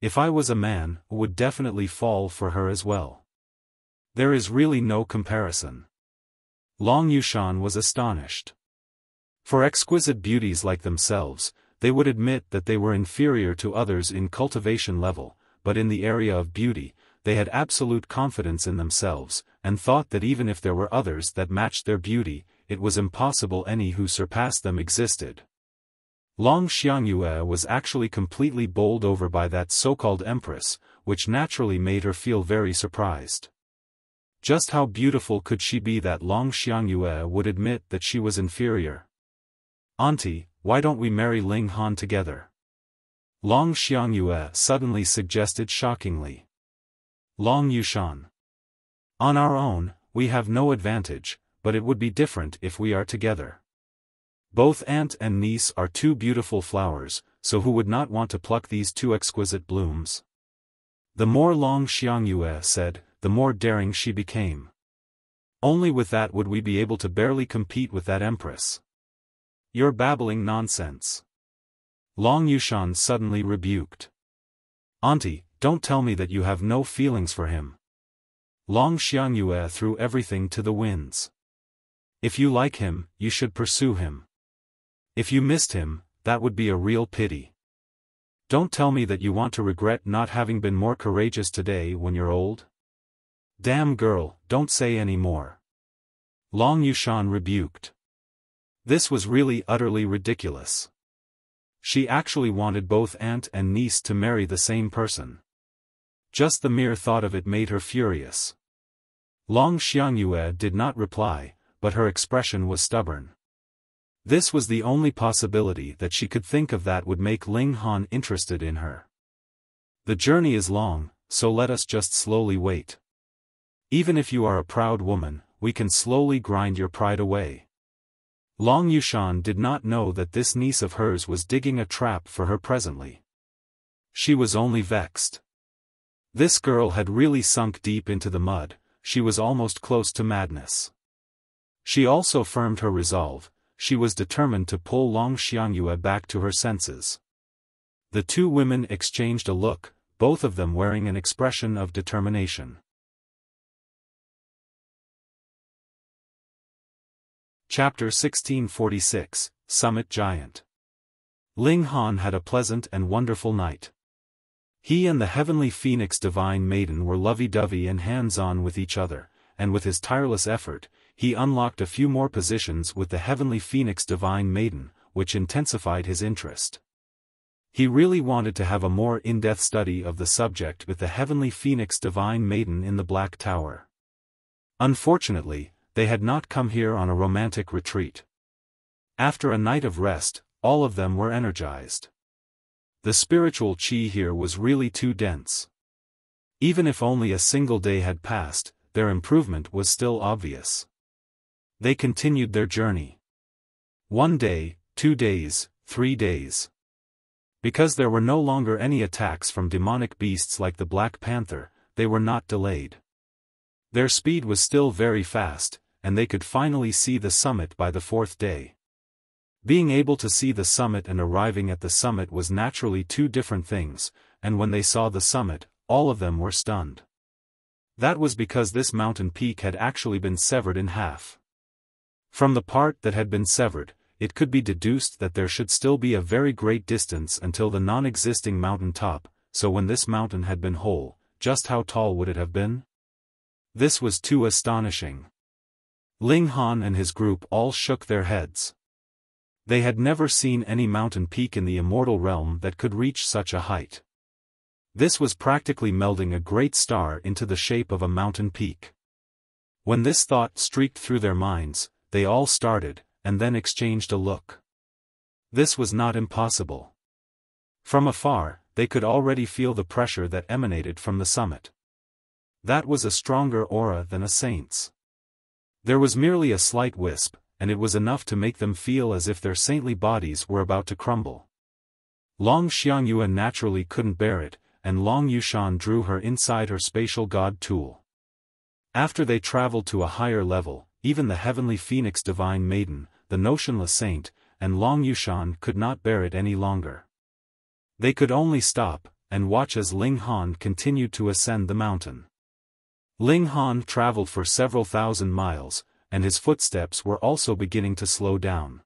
If I was a man, I would definitely fall for her as well. There is really no comparison. Long Yushan was astonished. For exquisite beauties like themselves, they would admit that they were inferior to others in cultivation level, but in the area of beauty, they had absolute confidence in themselves, and thought that even if there were others that matched their beauty, it was impossible any who surpassed them existed. Long Xiangyue was actually completely bowled over by that so-called empress, which naturally made her feel very surprised. Just how beautiful could she be that Long Xiangyue would admit that she was inferior? Auntie, why don't we marry Ling Han together? Long Xiangyue suddenly suggested shockingly. Long Yushan. On our own, we have no advantage, but it would be different if we are together. Both aunt and niece are two beautiful flowers, so who would not want to pluck these two exquisite blooms? The more Long Xiangyue said, the more daring she became. Only with that would we be able to barely compete with that empress. You're babbling nonsense. Long Yushan suddenly rebuked. Auntie, don't tell me that you have no feelings for him. Long Xiangyue threw everything to the winds. If you like him, you should pursue him. If you missed him, that would be a real pity. Don't tell me that you want to regret not having been more courageous today when you're old. Damn girl, don't say any more. Long Yushan rebuked. This was really utterly ridiculous. She actually wanted both aunt and niece to marry the same person. Just the mere thought of it made her furious. Long Xiangyue did not reply, but her expression was stubborn. This was the only possibility that she could think of that would make Ling Han interested in her. The journey is long, so let us just slowly wait. Even if you are a proud woman, we can slowly grind your pride away. Long Yushan did not know that this niece of hers was digging a trap for her presently. She was only vexed. This girl had really sunk deep into the mud, she was almost close to madness. She also firmed her resolve, she was determined to pull Long Xiangyue back to her senses. The two women exchanged a look, both of them wearing an expression of determination. Chapter 1646, Summit Giant. Ling Han had a pleasant and wonderful night. He and the heavenly phoenix divine maiden were lovey-dovey and hands-on with each other, and with his tireless effort, he unlocked a few more positions with the heavenly phoenix divine maiden, which intensified his interest. He really wanted to have a more in-depth study of the subject with the heavenly phoenix divine maiden in the Black Tower. Unfortunately, they had not come here on a romantic retreat. After a night of rest, all of them were energized. The spiritual qi here was really too dense. Even if only a single day had passed, their improvement was still obvious. They continued their journey. 1 day, 2 days, 3 days. Because there were no longer any attacks from demonic beasts like the Black Panther, they were not delayed. Their speed was still very fast, and they could finally see the summit by the 4th day. Being able to see the summit and arriving at the summit was naturally two different things, and when they saw the summit, all of them were stunned. That was because this mountain peak had actually been severed in half. From the part that had been severed, it could be deduced that there should still be a very great distance until the non-existing mountain top, so when this mountain had been whole, just how tall would it have been? This was too astonishing. Ling Han and his group all shook their heads. They had never seen any mountain peak in the immortal realm that could reach such a height. This was practically melding a great star into the shape of a mountain peak. When this thought streaked through their minds, they all started, and then exchanged a look. This was not impossible. From afar, they could already feel the pressure that emanated from the summit. That was a stronger aura than a saint's. There was merely a slight wisp, and it was enough to make them feel as if their saintly bodies were about to crumble. Long Xiangyue naturally couldn't bear it, and Long Yushan drew her inside her spatial god tool. After they traveled to a higher level, even the heavenly phoenix divine maiden, the notionless saint, and Long Yushan could not bear it any longer. They could only stop, and watch as Ling Han continued to ascend the mountain. Ling Han traveled for several thousand miles, and his footsteps were also beginning to slow down.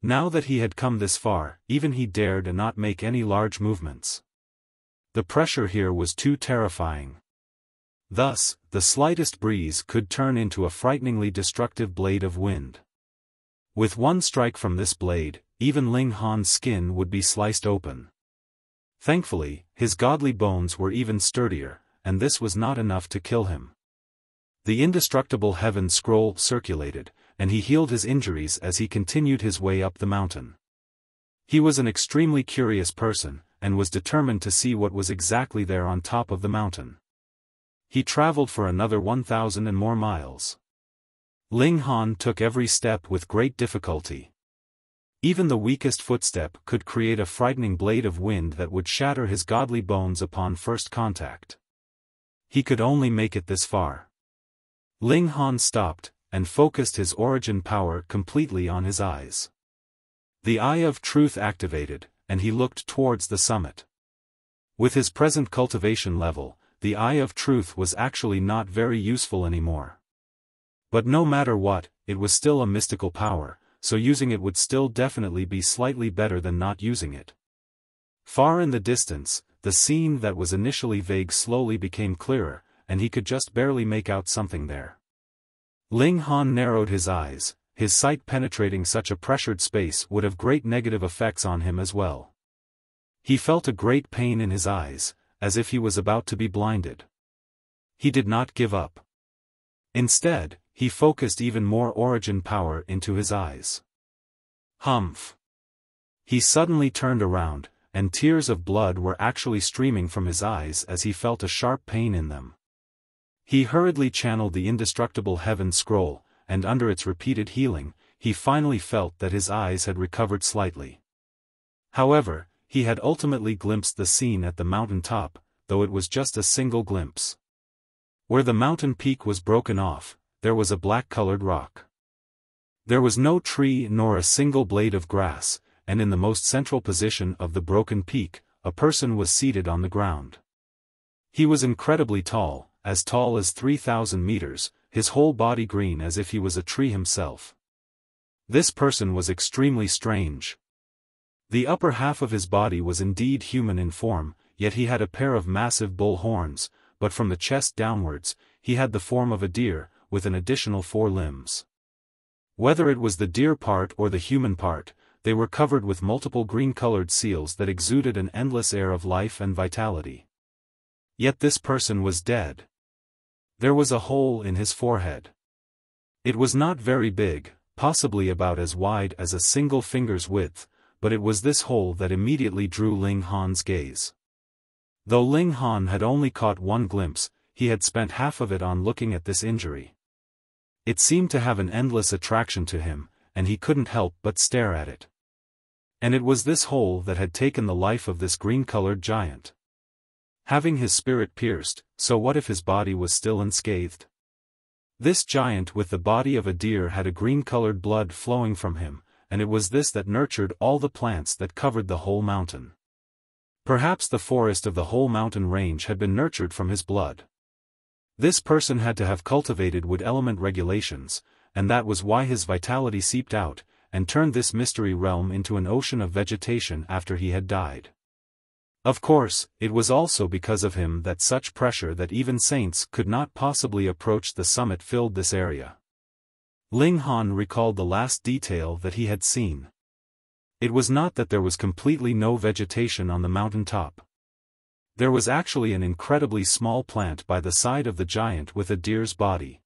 Now that he had come this far, even he dared not make any large movements. The pressure here was too terrifying. Thus, the slightest breeze could turn into a frighteningly destructive blade of wind. With one strike from this blade, even Ling Han's skin would be sliced open. Thankfully, his godly bones were even sturdier, and this was not enough to kill him. The indestructible heaven scroll circulated, and he healed his injuries as he continued his way up the mountain. He was an extremely curious person, and was determined to see what was exactly there on top of the mountain. he traveled for another 1,000 and more miles. Ling Han took every step with great difficulty. Even the weakest footstep could create a frightening blade of wind that would shatter his godly bones upon first contact. He could only make it this far. Ling Han stopped, and focused his origin power completely on his eyes. The Eye of Truth activated, and he looked towards the summit. With his present cultivation level, the Eye of Truth was actually not very useful anymore. But no matter what, it was still a mystical power, so using it would still definitely be slightly better than not using it. Far in the distance, the scene that was initially vague slowly became clearer, and he could just barely make out something there. Ling Han narrowed his eyes. His sight penetrating such a pressured space would have great negative effects on him as well. He felt a great pain in his eyes, as if he was about to be blinded. He did not give up. Instead, he focused even more origin power into his eyes. Humph! He suddenly turned around, and tears of blood were actually streaming from his eyes as he felt a sharp pain in them. He hurriedly channeled the indestructible heaven scroll, and under its repeated healing, he finally felt that his eyes had recovered slightly. However, he had ultimately glimpsed the scene at the mountain top, though it was just a single glimpse. Where the mountain peak was broken off, there was a black-colored rock. There was no tree nor a single blade of grass, and in the most central position of the broken peak, a person was seated on the ground. He was incredibly tall as 3,000 meters, his whole body green as if he was a tree himself. This person was extremely strange. The upper half of his body was indeed human in form, yet he had a pair of massive bull horns, but from the chest downwards, he had the form of a deer, with an additional 4 limbs. Whether it was the deer part or the human part, they were covered with multiple green-colored seals that exuded an endless air of life and vitality. Yet this person was dead. There was a hole in his forehead. It was not very big, possibly about as wide as a single finger's width, but it was this hole that immediately drew Ling Han's gaze. Though Ling Han had only caught one glimpse, he had spent half of it on looking at this injury. It seemed to have an endless attraction to him, and he couldn't help but stare at it. And it was this hole that had taken the life of this green-colored giant. Having his spirit pierced, so what if his body was still unscathed? This giant with the body of a deer had a green-colored blood flowing from him, and it was this that nurtured all the plants that covered the whole mountain. Perhaps the forest of the whole mountain range had been nurtured from his blood. This person had to have cultivated wood element regulations, and that was why his vitality seeped out, and turned this mystery realm into an ocean of vegetation after he had died. Of course, it was also because of him that such pressure that even saints could not possibly approach the summit filled this area. Ling Han recalled the last detail that he had seen. It was not that there was completely no vegetation on the mountain top. There was actually an incredibly small plant by the side of the giant with a deer's body.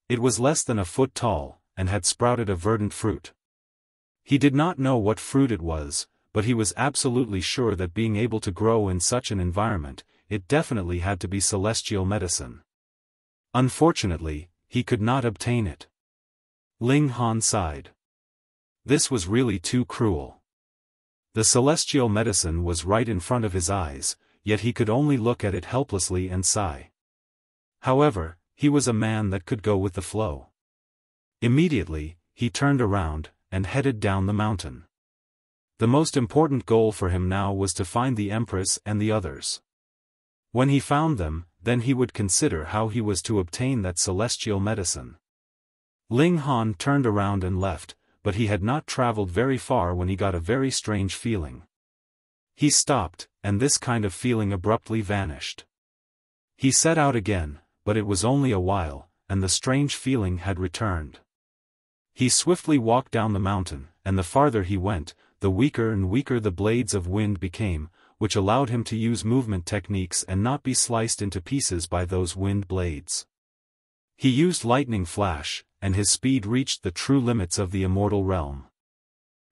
It was less than a foot tall, and had sprouted a verdant fruit. He did not know what fruit it was, but he was absolutely sure that being able to grow in such an environment, it definitely had to be celestial medicine. Unfortunately, he could not obtain it. Ling Han sighed. This was really too cruel. The celestial medicine was right in front of his eyes, yet he could only look at it helplessly and sigh. However, he was a man that could go with the flow. Immediately, he turned around, and headed down the mountain. The most important goal for him now was to find the Empress and the others. When he found them, then he would consider how he was to obtain that celestial medicine. Ling Han turned around and left, but he had not traveled very far when he got a very strange feeling. He stopped, and this kind of feeling abruptly vanished. He set out again, but it was only a while, and the strange feeling had returned. He swiftly walked down the mountain, and the farther he went, the weaker and weaker the blades of wind became, which allowed him to use movement techniques and not be sliced into pieces by those wind blades. He used lightning flash, and his speed reached the true limits of the immortal realm.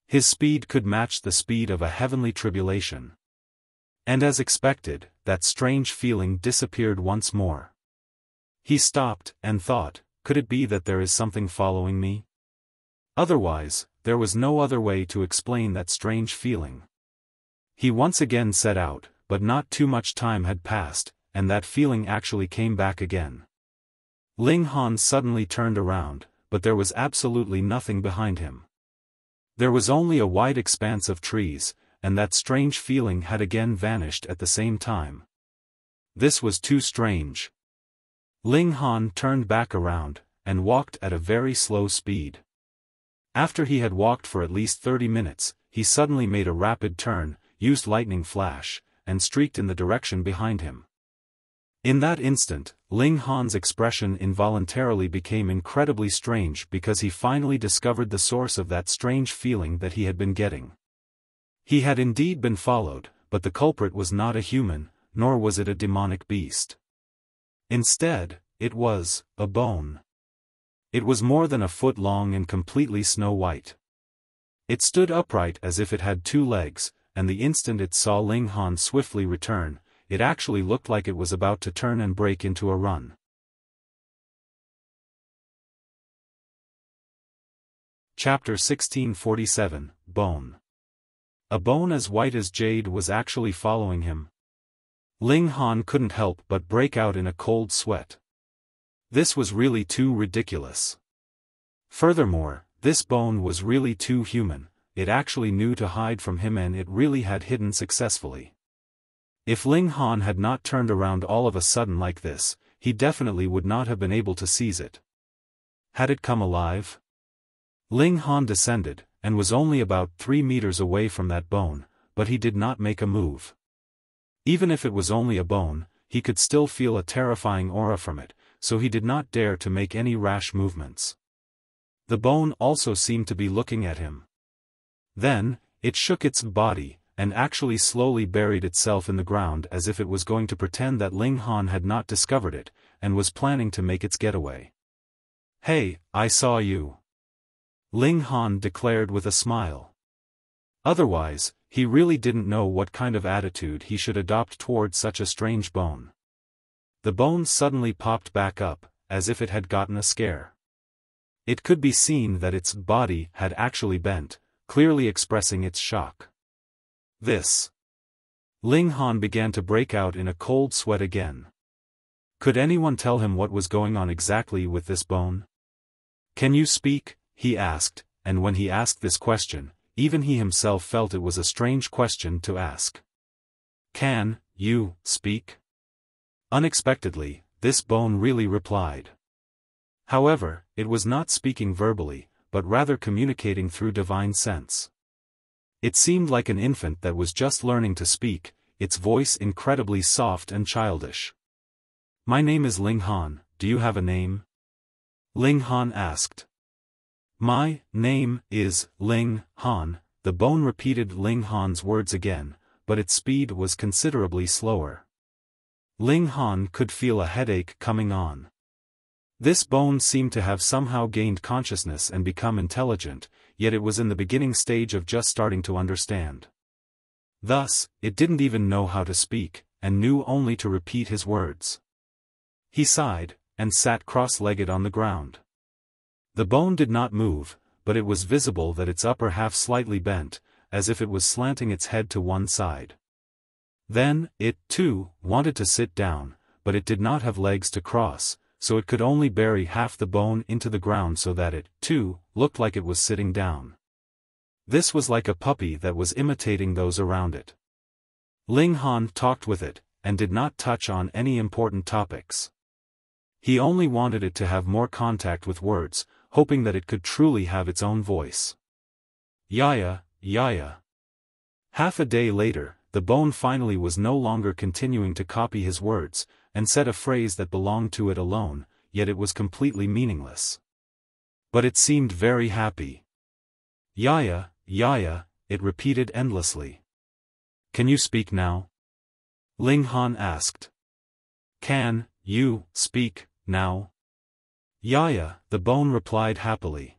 His speed could match the speed of a heavenly tribulation. And as expected, that strange feeling disappeared once more. He stopped, and thought, could it be that there is something following me? Otherwise, there was no other way to explain that strange feeling. He once again set out, but not too much time had passed, and that feeling actually came back again. Ling Han suddenly turned around, but there was absolutely nothing behind him. There was only a wide expanse of trees, and that strange feeling had again vanished at the same time. This was too strange. Ling Han turned back around, and walked at a very slow speed. After he had walked for at least 30 minutes, he suddenly made a rapid turn, used lightning flash, and streaked in the direction behind him. In that instant, Ling Han's expression involuntarily became incredibly strange because he finally discovered the source of that strange feeling that he had been getting. He had indeed been followed, but the culprit was not a human, nor was it a demonic beast. Instead, it was a bone. It was more than a foot long and completely snow-white. It stood upright as if it had 2 legs, and the instant it saw Ling Han swiftly return, it actually looked like it was about to turn and break into a run. Chapter 1647, Bone. A bone as white as jade was actually following him. Ling Han couldn't help but break out in a cold sweat. This was really too ridiculous. Furthermore, this bone was really too human, it actually knew to hide from him and it really had hidden successfully. If Ling Han had not turned around all of a sudden like this, he definitely would not have been able to seize it. Had it come alive? Ling Han descended, and was only about 3 meters away from that bone, but he did not make a move. Even if it was only a bone, he could still feel a terrifying aura from it, so he did not dare to make any rash movements. The bone also seemed to be looking at him. Then, it shook its body, and actually slowly buried itself in the ground as if it was going to pretend that Ling Han had not discovered it, and was planning to make its getaway. "Hey, I saw you," Ling Han declared with a smile. Otherwise, he really didn't know what kind of attitude he should adopt towards such a strange bone. The bone suddenly popped back up, as if it had gotten a scare. It could be seen that its body had actually bent, clearly expressing its shock. This. Ling Han began to break out in a cold sweat again. Could anyone tell him what was going on exactly with this bone? "Can you speak?" he asked, and when he asked this question, even he himself felt it was a strange question to ask. "Can you speak?" Unexpectedly, this bone really replied. However, it was not speaking verbally, but rather communicating through divine sense. It seemed like an infant that was just learning to speak, its voice incredibly soft and childish. "My name is Ling Han, do you have a name?" Ling Han asked. "My name is Ling Han," the bone repeated Ling Han's words again, but its speed was considerably slower. Ling Han could feel a headache coming on. This bone seemed to have somehow gained consciousness and become intelligent, yet it was in the beginning stage of just starting to understand. Thus, it didn't even know how to speak, and knew only to repeat his words. He sighed, and sat cross-legged on the ground. The bone did not move, but it was visible that its upper half slightly bent, as if it was slanting its head to one side. Then, it, too, wanted to sit down, but it did not have legs to cross, so it could only bury half the bone into the ground so that it, too, looked like it was sitting down. This was like a puppy that was imitating those around it. Ling Han talked with it, and did not touch on any important topics. He only wanted it to have more contact with words, hoping that it could truly have its own voice. Yaya, yaya. Half a day later, the bone finally was no longer continuing to copy his words, and said a phrase that belonged to it alone, yet it was completely meaningless. But it seemed very happy. "Yaya, yaya," it repeated endlessly. "Can you speak now?" Ling Han asked. "Can you speak now?" "Yaya," the bone replied happily.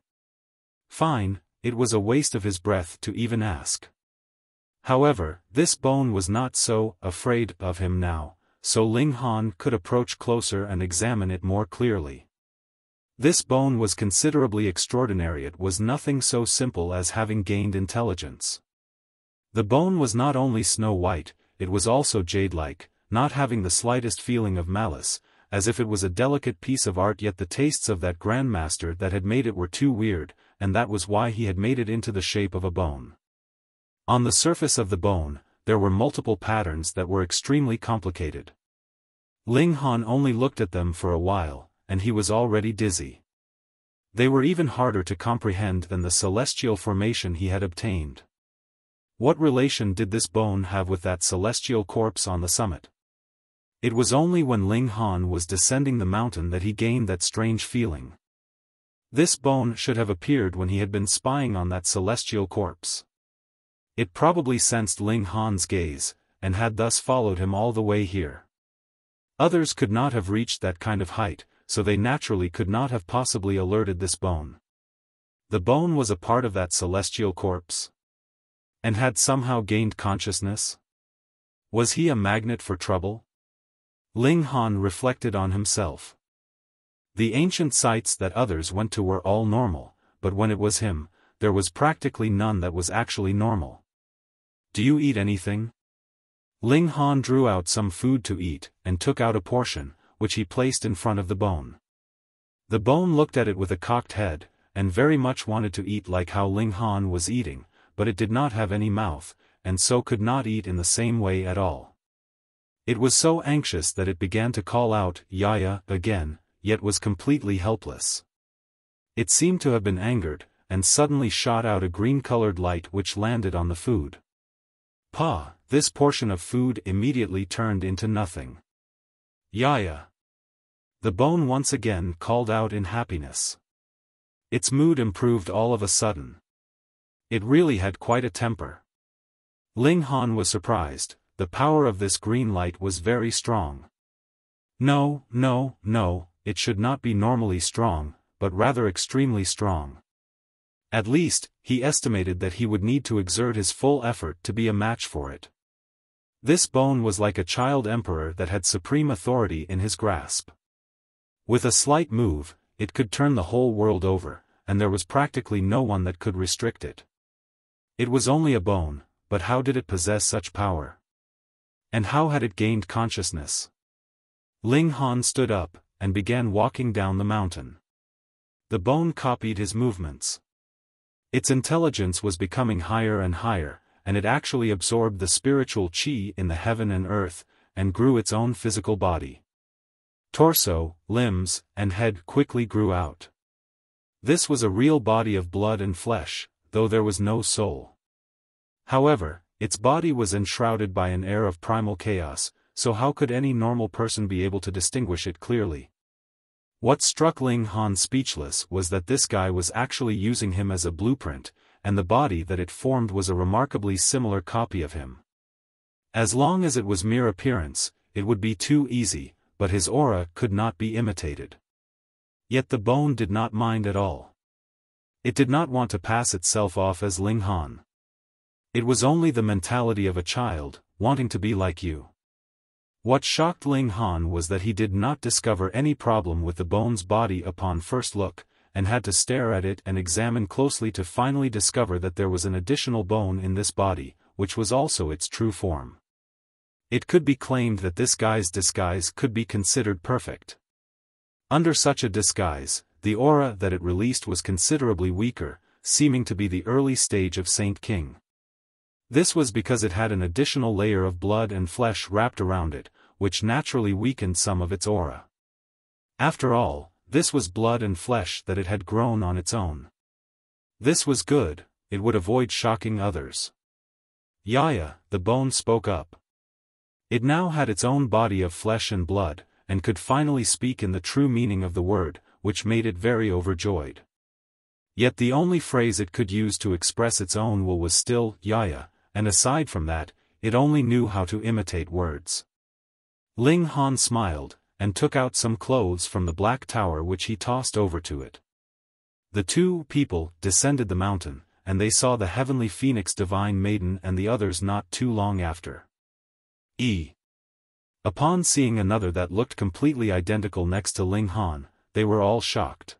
Fine, it was a waste of his breath to even ask. However, this bone was not so afraid of him now, so Ling Han could approach closer and examine it more clearly. This bone was considerably extraordinary. It was nothing so simple as having gained intelligence. The bone was not only snow white, it was also jade-like, not having the slightest feeling of malice, as if it was a delicate piece of art. Yet the tastes of that grandmaster that had made it were too weird, and that was why he had made it into the shape of a bone. On the surface of the bone, there were multiple patterns that were extremely complicated. Ling Han only looked at them for a while, and he was already dizzy. They were even harder to comprehend than the celestial formation he had obtained. What relation did this bone have with that celestial corpse on the summit? It was only when Ling Han was descending the mountain that he gained that strange feeling. This bone should have appeared when he had been spying on that celestial corpse. It probably sensed Ling Han's gaze, and had thus followed him all the way here. Others could not have reached that kind of height, so they naturally could not have possibly alerted this bone. The bone was a part of that celestial corpse? And had somehow gained consciousness? Was he a magnet for trouble? Ling Han reflected on himself. The ancient sites that others went to were all normal, but when it was him, there was practically none that was actually normal. Do you eat anything? Ling Han drew out some food to eat, and took out a portion, which he placed in front of the bone. The bone looked at it with a cocked head, and very much wanted to eat like how Ling Han was eating, but it did not have any mouth, and so could not eat in the same way at all. It was so anxious that it began to call out, "Yaya," again, yet was completely helpless. It seemed to have been angered, and suddenly shot out a green-colored light which landed on the food. Pa! This portion of food immediately turned into nothing. Yaya! The bone once again called out in happiness. Its mood improved all of a sudden. It really had quite a temper. Ling Han was surprised. The power of this green light was very strong. No, no, no, it should not be normally strong, but rather extremely strong. At least, he estimated that he would need to exert his full effort to be a match for it. This bone was like a child emperor that had supreme authority in his grasp. With a slight move, it could turn the whole world over, and there was practically no one that could restrict it. It was only a bone, but how did it possess such power? And how had it gained consciousness? Ling Han stood up, and began walking down the mountain. The bone copied his movements. Its intelligence was becoming higher and higher, and it actually absorbed the spiritual qi in the heaven and earth, and grew its own physical body. Torso, limbs, and head quickly grew out. This was a real body of blood and flesh, though there was no soul. However, its body was enshrouded by an air of primal chaos, so how could any normal person be able to distinguish it clearly? What struck Ling Han speechless was that this guy was actually using him as a blueprint, and the body that it formed was a remarkably similar copy of him. As long as it was mere appearance, it would be too easy, but his aura could not be imitated. Yet the bone did not mind at all. It did not want to pass itself off as Ling Han. It was only the mentality of a child, wanting to be like you. What shocked Ling Han was that he did not discover any problem with the bone's body upon first look, and had to stare at it and examine closely to finally discover that there was an additional bone in this body, which was also its true form. It could be claimed that this guy's disguise could be considered perfect. Under such a disguise, the aura that it released was considerably weaker, seeming to be the early stage of Saint King. This was because it had an additional layer of blood and flesh wrapped around it, which naturally weakened some of its aura. After all, this was blood and flesh that it had grown on its own. This was good, it would avoid shocking others. Yaya, the bone spoke up. It now had its own body of flesh and blood, and could finally speak in the true meaning of the word, which made it very overjoyed. Yet the only phrase it could use to express its own will was still, Yaya, and aside from that, it only knew how to imitate words. Ling Han smiled, and took out some clothes from the black tower which he tossed over to it. The two people descended the mountain, and they saw the heavenly phoenix divine maiden and the others not too long after. Upon seeing another that looked completely identical next to Ling Han, they were all shocked.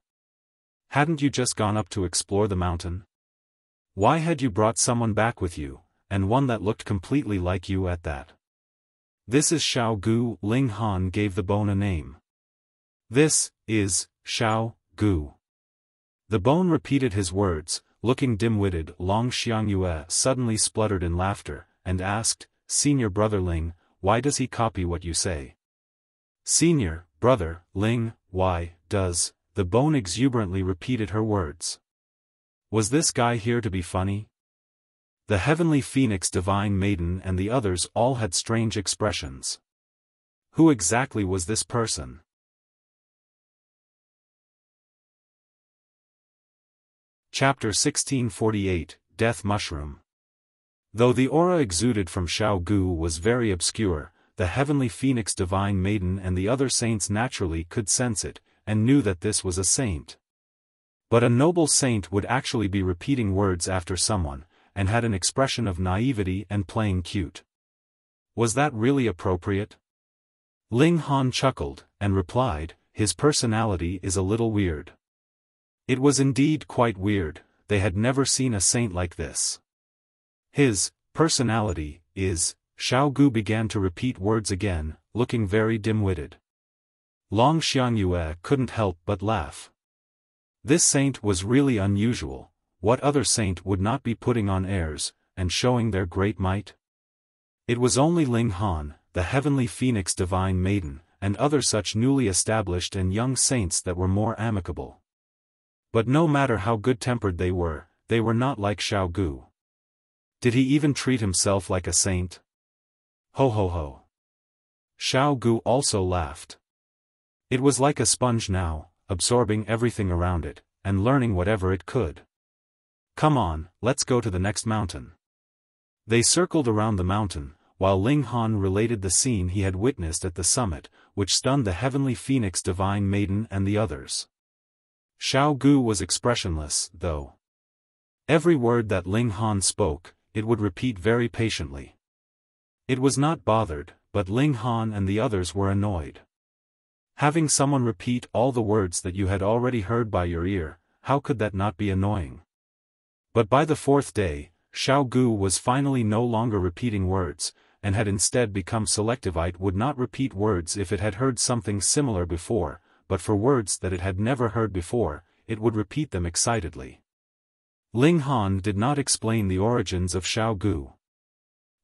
Hadn't you just gone up to explore the mountain? Why had you brought someone back with you, and one that looked completely like you at that? This is Xiao Gu. Ling Han gave the bone a name. This is Xiao Gu. The bone repeated his words, looking dim-witted. Long Xiangyue suddenly spluttered in laughter, and asked, Senior brother Ling, why does he copy what you say? Senior brother Ling, why does, the bone exuberantly repeated her words. Was this guy here to be funny? The heavenly phoenix divine maiden and the others all had strange expressions. Who exactly was this person? Chapter 1648, Death Mushroom. Though the aura exuded from Xiao Gu was very obscure, the heavenly phoenix divine maiden and the other saints naturally could sense it, and knew that this was a saint. But a noble saint would actually be repeating words after someone, and had an expression of naivety and playing cute. Was that really appropriate? Ling Han chuckled, and replied, his personality is a little weird. It was indeed quite weird, they had never seen a saint like this. His personality is, Xiao Gu began to repeat words again, looking very dim-witted. Long Xiangyue couldn't help but laugh. This saint was really unusual. What other saint would not be putting on airs, and showing their great might? It was only Ling Han, the heavenly phoenix divine maiden, and other such newly established and young saints that were more amicable. But no matter how good-tempered they were not like Xiao Gu. Did he even treat himself like a saint? Ho ho ho. Xiao Gu also laughed. It was like a sponge now, absorbing everything around it, and learning whatever it could. Come on, let's go to the next mountain. They circled around the mountain, while Ling Han related the scene he had witnessed at the summit, which stunned the heavenly phoenix divine maiden and the others. Xiao Gu was expressionless, though. Every word that Ling Han spoke, it would repeat very patiently. It was not bothered, but Ling Han and the others were annoyed. Having someone repeat all the words that you had already heard by your ear, how could that not be annoying? But by the fourth day, Xiao Gu was finally no longer repeating words, and had instead become selective. It would not repeat words if it had heard something similar before, but for words that it had never heard before, it would repeat them excitedly. Ling Han did not explain the origins of Xiao Gu.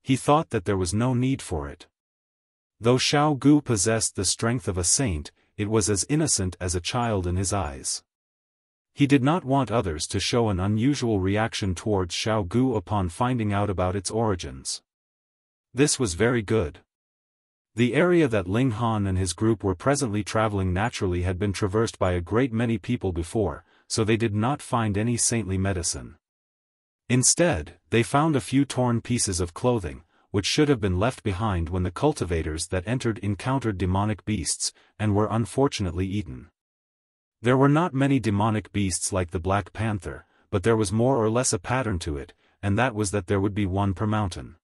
He thought that there was no need for it. Though Xiao Gu possessed the strength of a saint, it was as innocent as a child in his eyes. He did not want others to show an unusual reaction towards Xiao Gu upon finding out about its origins. This was very good. The area that Ling Han and his group were presently traveling naturally had been traversed by a great many people before, so they did not find any saintly medicine. Instead, they found a few torn pieces of clothing, which should have been left behind when the cultivators that entered encountered demonic beasts, and were unfortunately eaten. There were not many demonic beasts like the Black Panther, but there was more or less a pattern to it, and that was that there would be one per mountain.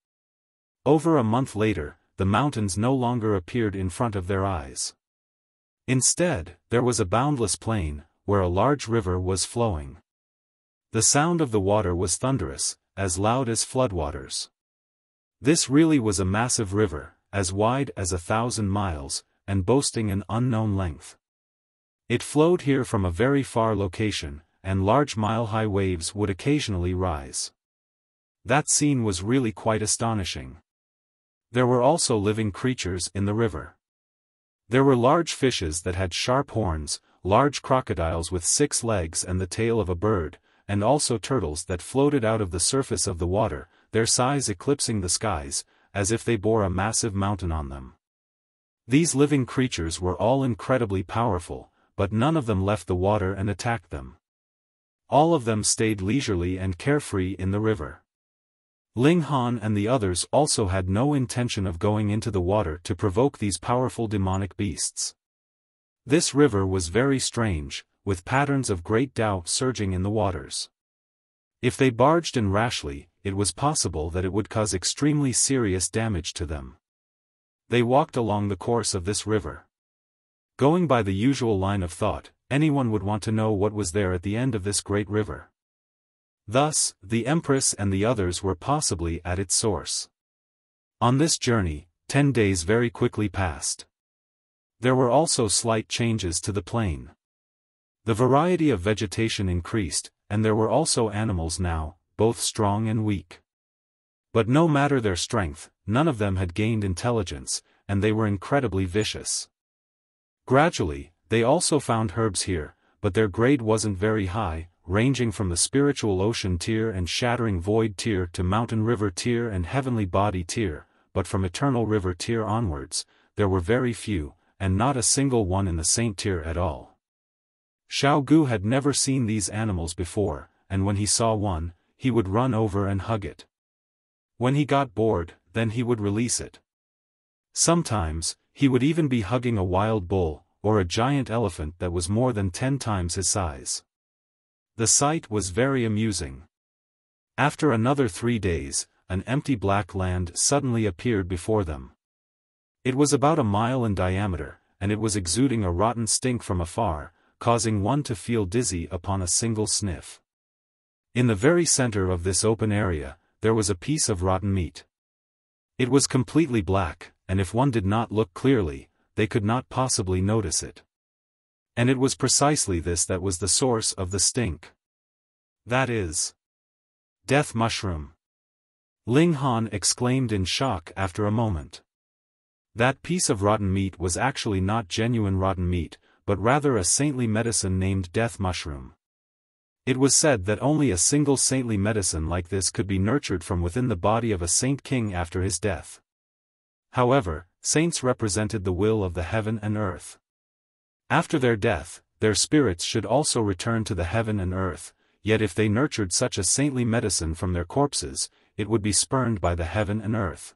Over a month later, the mountains no longer appeared in front of their eyes. Instead, there was a boundless plain, where a large river was flowing. The sound of the water was thunderous, as loud as floodwaters. This really was a massive river, as wide as 1,000 miles, and boasting an unknown length. It flowed here from a very far location, and large mile-high waves would occasionally rise. That scene was really quite astonishing. There were also living creatures in the river. There were large fishes that had sharp horns, large crocodiles with 6 legs and the tail of a bird, and also turtles that floated out of the surface of the water, their size eclipsing the skies, as if they bore a massive mountain on them. These living creatures were all incredibly powerful, but none of them left the water and attacked them. All of them stayed leisurely and carefree in the river. Ling Han and the others also had no intention of going into the water to provoke these powerful demonic beasts. This river was very strange, with patterns of great doubt surging in the waters. If they barged in rashly, it was possible that it would cause extremely serious damage to them. They walked along the course of this river. Going by the usual line of thought, anyone would want to know what was there at the end of this great river. Thus, the Empress and the others were possibly at its source. On this journey, 10 days very quickly passed. There were also slight changes to the plain. The variety of vegetation increased, and there were also animals now, both strong and weak. But no matter their strength, none of them had gained intelligence, and they were incredibly vicious. Gradually, they also found herbs here, but their grade wasn't very high, ranging from the spiritual ocean tier and shattering void tier to mountain river tier and heavenly body tier, but from eternal river tier onwards, there were very few, and not a single one in the saint tier at all. Xiao Gu had never seen these animals before, and when he saw one, he would run over and hug it. When he got bored, then he would release it. Sometimes, he would even be hugging a wild bull, or a giant elephant that was more than 10 times his size. The sight was very amusing. After another 3 days, an empty black land suddenly appeared before them. It was about a mile in diameter, and it was exuding a rotten stink from afar, causing one to feel dizzy upon a single sniff. In the very center of this open area, there was a piece of rotten meat. It was completely black, and if one did not look clearly, they could not possibly notice it. And it was precisely this that was the source of the stink. That is death mushroom. Ling Han exclaimed in shock after a moment. That piece of rotten meat was actually not genuine rotten meat, but rather a saintly medicine named death mushroom. It was said that only a single saintly medicine like this could be nurtured from within the body of a saint king after his death. However, saints represented the will of the heaven and earth. After their death, their spirits should also return to the heaven and earth, yet if they nurtured such a saintly medicine from their corpses, it would be spurned by the heaven and earth.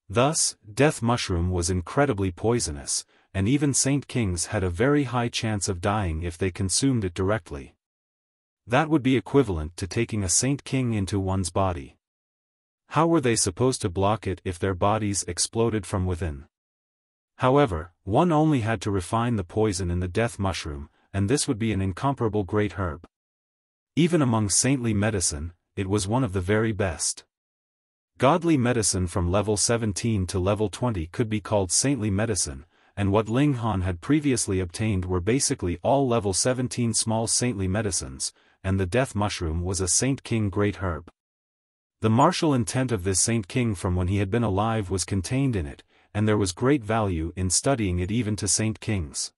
Thus, death mushroom was incredibly poisonous, and even saint kings had a very high chance of dying if they consumed it directly. That would be equivalent to taking a saint king into one's body. How were they supposed to block it if their bodies exploded from within? However, one only had to refine the poison in the death mushroom, and this would be an incomparable great herb. Even among saintly medicine, it was one of the very best. Godly medicine from level 17 to level 20 could be called saintly medicine, and what Ling Han had previously obtained were basically all level 17 small saintly medicines, and the death mushroom was a saint king great herb. The martial intent of this saint king from when he had been alive was contained in it, and there was great value in studying it even to saint kings.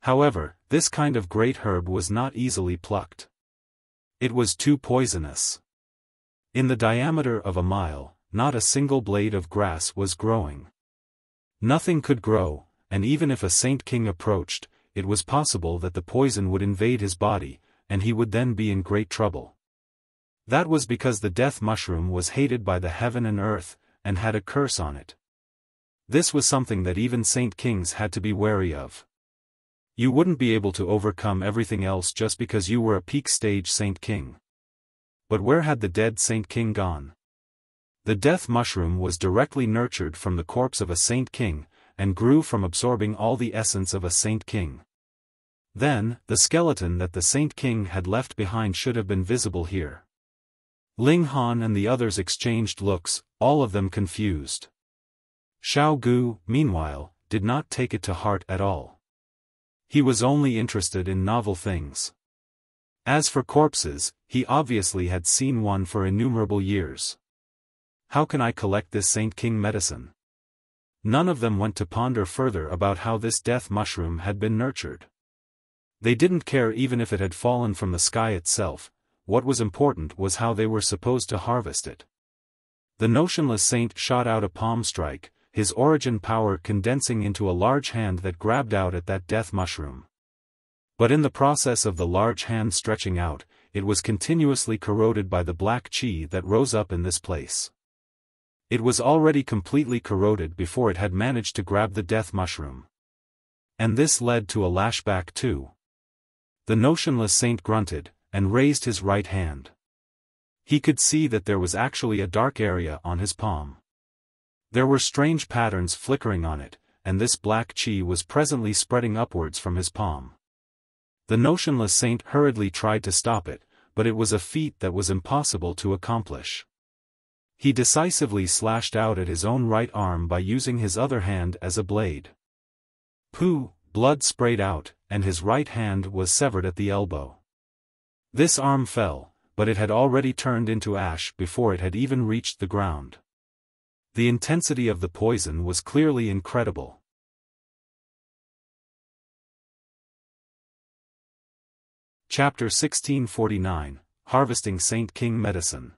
However, this kind of great herb was not easily plucked. It was too poisonous. In the diameter of a mile, not a single blade of grass was growing. Nothing could grow, and even if a saint king approached, it was possible that the poison would invade his body, and he would then be in great trouble. That was because the death mushroom was hated by the heaven and earth, and had a curse on it. This was something that even saint kings had to be wary of. You wouldn't be able to overcome everything else just because you were a peak stage saint king. But where had the dead saint king gone? The death mushroom was directly nurtured from the corpse of a saint king, and grew from absorbing all the essence of a saint king. Then, the skeleton that the saint king had left behind should have been visible here. Ling Han and the others exchanged looks, all of them confused. Xiao Gu, meanwhile, did not take it to heart at all. He was only interested in novel things. As for corpses, he obviously had seen one for innumerable years. How can I collect this saint king medicine? None of them went to ponder further about how this death mushroom had been nurtured. They didn't care even if it had fallen from the sky itself. What was important was how they were supposed to harvest it. The notionless saint shot out a palm strike, his origin power condensing into a large hand that grabbed out at that death mushroom. But in the process of the large hand stretching out, it was continuously corroded by the black chi that rose up in this place. It was already completely corroded before it had managed to grab the death mushroom. And this led to a lashback too. The notionless saint grunted, and raised his right hand. He could see that there was actually a dark area on his palm. There were strange patterns flickering on it, and this black chi was presently spreading upwards from his palm. The notionless saint hurriedly tried to stop it, but it was a feat that was impossible to accomplish. He decisively slashed out at his own right arm by using his other hand as a blade. Pooh! Blood sprayed out, and his right hand was severed at the elbow. This arm fell, but it had already turned into ash before it had even reached the ground. The intensity of the poison was clearly incredible. Chapter 1649, Harvesting Saint King Medicine.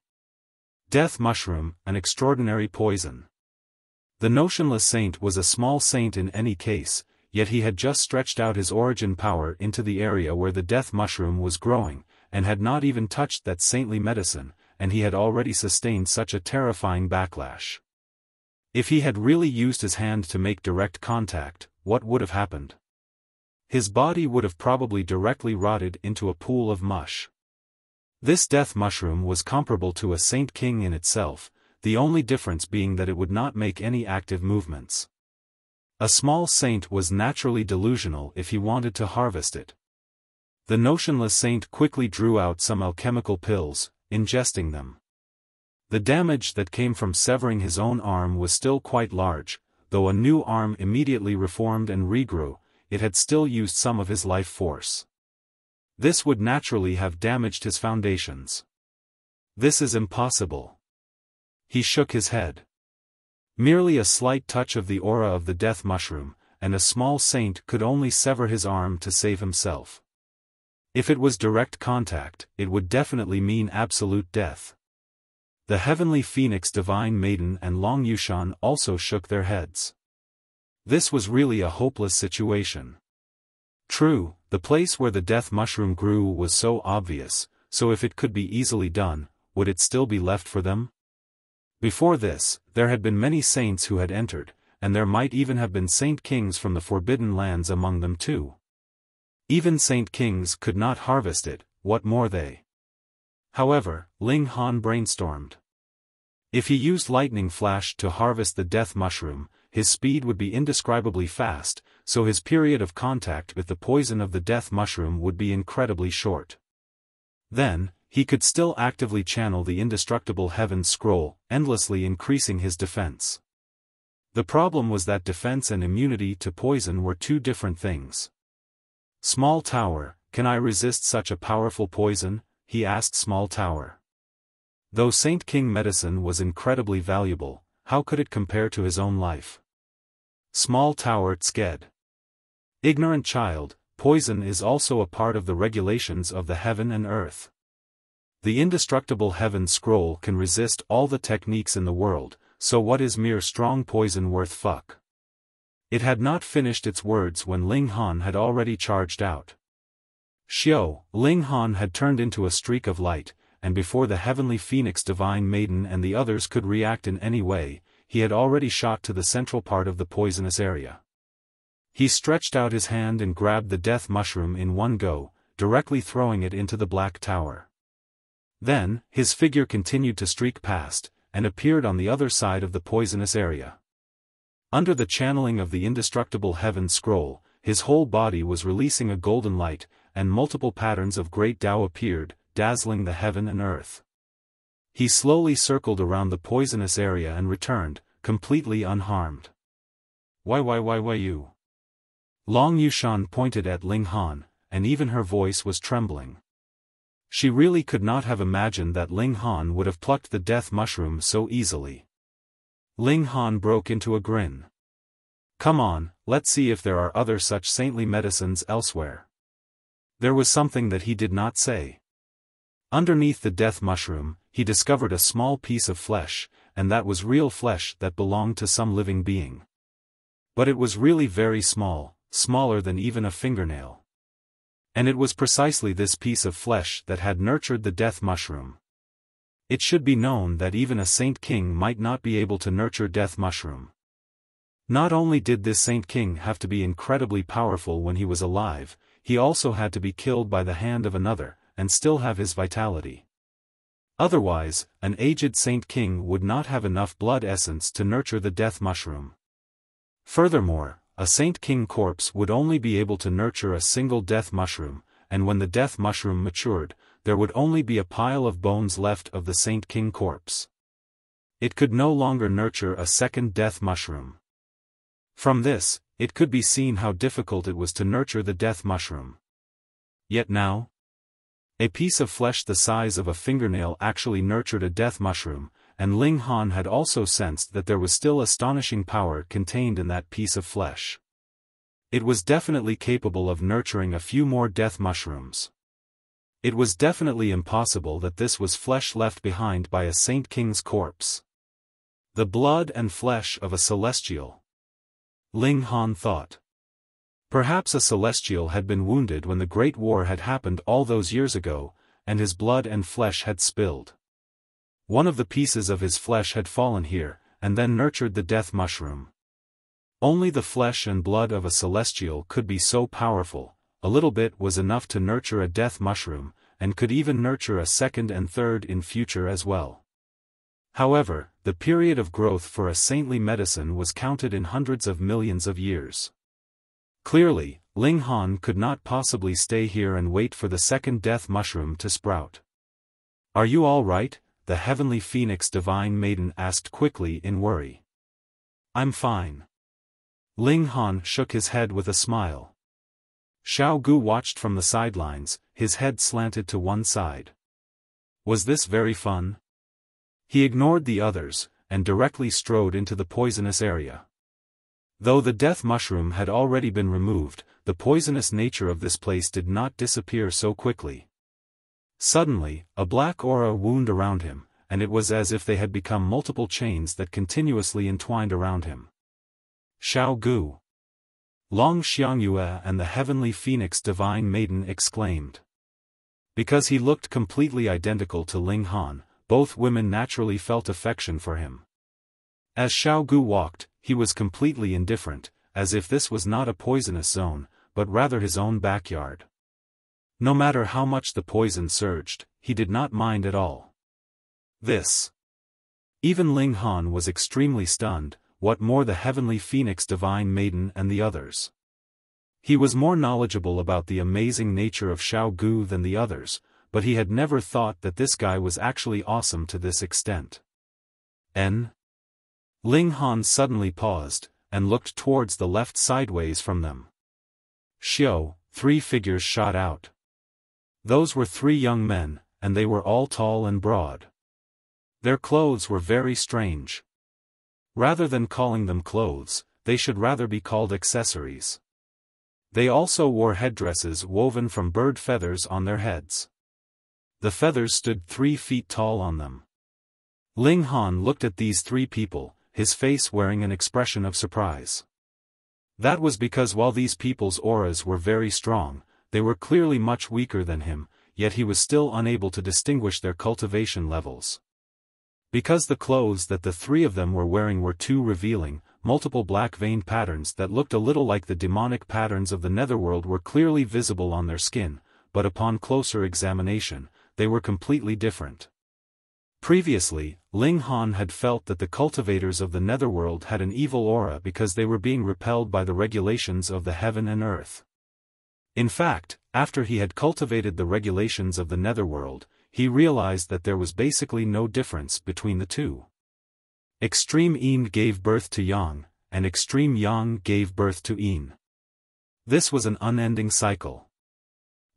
Death Mushroom, an extraordinary poison. The notionless saint was a small saint in any case, yet he had just stretched out his origin power into the area where the death mushroom was growing, and had not even touched that saintly medicine, and he had already sustained such a terrifying backlash. If he had really used his hand to make direct contact, what would have happened? His body would have probably directly rotted into a pool of mush. This death mushroom was comparable to a saint king in itself, the only difference being that it would not make any active movements. A small saint was naturally delusional if he wanted to harvest it. The notionless saint quickly drew out some alchemical pills, ingesting them. The damage that came from severing his own arm was still quite large, though a new arm immediately reformed and regrew, it had still used some of his life force. This would naturally have damaged his foundations. This is impossible. He shook his head. Merely a slight touch of the aura of the death mushroom, and a small saint could only sever his arm to save himself. If it was direct contact, it would definitely mean absolute death. The heavenly phoenix divine maiden and Long Yushan also shook their heads. This was really a hopeless situation. True, the place where the death mushroom grew was so obvious, so if it could be easily done, would it still be left for them? Before this, there had been many saints who had entered, and there might even have been saint kings from the forbidden lands among them too. Even saint kings could not harvest it, what more they? However, Ling Han brainstormed. If he used lightning flash to harvest the death mushroom, his speed would be indescribably fast, so his period of contact with the poison of the death mushroom would be incredibly short. Then, he could still actively channel the indestructible heaven scroll, endlessly increasing his defense. The problem was that defense and immunity to poison were two different things. Small Tower, can I resist such a powerful poison? He asked Small Tower. Though Saint King medicine was incredibly valuable, how could it compare to his own life? Small Tower sked. Ignorant child, poison is also a part of the regulations of the heaven and earth. The indestructible heaven scroll can resist all the techniques in the world, so what is mere strong poison worth fuck? It had not finished its words when Ling Han had already charged out. Ling Han had turned into a streak of light, and before the heavenly phoenix divine maiden and the others could react in any way, he had already shot to the central part of the poisonous area. He stretched out his hand and grabbed the death mushroom in one go, directly throwing it into the black tower. Then, his figure continued to streak past, and appeared on the other side of the poisonous area. Under the channeling of the indestructible heaven scroll, his whole body was releasing a golden light, and multiple patterns of great Tao appeared, dazzling the heaven and earth. He slowly circled around the poisonous area and returned, completely unharmed. Why you? Long Yushan pointed at Ling Han, and even her voice was trembling. She really could not have imagined that Ling Han would have plucked the death mushroom so easily. Ling Han broke into a grin. Come on, let's see if there are other such saintly medicines elsewhere. There was something that he did not say. Underneath the death mushroom, he discovered a small piece of flesh, and that was real flesh that belonged to some living being. But it was really very small, smaller than even a fingernail. And it was precisely this piece of flesh that had nurtured the death mushroom. It should be known that even a saint king might not be able to nurture death mushroom. Not only did this saint king have to be incredibly powerful when he was alive, he also had to be killed by the hand of another, and still have his vitality. Otherwise, an aged Saint King would not have enough blood essence to nurture the death mushroom. Furthermore, a Saint King corpse would only be able to nurture a single death mushroom, and when the death mushroom matured, there would only be a pile of bones left of the Saint King corpse. It could no longer nurture a second death mushroom. From this, it could be seen how difficult it was to nurture the death mushroom. Yet now, a piece of flesh the size of a fingernail actually nurtured a death mushroom, and Ling Han had also sensed that there was still astonishing power contained in that piece of flesh. It was definitely capable of nurturing a few more death mushrooms. It was definitely impossible that this was flesh left behind by a Saint King's corpse. The blood and flesh of a celestial. Ling Han thought. Perhaps a celestial had been wounded when the Great War had happened all those years ago, and his blood and flesh had spilled. One of the pieces of his flesh had fallen here, and then nurtured the death mushroom. Only the flesh and blood of a celestial could be so powerful. A little bit was enough to nurture a death mushroom, and could even nurture a second and third in future as well. However, the period of growth for a saintly medicine was counted in hundreds of millions of years. Clearly, Ling Han could not possibly stay here and wait for the second death mushroom to sprout. "Are you all right?" the heavenly phoenix divine maiden asked quickly in worry. "I'm fine." Ling Han shook his head with a smile. Xiao Gu watched from the sidelines, his head slanted to one side. Was this very fun? He ignored the others, and directly strode into the poisonous area. Though the death mushroom had already been removed, the poisonous nature of this place did not disappear so quickly. Suddenly, a black aura wound around him, and it was as if they had become multiple chains that continuously entwined around him. Xiao Gu! Long Xiangyue and the heavenly phoenix divine maiden exclaimed. Because he looked completely identical to Ling Han, both women naturally felt affection for him. As Xiao Gu walked, he was completely indifferent, as if this was not a poisonous zone, but rather his own backyard. No matter how much the poison surged, he did not mind at all. Even Ling Han was extremely stunned, what more the heavenly phoenix divine maiden and the others. He was more knowledgeable about the amazing nature of Xiao Gu than the others, but he had never thought that this guy was actually awesome to this extent. Ling Han suddenly paused, and looked towards the left sideways from them. Xiao, 3 figures shot out. Those were 3 young men, and they were all tall and broad. Their clothes were very strange. Rather than calling them clothes, they should rather be called accessories. They also wore headdresses woven from bird feathers on their heads. The feathers stood 3 feet tall on them. Ling Han looked at these 3 people, his face wearing an expression of surprise. That was because while these people's auras were very strong, they were clearly much weaker than him, yet he was still unable to distinguish their cultivation levels. Because the clothes that the 3 of them were wearing were too revealing, multiple black vein patterns that looked a little like the demonic patterns of the netherworld were clearly visible on their skin, but upon closer examination, they were completely different. Previously, Ling Han had felt that the cultivators of the netherworld had an evil aura because they were being repelled by the regulations of the heaven and earth. In fact, after he had cultivated the regulations of the netherworld, he realized that there was basically no difference between the two. Extreme Yin gave birth to Yang, and Extreme Yang gave birth to Yin. This was an unending cycle.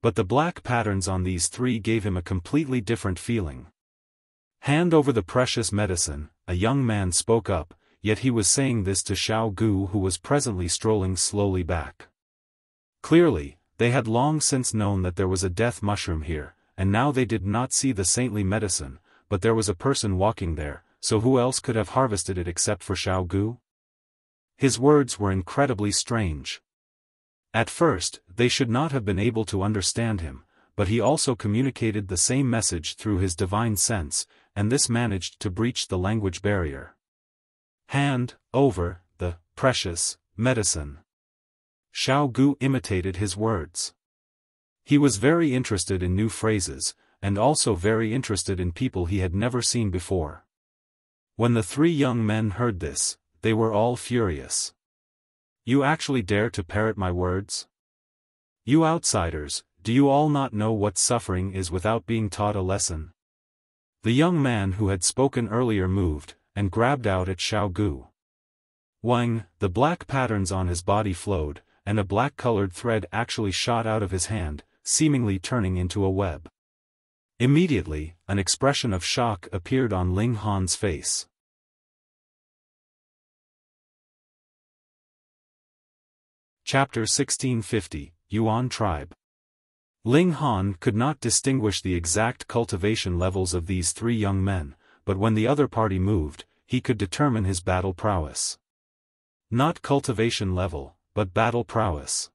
But the black patterns on these 3 gave him a completely different feeling. "Hand over the precious medicine," a young man spoke up, yet he was saying this to Xiao Gu, who was presently strolling slowly back. Clearly, they had long since known that there was a death mushroom here, and now they did not see the saintly medicine, but there was a person walking there, so who else could have harvested it except for Xiao Gu? His words were incredibly strange. At first, they should not have been able to understand him, but he also communicated the same message through his divine sense, and this managed to breach the language barrier. "Hand over the precious medicine." Xiao Gu imitated his words. He was very interested in new phrases, and also very interested in people he had never seen before. When the three young men heard this, they were all furious. "You actually dare to parrot my words? You outsiders, do you all not know what suffering is without being taught a lesson?" The young man who had spoken earlier moved, and grabbed out at Xiao Gu. Wang, the black patterns on his body flowed, and a black-colored thread actually shot out of his hand, seemingly turning into a web. Immediately, an expression of shock appeared on Ling Han's face. Chapter 1650, Yuan Tribe. Ling Han could not distinguish the exact cultivation levels of these three young men, but when the other party moved, he could determine his battle prowess. Not cultivation level, but battle prowess.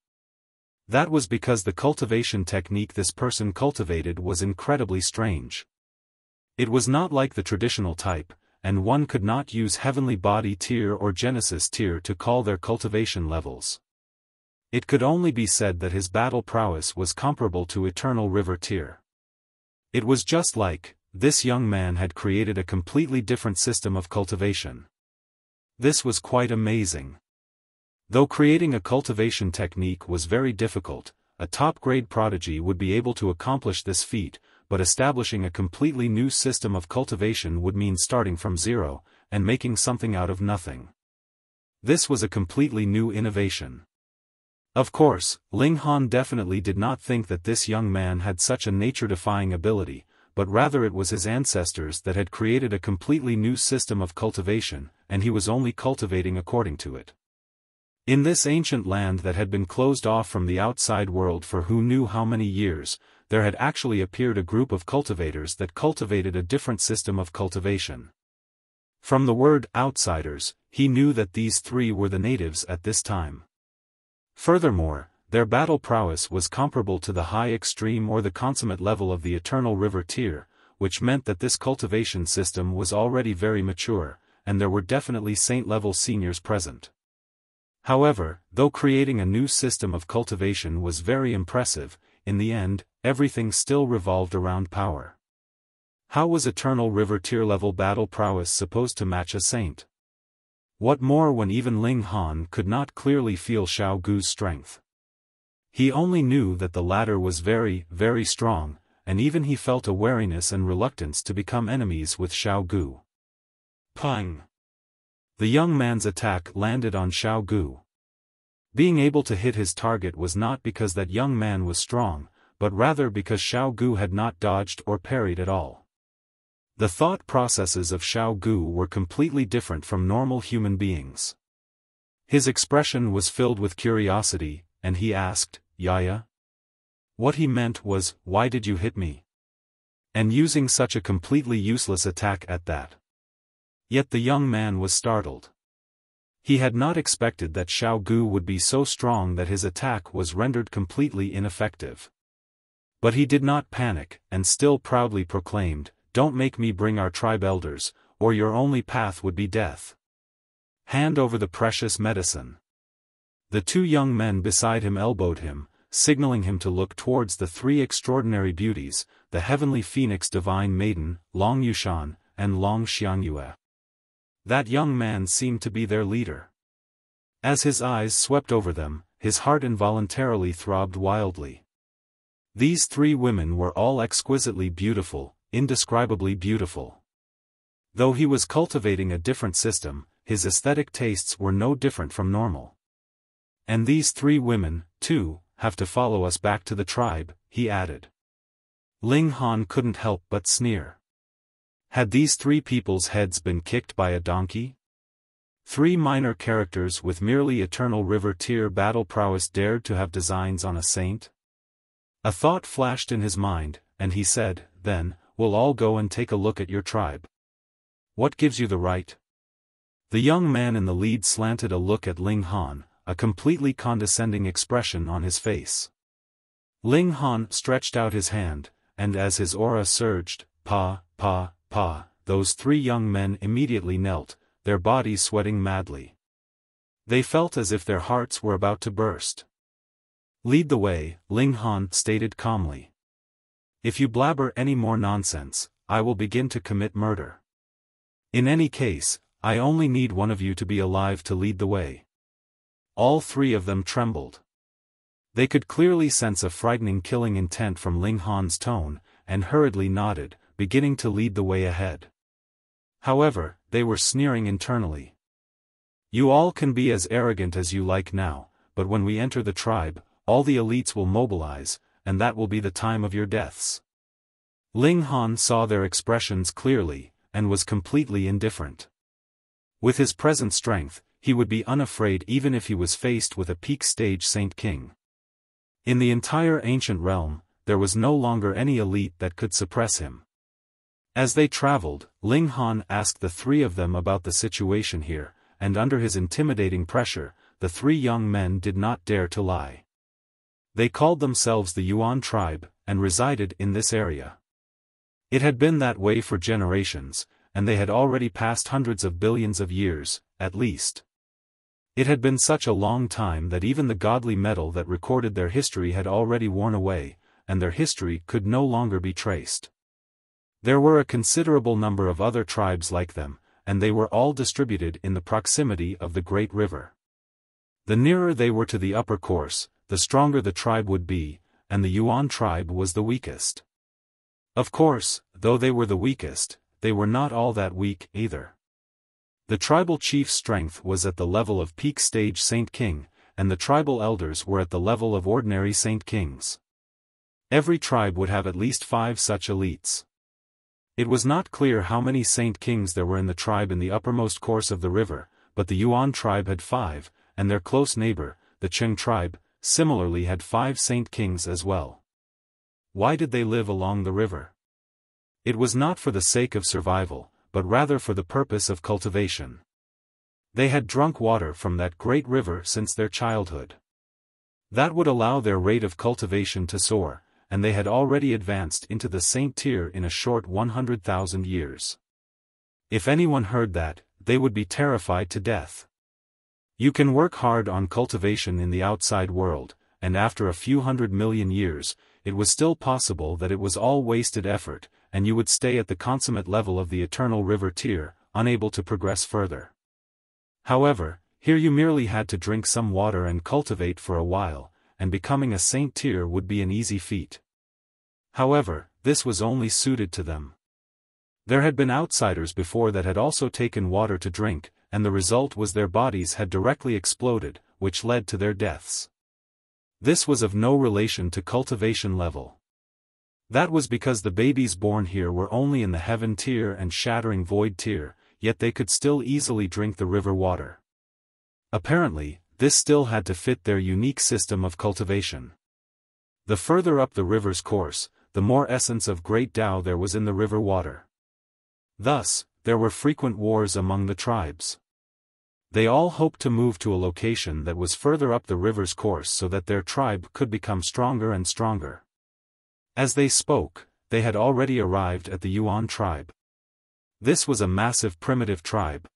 That was because the cultivation technique this person cultivated was incredibly strange. It was not like the traditional type, and one could not use Heavenly Body Tier or Genesis Tier to call their cultivation levels. It could only be said that his battle prowess was comparable to Eternal River Tier. It was just like, this young man had created a completely different system of cultivation. This was quite amazing. Though creating a cultivation technique was very difficult, a top-grade prodigy would be able to accomplish this feat, but establishing a completely new system of cultivation would mean starting from zero, and making something out of nothing. This was a completely new innovation. Of course, Ling Han definitely did not think that this young man had such a nature-defying ability, but rather it was his ancestors that had created a completely new system of cultivation, and he was only cultivating according to it. In this ancient land that had been closed off from the outside world for who knew how many years, there had actually appeared a group of cultivators that cultivated a different system of cultivation. From the word outsiders, he knew that these three were the natives at this time. Furthermore, their battle prowess was comparable to the high extreme or the consummate level of the Eternal River Tier, which meant that this cultivation system was already very mature, and there were definitely saint-level seniors present. However, though creating a new system of cultivation was very impressive, in the end, everything still revolved around power. How was Eternal River Tier level battle prowess supposed to match a saint? What more when even Ling Han could not clearly feel Xiao Gu's strength? He only knew that the latter was very, very strong, and even he felt a wariness and reluctance to become enemies with Xiao Gu. Pang! The young man's attack landed on Xiao Gu. Being able to hit his target was not because that young man was strong, but rather because Xiao Gu had not dodged or parried at all. The thought processes of Xiao Gu were completely different from normal human beings. His expression was filled with curiosity, and he asked, "Yaya?" What he meant was, "Why did you hit me?" And using such a completely useless attack at that. Yet the young man was startled. He had not expected that Xiao Gu would be so strong that his attack was rendered completely ineffective. But he did not panic, and still proudly proclaimed, "Don't make me bring our tribe elders, or your only path would be death. Hand over the precious medicine." The two young men beside him elbowed him, signaling him to look towards the three extraordinary beauties, the heavenly phoenix divine maiden, Long Yushan, and Long Xiangyue. That young man seemed to be their leader. As his eyes swept over them, his heart involuntarily throbbed wildly. These three women were all exquisitely beautiful, indescribably beautiful. Though he was cultivating a different system, his aesthetic tastes were no different from normal. And these three women, too, have to follow us back to the tribe, he added. Ling Han couldn't help but sneer. Had these three people's heads been kicked by a donkey? Three minor characters with merely Eternal River Tier battle prowess dared to have designs on a saint? A thought flashed in his mind, and he said, "Then, we'll all go and take a look at your tribe. What gives you the right?" The young man in the lead slanted a look at Ling Han, a completely condescending expression on his face. Ling Han stretched out his hand, and as his aura surged, pa, those three young men immediately knelt, their bodies sweating madly. They felt as if their hearts were about to burst. "Lead the way," Ling Han stated calmly. If you blabber any more nonsense, I will begin to commit murder. In any case, I only need one of you to be alive to lead the way." All three of them trembled. They could clearly sense a frightening killing intent from Ling Han's tone, and hurriedly nodded, beginning to lead the way ahead. However, they were sneering internally. "You all can be as arrogant as you like now, but when we enter the tribe, all the elites will mobilize, and that will be the time of your deaths." Ling Han saw their expressions clearly, and was completely indifferent. With his present strength, he would be unafraid even if he was faced with a peak stage Saint King. In the entire ancient realm, there was no longer any elite that could suppress him. As they traveled, Ling Han asked the three of them about the situation here, and under his intimidating pressure, the three young men did not dare to lie. They called themselves the Yuan tribe, and resided in this area. It had been that way for generations, and they had already passed hundreds of billions of years, at least. It had been such a long time that even the godly metal that recorded their history had already worn away, and their history could no longer be traced. There were a considerable number of other tribes like them, and they were all distributed in the proximity of the great river. The nearer they were to the upper course, the stronger the tribe would be, and the Yuan tribe was the weakest. Of course, though they were the weakest, they were not all that weak either. The tribal chief's strength was at the level of peak stage Saint King, and the tribal elders were at the level of ordinary Saint Kings. Every tribe would have at least 5 such elites. It was not clear how many Saint Kings there were in the tribe in the uppermost course of the river, but the Yuan tribe had 5, and their close neighbor, the Qing tribe, similarly had 5 Saint Kings as well. Why did they live along the river? It was not for the sake of survival, but rather for the purpose of cultivation. They had drunk water from that great river since their childhood. That would allow their rate of cultivation to soar, and they had already advanced into the saint tier in a short 100,000 years. If anyone heard that, they would be terrified to death. You can work hard on cultivation in the outside world, and after a few 100 million years, it was still possible that it was all wasted effort, and you would stay at the consummate level of the eternal river tier, unable to progress further. However, here you merely had to drink some water and cultivate for a while, and becoming a saint tier would be an easy feat. However, this was only suited to them. There had been outsiders before that had also taken water to drink, and the result was their bodies had directly exploded, which led to their deaths. This was of no relation to cultivation level. That was because the babies born here were only in the heaven tier and shattering void tier, yet they could still easily drink the river water. Apparently, this still had to fit their unique system of cultivation. The further up the river's course, the more essence of great Tao there was in the river water. Thus, there were frequent wars among the tribes. They all hoped to move to a location that was further up the river's course so that their tribe could become stronger and stronger. As they spoke, they had already arrived at the Yuan tribe. This was a massive primitive tribe.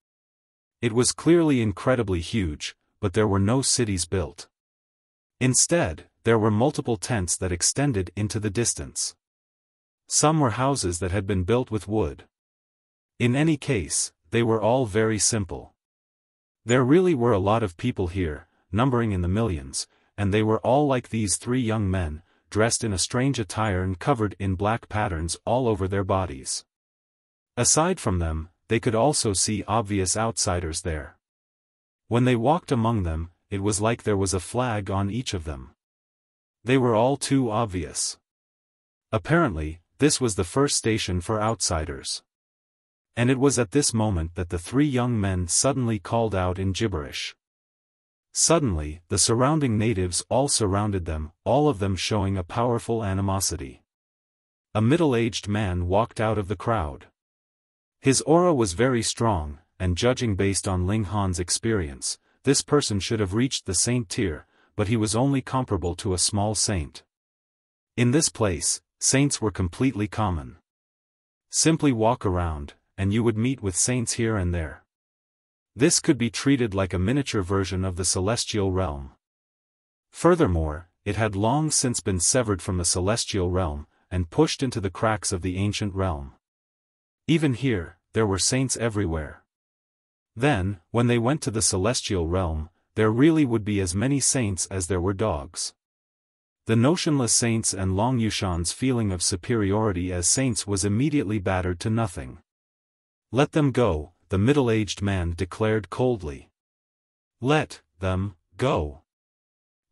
It was clearly incredibly huge, but there were no cities built. Instead, there were multiple tents that extended into the distance. Some were houses that had been built with wood. In any case, they were all very simple. There really were a lot of people here, numbering in the millions, and they were all like these 3 young men, dressed in a strange attire and covered in black patterns all over their bodies. Aside from them, they could also see obvious outsiders there. When they walked among them, it was like there was a flag on each of them. They were all too obvious. Apparently, this was the first station for outsiders. And it was at this moment that the 3 young men suddenly called out in gibberish. Suddenly, the surrounding natives all surrounded them, all of them showing a powerful animosity. A middle-aged man walked out of the crowd. His aura was very strong, and judging based on Ling Han's experience, this person should have reached the saint tier, but he was only comparable to a small saint. In this place, saints were completely common. Simply walk around, and you would meet with saints here and there. This could be treated like a miniature version of the celestial realm. Furthermore, it had long since been severed from the celestial realm, and pushed into the cracks of the ancient realm. Even here, there were saints everywhere. Then, when they went to the celestial realm, there really would be as many saints as there were dogs. The notionless saints and Long Yushan's feeling of superiority as saints was immediately battered to nothing. "Let them go," the middle-aged man declared coldly. "Let them go."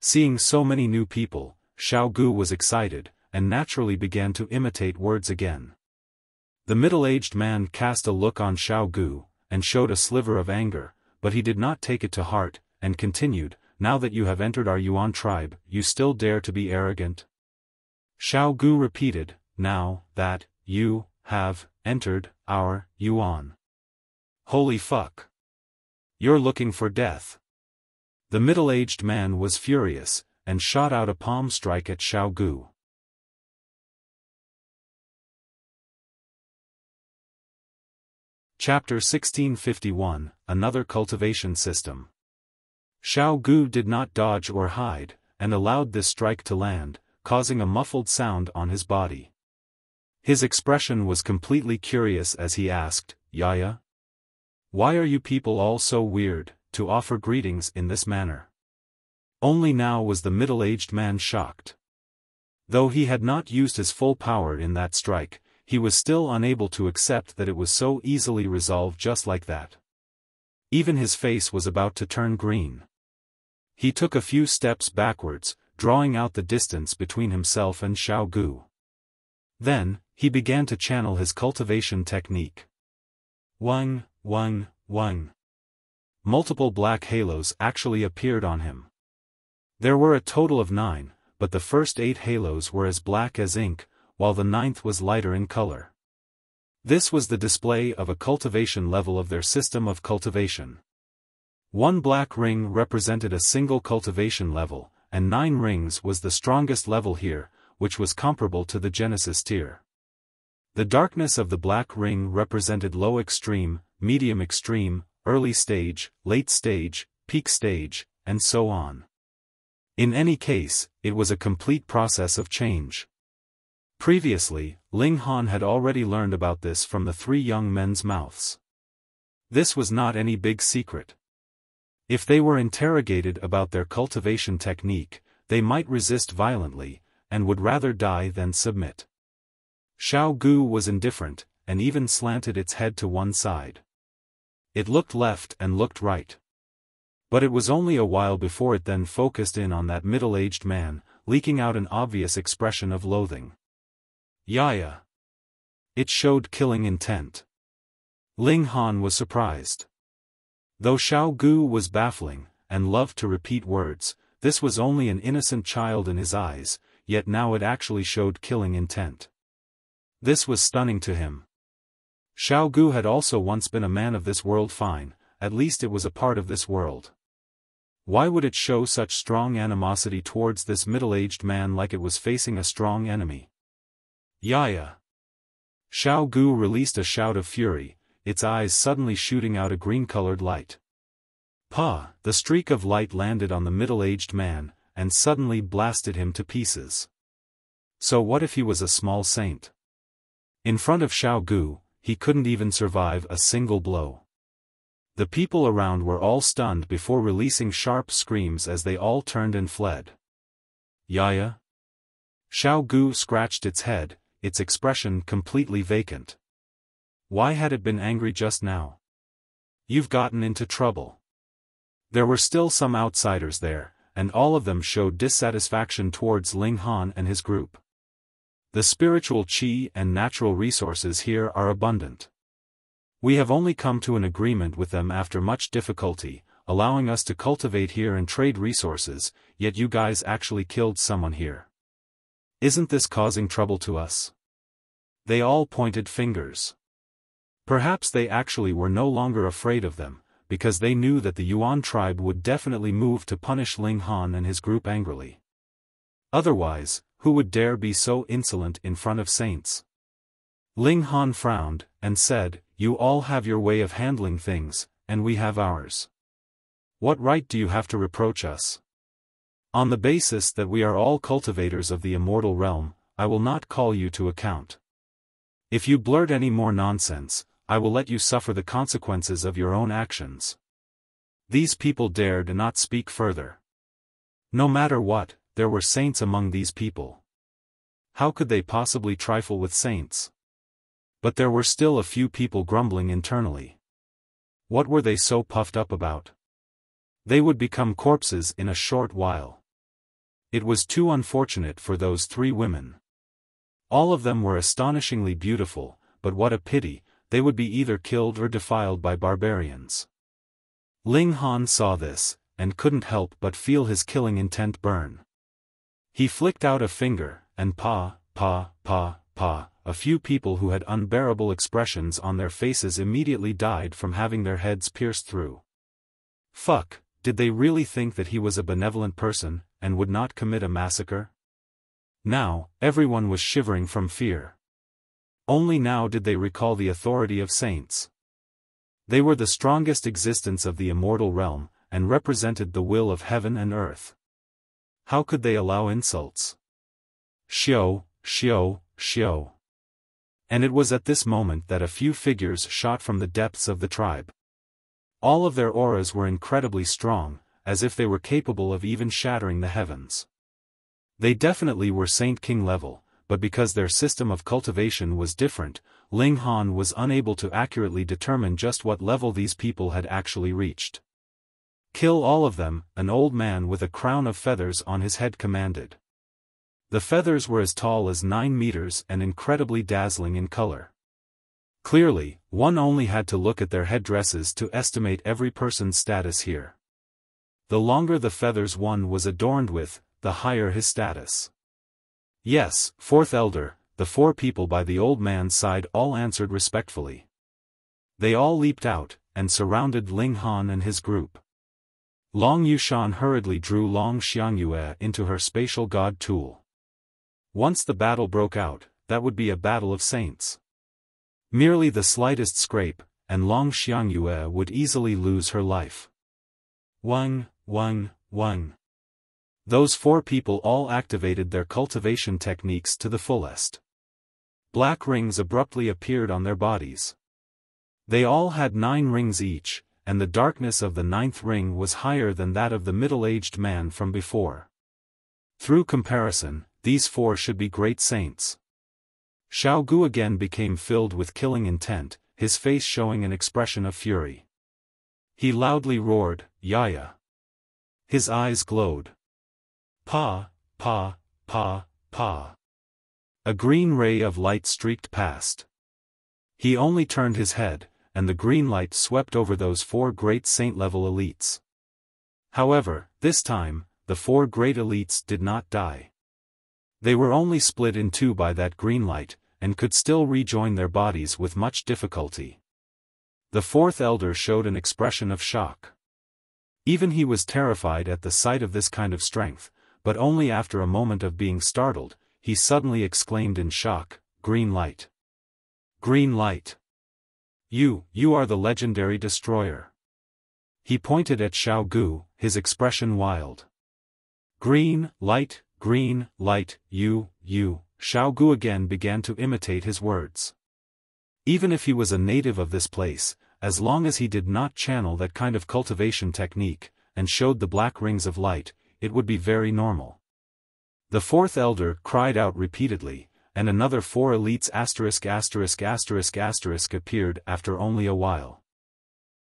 Seeing so many new people, Xiao Gu was excited, and naturally began to imitate words again. The middle-aged man cast a look on Xiao Gu, and showed a sliver of anger, but he did not take it to heart, and continued, "Now that you have entered our Yuan tribe, you still dare to be arrogant?" Xiao Gu repeated, "Now that you have entered our Yuan. Holy fuck. You're looking for death." The middle-aged man was furious, and shot out a palm strike at Xiao Gu. Chapter 1651, Another Cultivation System. Xiao Gu did not dodge or hide, and allowed this strike to land, causing a muffled sound on his body. His expression was completely curious as he asked, "Yaya? Why are you people all so weird, to offer greetings in this manner?" Only now was the middle-aged man shocked. Though he had not used his full power in that strike, he was still unable to accept that it was so easily resolved just like that. Even his face was about to turn green. He took a few steps backwards, drawing out the distance between himself and Xiao Gu. Then, he began to channel his cultivation technique. Wang, wang, wang. Multiple black halos actually appeared on him. There were a total of 9, but the first 8 halos were as black as ink, while the 9th was lighter in color. This was the display of a cultivation level of their system of cultivation. 1 black ring represented a single cultivation level, and 9 rings was the strongest level here, which was comparable to the Genesis tier. The darkness of the black ring represented low extreme, medium extreme, early stage, late stage, peak stage, and so on. In any case, it was a complete process of change. Previously, Ling Han had already learned about this from the 3 young men's mouths. This was not any big secret. If they were interrogated about their cultivation technique, they might resist violently, and would rather die than submit. Xiao Gu was indifferent, and even slanted its head to one side. It looked left and looked right. But it was only a while before it then focused in on that middle-aged man, leaking out an obvious expression of loathing. Yaya. It showed killing intent. Ling Han was surprised. Though Xiao Gu was baffling, and loved to repeat words, this was only an innocent child in his eyes, yet now it actually showed killing intent. This was stunning to him. Xiao Gu had also once been a man of this world. Fine, at least it was a part of this world. Why would it show such strong animosity towards this middle-aged man like it was facing a strong enemy? Yaya. Xiao Gu released a shout of fury, its eyes suddenly shooting out a green-colored light. Pa! The streak of light landed on the middle-aged man, and suddenly blasted him to pieces. So what if he was a small saint? In front of Xiao Gu, he couldn't even survive a single blow. The people around were all stunned before releasing sharp screams as they all turned and fled. Yaya? Xiao Gu scratched its head, its expression completely vacant. Why had it been angry just now? You've gotten into trouble. There were still some outsiders there, and all of them showed dissatisfaction towards Ling Han and his group. The spiritual qi and natural resources here are abundant. We have only come to an agreement with them after much difficulty, allowing us to cultivate here and trade resources, yet you guys actually killed someone here. Isn't this causing trouble to us? They all pointed fingers. Perhaps they actually were no longer afraid of them, because they knew that the Yuan tribe would definitely move to punish Ling Han and his group angrily. Otherwise, who would dare be so insolent in front of saints? Ling Han frowned, and said, "You all have your way of handling things, and we have ours. What right do you have to reproach us? On the basis that we are all cultivators of the immortal realm, I will not call you to account. If you blurt any more nonsense, I will let you suffer the consequences of your own actions. These people dared not speak further. No matter what, there were saints among these people. How could they possibly trifle with saints? But there were still a few people grumbling internally. What were they so puffed up about? They would become corpses in a short while. It was too unfortunate for those 3 women. All of them were astonishingly beautiful, but what a pity, they would be either killed or defiled by barbarians. Ling Han saw this, and couldn't help but feel his killing intent burn. He flicked out a finger, and a few people who had unbearable expressions on their faces immediately died from having their heads pierced through. Fuck, did they really think that he was a benevolent person, and would not commit a massacre? Now, everyone was shivering from fear. Only now did they recall the authority of saints. They were the strongest existence of the immortal realm, and represented the will of heaven and earth. How could they allow insults? Xiao. And it was at this moment that a few figures shot from the depths of the tribe. All of their auras were incredibly strong, as if they were capable of even shattering the heavens. They definitely were Saint King level, but because their system of cultivation was different, Ling Han was unable to accurately determine just what level these people had actually reached. Kill all of them, an old man with a crown of feathers on his head commanded. The feathers were as tall as 9 meters and incredibly dazzling in color. Clearly, one only had to look at their headdresses to estimate every person's status here. The longer the feathers one was adorned with, the higher his status. Yes, 4th elder, the 4 people by the old man's side all answered respectfully. They all leaped out, and surrounded Ling Han and his group. Long Yushan hurriedly drew Long Xiangyue into her spatial god tool. Once the battle broke out, that would be a battle of saints. Merely the slightest scrape, and Long Xiangyue would easily lose her life. Wang. Those 4 people all activated their cultivation techniques to the fullest. Black rings abruptly appeared on their bodies. They all had 9 rings each, and the darkness of the 9th ring was higher than that of the middle-aged man from before. Through comparison, these 4 should be great saints. Xiao Gu again became filled with killing intent, his face showing an expression of fury. He loudly roared, "Yaya!" His eyes glowed. Pa. A green ray of light streaked past. He only turned his head, and the green light swept over those 4 great saint-level elites. However, this time, the 4 great elites did not die. They were only split in 2 by that green light, and could still rejoin their bodies with much difficulty. The 4th elder showed an expression of shock. Even he was terrified at the sight of this kind of strength, but only after a moment of being startled, he suddenly exclaimed in shock, "Green light! Green light! You are the legendary destroyer." He pointed at Xiao Gu, his expression wild. Green light, you. Xiao Gu again began to imitate his words. Even if he was a native of this place, as long as he did not channel that kind of cultivation technique, and showed the black rings of light, it would be very normal. The 4th elder cried out repeatedly, and another 4 elites ***** appeared after only a while.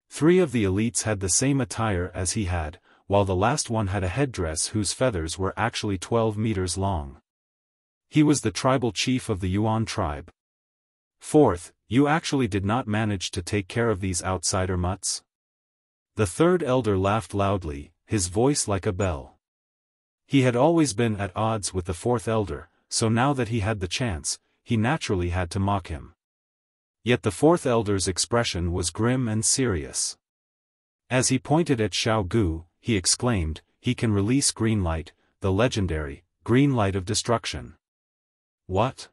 3 of the elites had the same attire as he had, while the last one had a headdress whose feathers were actually 12 meters long. He was the tribal chief of the Yuan tribe. 4th, you actually did not manage to take care of these outsider mutts? The 3rd elder laughed loudly, his voice like a bell. He had always been at odds with the 4th elder, so now that he had the chance, he naturally had to mock him. Yet the 4th elder's expression was grim and serious. As he pointed at Xiao Gu, he exclaimed, "He can release green light, the legendary, green light of destruction." What?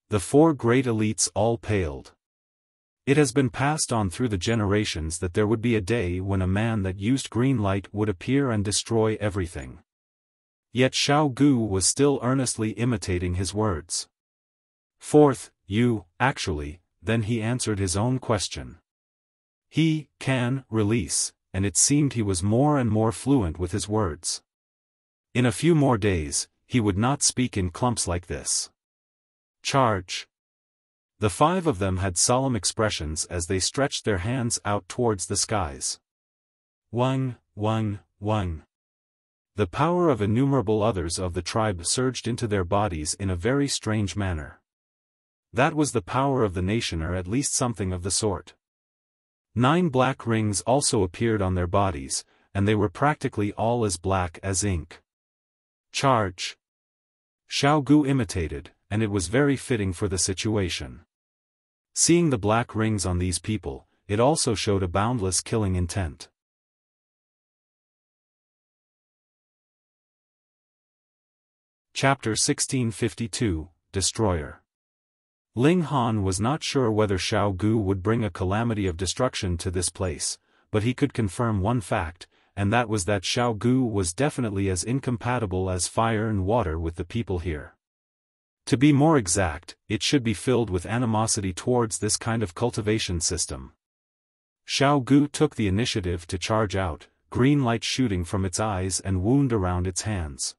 The 4 great elites all paled. It has been passed on through the generations that there would be a day when a man that used green light would appear and destroy everything. Yet Xiao Gu was still earnestly imitating his words. Fourth, actually, then he answered his own question. He can release, and it seemed he was more and more fluent with his words. In a few more days, he would not speak in clumps like this. Charge. The five of them had solemn expressions as they stretched their hands out towards the skies. Wang. The power of innumerable others of the tribe surged into their bodies in a very strange manner. That was the power of the nation, or at least something of the sort. 9 black rings also appeared on their bodies, and they were practically all as black as ink. Charge. Xiao Gu imitated, and it was very fitting for the situation. Seeing the black rings on these people, it also showed a boundless killing intent. Chapter 1652, Destroyer. Ling Han was not sure whether Xiao Gu would bring a calamity of destruction to this place, but he could confirm one fact, and that was that Xiao Gu was definitely as incompatible as fire and water with the people here. To be more exact, it should be filled with animosity towards this kind of cultivation system. Xiao Gu took the initiative to charge out, green light shooting from its eyes and wound around its hands.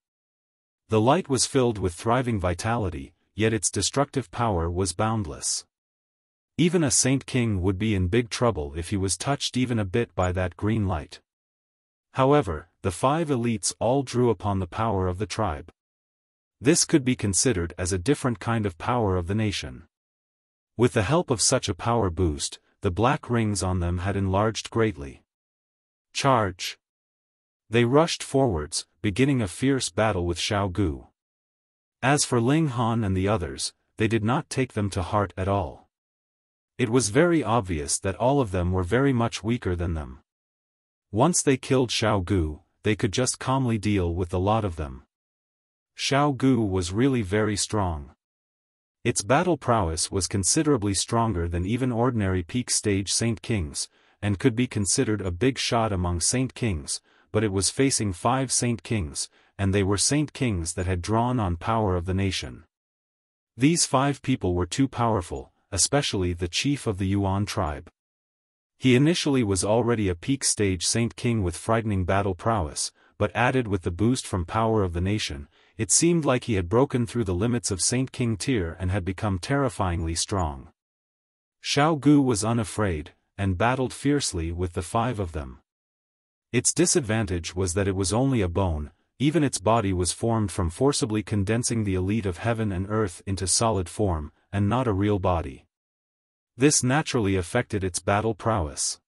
The light was filled with thriving vitality, yet its destructive power was boundless. Even a Saint King would be in big trouble if he was touched even a bit by that green light. However, the 5 elites all drew upon the power of the tribe. This could be considered as a different kind of power of the nation. With the help of such a power boost, the black rings on them had enlarged greatly. Charge. They rushed forwards, beginning a fierce battle with Xiao Gu. As for Ling Han and the others, they did not take them to heart at all. It was very obvious that all of them were very much weaker than them. Once they killed Xiao Gu, they could just calmly deal with the lot of them. Xiao Gu was really very strong. Its battle prowess was considerably stronger than even ordinary peak stage Saint Kings, and could be considered a big shot among Saint Kings, but it was facing 5 Saint Kings, and they were Saint Kings that had drawn on power of the nation. These 5 people were too powerful, especially the chief of the Yuan tribe. He initially was already a peak stage Saint King with frightening battle prowess, but added with the boost from power of the nation, it seemed like he had broken through the limits of Saint King tier and had become terrifyingly strong. Xiao Gu was unafraid, and battled fiercely with the 5 of them. Its disadvantage was that it was only a bone, even its body was formed from forcibly condensing the elite of heaven and earth into solid form, and not a real body. This naturally affected its battle prowess.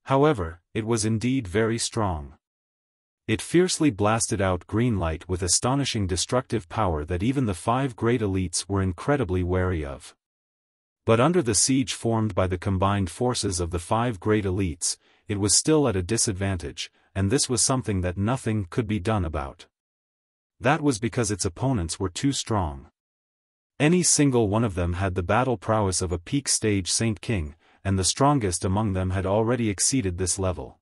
However, it was indeed very strong. It fiercely blasted out green light with astonishing destructive power that even the 5 great elites were incredibly wary of. But under the siege formed by the combined forces of the 5 great elites, it was still at a disadvantage, and this was something that nothing could be done about. That was because its opponents were too strong. Any single one of them had the battle prowess of a peak stage Saint King, and the strongest among them had already exceeded this level.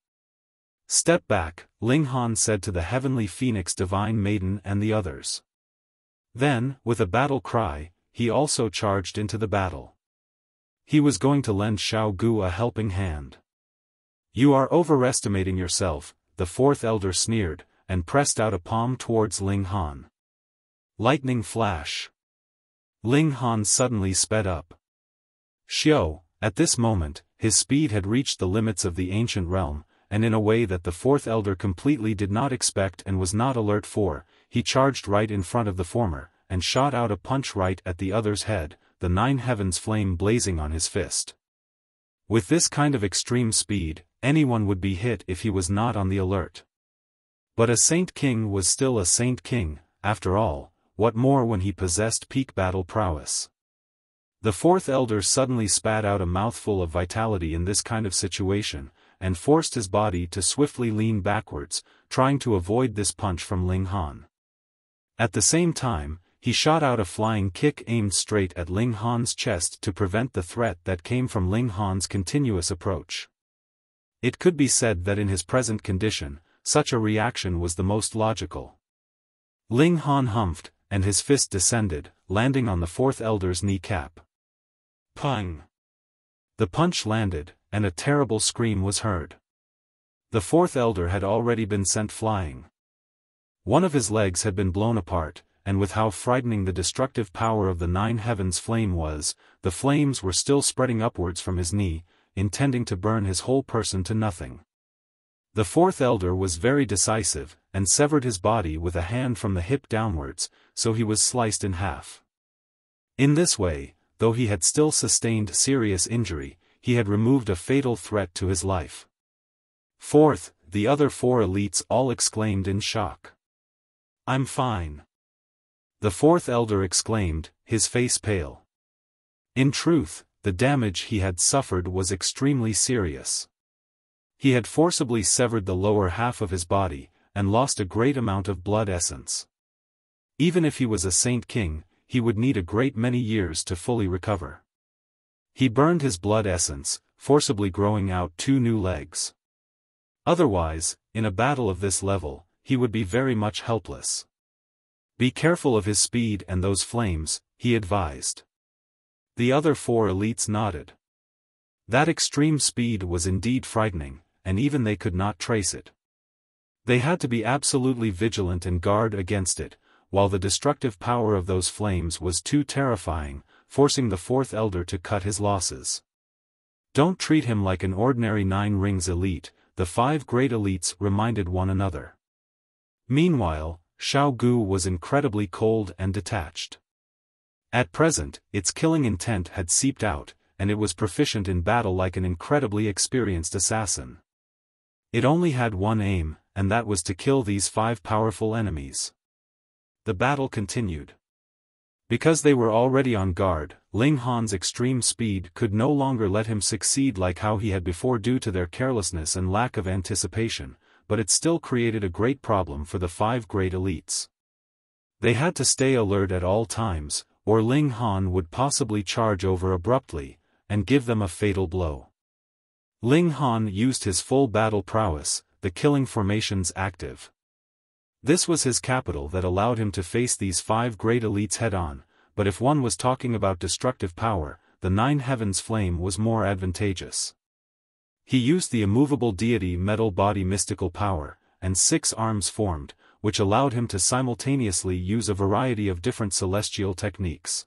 Step back, Ling Han said to the heavenly phoenix divine maiden and the others. Then, with a battle cry, he also charged into the battle. He was going to lend Xiao Gu a helping hand. You are overestimating yourself, the 4th elder sneered, and pressed out a palm towards Ling Han. Lightning flash. Ling Han suddenly sped up. Xiao, at this moment, his speed had reached the limits of the ancient realm, and in a way that the 4th elder completely did not expect and was not alert for, he charged right in front of the former, and shot out a punch right at the other's head, the 9 heavens flame blazing on his fist. With this kind of extreme speed, anyone would be hit if he was not on the alert. But a Saint King was still a Saint King, after all, what more when he possessed peak battle prowess. The 4th elder suddenly spat out a mouthful of vitality in this kind of situation, and forced his body to swiftly lean backwards, trying to avoid this punch from Ling Han. At the same time, he shot out a flying kick aimed straight at Ling Han's chest to prevent the threat that came from Ling Han's continuous approach. It could be said that in his present condition, such a reaction was the most logical. Ling Han humphed, and his fist descended, landing on the fourth elder's kneecap. Pung! The punch landed, and a terrible scream was heard. The fourth elder had already been sent flying. One of his legs had been blown apart, and with how frightening the destructive power of the nine heavens flame was, the flames were still spreading upwards from his knee, intending to burn his whole person to nothing. The fourth elder was very decisive, and severed his body with a hand from the hip downwards, so he was sliced in half. In this way, though he had still sustained serious injury, he had removed a fatal threat to his life. Fourth, the other four elites all exclaimed in shock. "I'm fine." The fourth elder exclaimed, his face pale. In truth, the damage he had suffered was extremely serious. He had forcibly severed the lower half of his body, and lost a great amount of blood essence. Even if he was a saint king, he would need a great many years to fully recover. He burned his blood essence, forcibly growing out 2 new legs. Otherwise, in a battle of this level, he would be very much helpless. Be careful of his speed and those flames, he advised. The other 4 elites nodded. That extreme speed was indeed frightening, and even they could not trace it. They had to be absolutely vigilant and guard against it, while the destructive power of those flames was too terrifying, forcing the fourth elder to cut his losses. Don't treat him like an ordinary 9 rings elite, the 5 great elites reminded one another. Meanwhile, Xiao Gu was incredibly cold and detached. At present, its killing intent had seeped out, and it was proficient in battle like an incredibly experienced assassin. It only had one aim, and that was to kill these 5 powerful enemies. The battle continued. Because they were already on guard, Ling Han's extreme speed could no longer let him succeed like how he had before due to their carelessness and lack of anticipation, but it still created a great problem for the 5 great elites. They had to stay alert at all times, or Ling Han would possibly charge over abruptly, and give them a fatal blow. Ling Han used his full battle prowess, the killing formations active. This was his capital that allowed him to face these 5 great elites head-on, but if one was talking about destructive power, the 9 heavens flame was more advantageous. He used the immovable deity metal body mystical power, and 6 arms formed, which allowed him to simultaneously use a variety of different celestial techniques.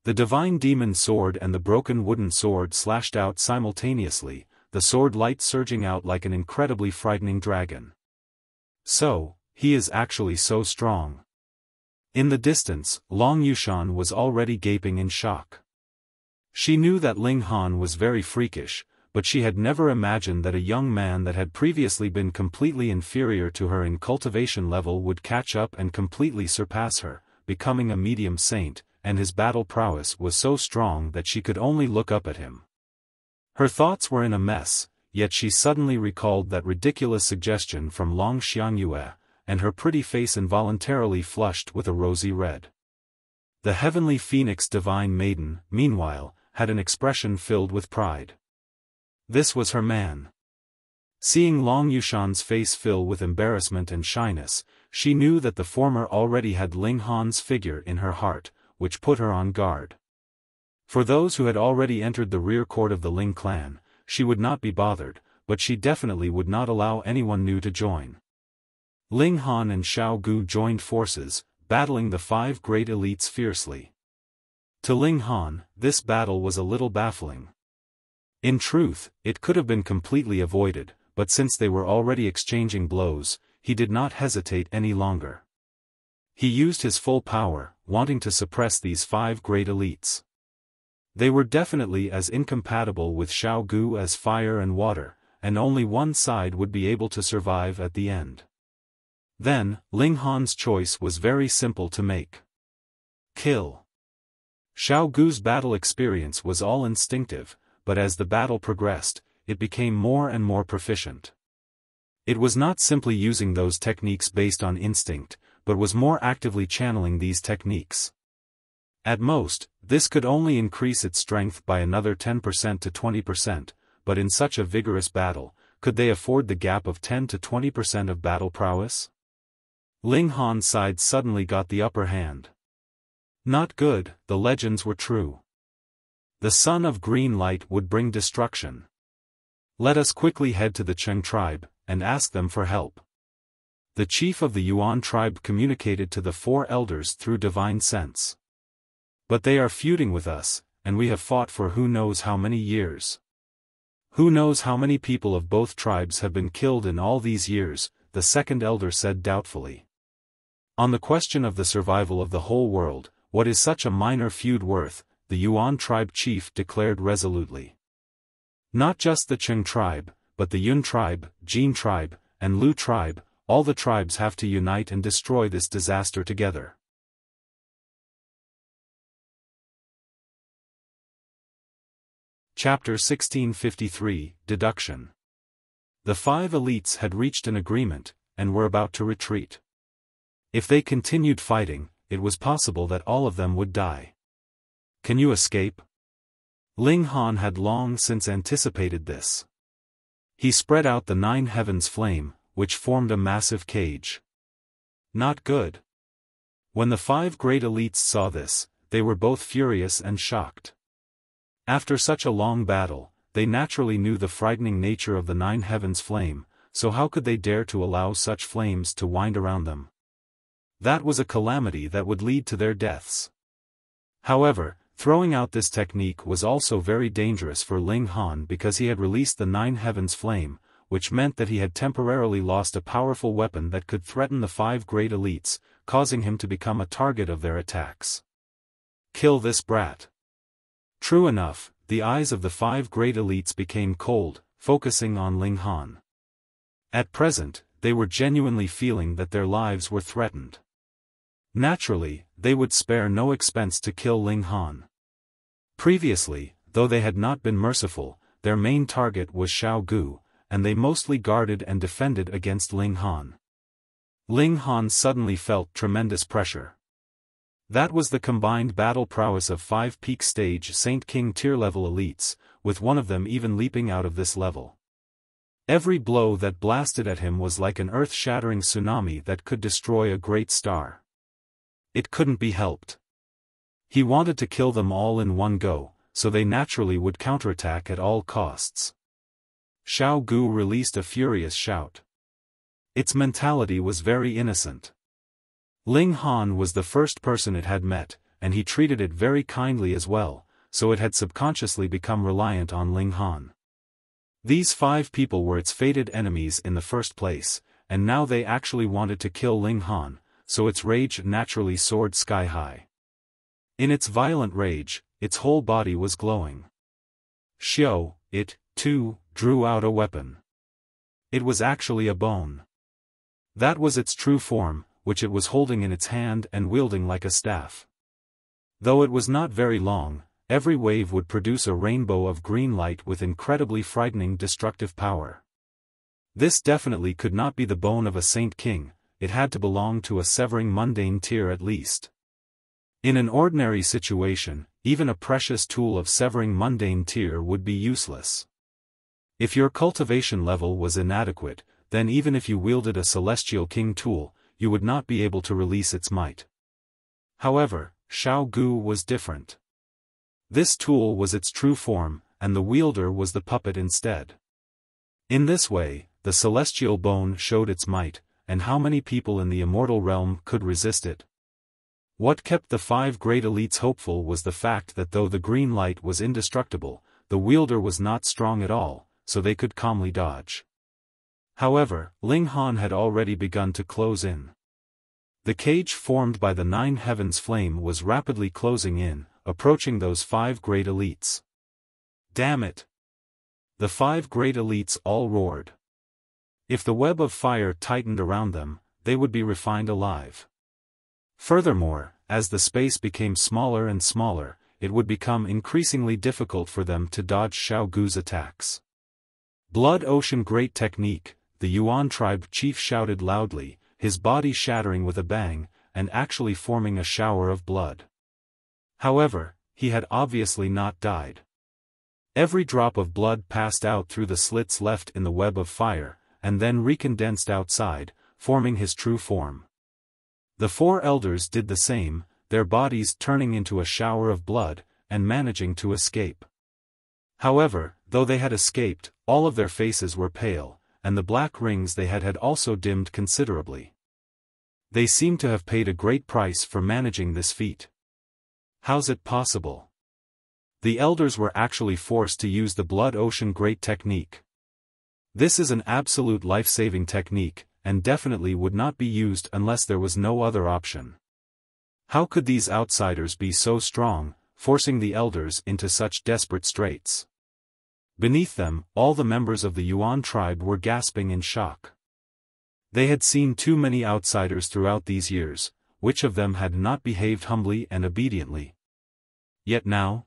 The divine demon sword and the broken wooden sword slashed out simultaneously, the sword light surging out like an incredibly frightening dragon. So, he is actually so strong. In the distance, Long Yushan was already gaping in shock. She knew that Ling Han was very freakish, but she had never imagined that a young man that had previously been completely inferior to her in cultivation level would catch up and completely surpass her, becoming a medium saint, and his battle prowess was so strong that she could only look up at him. Her thoughts were in a mess, yet she suddenly recalled that ridiculous suggestion from Long Xiangyue, and her pretty face involuntarily flushed with a rosy red. The heavenly phoenix divine maiden, meanwhile, had an expression filled with pride. This was her man. Seeing Long Yushan's face fill with embarrassment and shyness, she knew that the former already had Ling Han's figure in her heart, which put her on guard. For those who had already entered the rear court of the Ling clan, she would not be bothered, but she definitely would not allow anyone new to join. Ling Han and Xiao Gu joined forces, battling the 5 great elites fiercely. To Ling Han, this battle was a little baffling. In truth, it could have been completely avoided, but since they were already exchanging blows, he did not hesitate any longer. He used his full power, wanting to suppress these 5 great elites. They were definitely as incompatible with Xiao Gu as fire and water, and only one side would be able to survive at the end. Then, Ling Han's choice was very simple to make. Kill. Xiao Gu's battle experience was all instinctive, but as the battle progressed, it became more and more proficient. It was not simply using those techniques based on instinct, but was more actively channeling these techniques. At most, this could only increase its strength by another 10% to 20%, but in such a vigorous battle, could they afford the gap of 10 to 20% of battle prowess? Ling Han's side suddenly got the upper hand. Not good, the legends were true. The sun of green light would bring destruction. Let us quickly head to the Cheng tribe, and ask them for help. The chief of the Yuan tribe communicated to the 4 elders through divine sense. But they are feuding with us, and we have fought for who knows how many years. Who knows how many people of both tribes have been killed in all these years, the second elder said doubtfully. On the question of the survival of the whole world, what is such a minor feud worth, the Yuan tribe chief declared resolutely. Not just the Cheng tribe, but the Yun tribe, Jin tribe, and Lu tribe, all the tribes have to unite and destroy this disaster together. Chapter 1653, Deduction. The 5 elites had reached an agreement, and were about to retreat. If they continued fighting, it was possible that all of them would die. Can you escape? Ling Han had long since anticipated this. He spread out the 9 heavens flame, which formed a massive cage. Not good. When the 5 great elites saw this, they were both furious and shocked. After such a long battle, they naturally knew the frightening nature of the 9 heavens flame, so how could they dare to allow such flames to wind around them? That was a calamity that would lead to their deaths. However, throwing out this technique was also very dangerous for Ling Han because he had released the 9 heavens flame, which meant that he had temporarily lost a powerful weapon that could threaten the 5 great elites, causing him to become a target of their attacks. Kill this brat. True enough, the eyes of the 5 great elites became cold, focusing on Ling Han. At present, they were genuinely feeling that their lives were threatened. Naturally, they would spare no expense to kill Ling Han. Previously, though they had not been merciful, their main target was Xiao Gu, and they mostly guarded and defended against Ling Han. Ling Han suddenly felt tremendous pressure. That was the combined battle prowess of 5 peak stage Saint King tier level elites, with one of them even leaping out of this level. Every blow that blasted at him was like an earth-shattering tsunami that could destroy a great star. It couldn't be helped. He wanted to kill them all in one go, so they naturally would counterattack at all costs. Xiao Gu released a furious shout. Its mentality was very innocent. Ling Han was the first person it had met, and he treated it very kindly as well, so it had subconsciously become reliant on Ling Han. These 5 people were its fated enemies in the first place, and now they actually wanted to kill Ling Han, so its rage naturally soared sky high. In its violent rage, its whole body was glowing. Xiao, it, too, drew out a weapon. It was actually a bone. That was its true form, which it was holding in its hand and wielding like a staff. Though it was not very long, every wave would produce a rainbow of green light with incredibly frightening destructive power. This definitely could not be the bone of a Saint King, it had to belong to a severing mundane tier at least. In an ordinary situation, even a precious tool of severing mundane tier would be useless. If your cultivation level was inadequate, then even if you wielded a Celestial King tool, you would not be able to release its might. However, Xiao Gu was different. This tool was its true form, and the wielder was the puppet instead. In this way, the celestial bone showed its might, and how many people in the immortal realm could resist it? What kept the 5 great elites hopeful was the fact that though the green light was indestructible, the wielder was not strong at all, so they could calmly dodge. However, Ling Han had already begun to close in. The cage formed by the 9 heavens flame was rapidly closing in, approaching those 5 great elites. Damn it! The 5 great elites all roared. If the web of fire tightened around them, they would be refined alive. Furthermore, as the space became smaller and smaller, it would become increasingly difficult for them to dodge Xiao Gu's attacks. Blood Ocean Great Technique, the Yuan tribe chief shouted loudly, his body shattering with a bang, and actually forming a shower of blood. However, he had obviously not died. Every drop of blood passed out through the slits left in the web of fire, and then recondensed outside, forming his true form. The four elders did the same, their bodies turning into a shower of blood, and managing to escape. However, though they had escaped, all of their faces were pale, and the black rings they had also dimmed considerably. They seemed to have paid a great price for managing this feat. How's it possible? The elders were actually forced to use the Blood Ocean Great technique. This is an absolute life-saving technique, and definitely would not be used unless there was no other option. How could these outsiders be so strong, forcing the elders into such desperate straits? Beneath them, all the members of the Yuan tribe were gasping in shock. They had seen too many outsiders throughout these years, which of them had not behaved humbly and obediently? Yet now,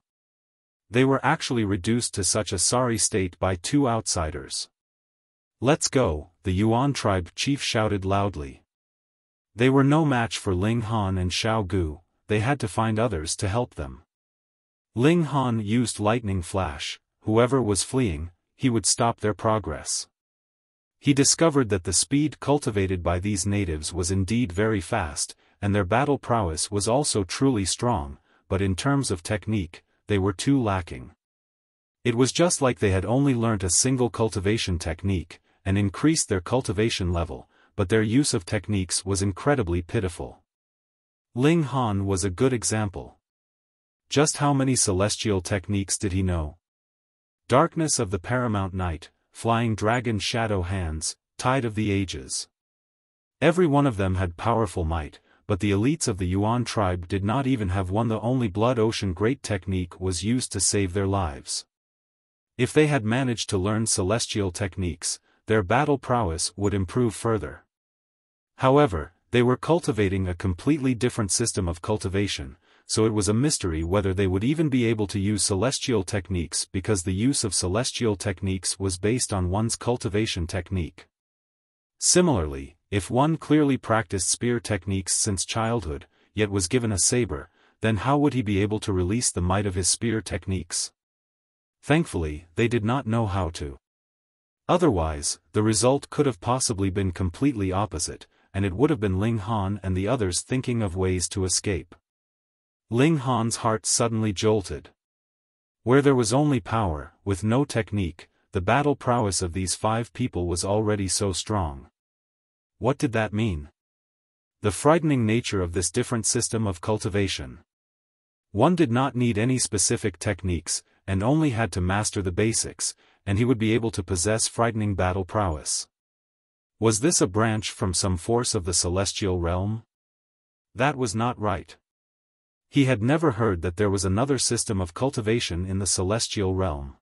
they were actually reduced to such a sorry state by two outsiders. "Let's go," the Yuan tribe chief shouted loudly. They were no match for Ling Han and Xiao Gu, they had to find others to help them. Ling Han used lightning flash, whoever was fleeing, he would stop their progress. He discovered that the speed cultivated by these natives was indeed very fast, and their battle prowess was also truly strong, but in terms of technique, they were too lacking. It was just like they had only learnt a single cultivation technique, and increased their cultivation level, but their use of techniques was incredibly pitiful. Ling Han was a good example. Just how many celestial techniques did he know? Darkness of the Paramount Night, Flying Dragon Shadow Hands, Tide of the Ages. Every one of them had powerful might, but the elites of the Yuan tribe did not even have one. The only Blood Ocean Great technique was used to save their lives. If they had managed to learn celestial techniques, their battle prowess would improve further. However, they were cultivating a completely different system of cultivation, so it was a mystery whether they would even be able to use celestial techniques because the use of celestial techniques was based on one's cultivation technique. Similarly, if one clearly practiced spear techniques since childhood, yet was given a saber, then how would he be able to release the might of his spear techniques? Thankfully, they did not know how to. Otherwise, the result could have possibly been completely opposite, and it would have been Ling Han and the others thinking of ways to escape. Ling Han's heart suddenly jolted. Where there was only power, with no technique, the battle prowess of these 5 people was already so strong. What did that mean? The frightening nature of this different system of cultivation. One did not need any specific techniques, and only had to master the basics, and he would be able to possess frightening battle prowess. Was this a branch from some force of the celestial realm? That was not right. He had never heard that there was another system of cultivation in the celestial realm.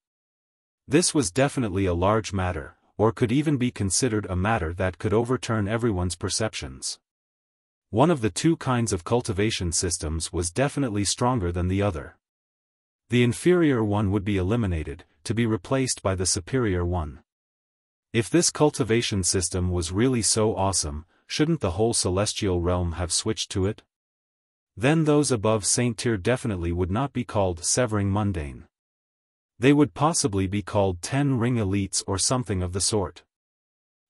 This was definitely a large matter, or could even be considered a matter that could overturn everyone's perceptions. One of the two kinds of cultivation systems was definitely stronger than the other. The inferior one would be eliminated, to be replaced by the superior one. If this cultivation system was really so awesome, shouldn't the whole celestial realm have switched to it? Then those above Saint Tier definitely would not be called Severing Mundane. They would possibly be called 10-ring elites or something of the sort.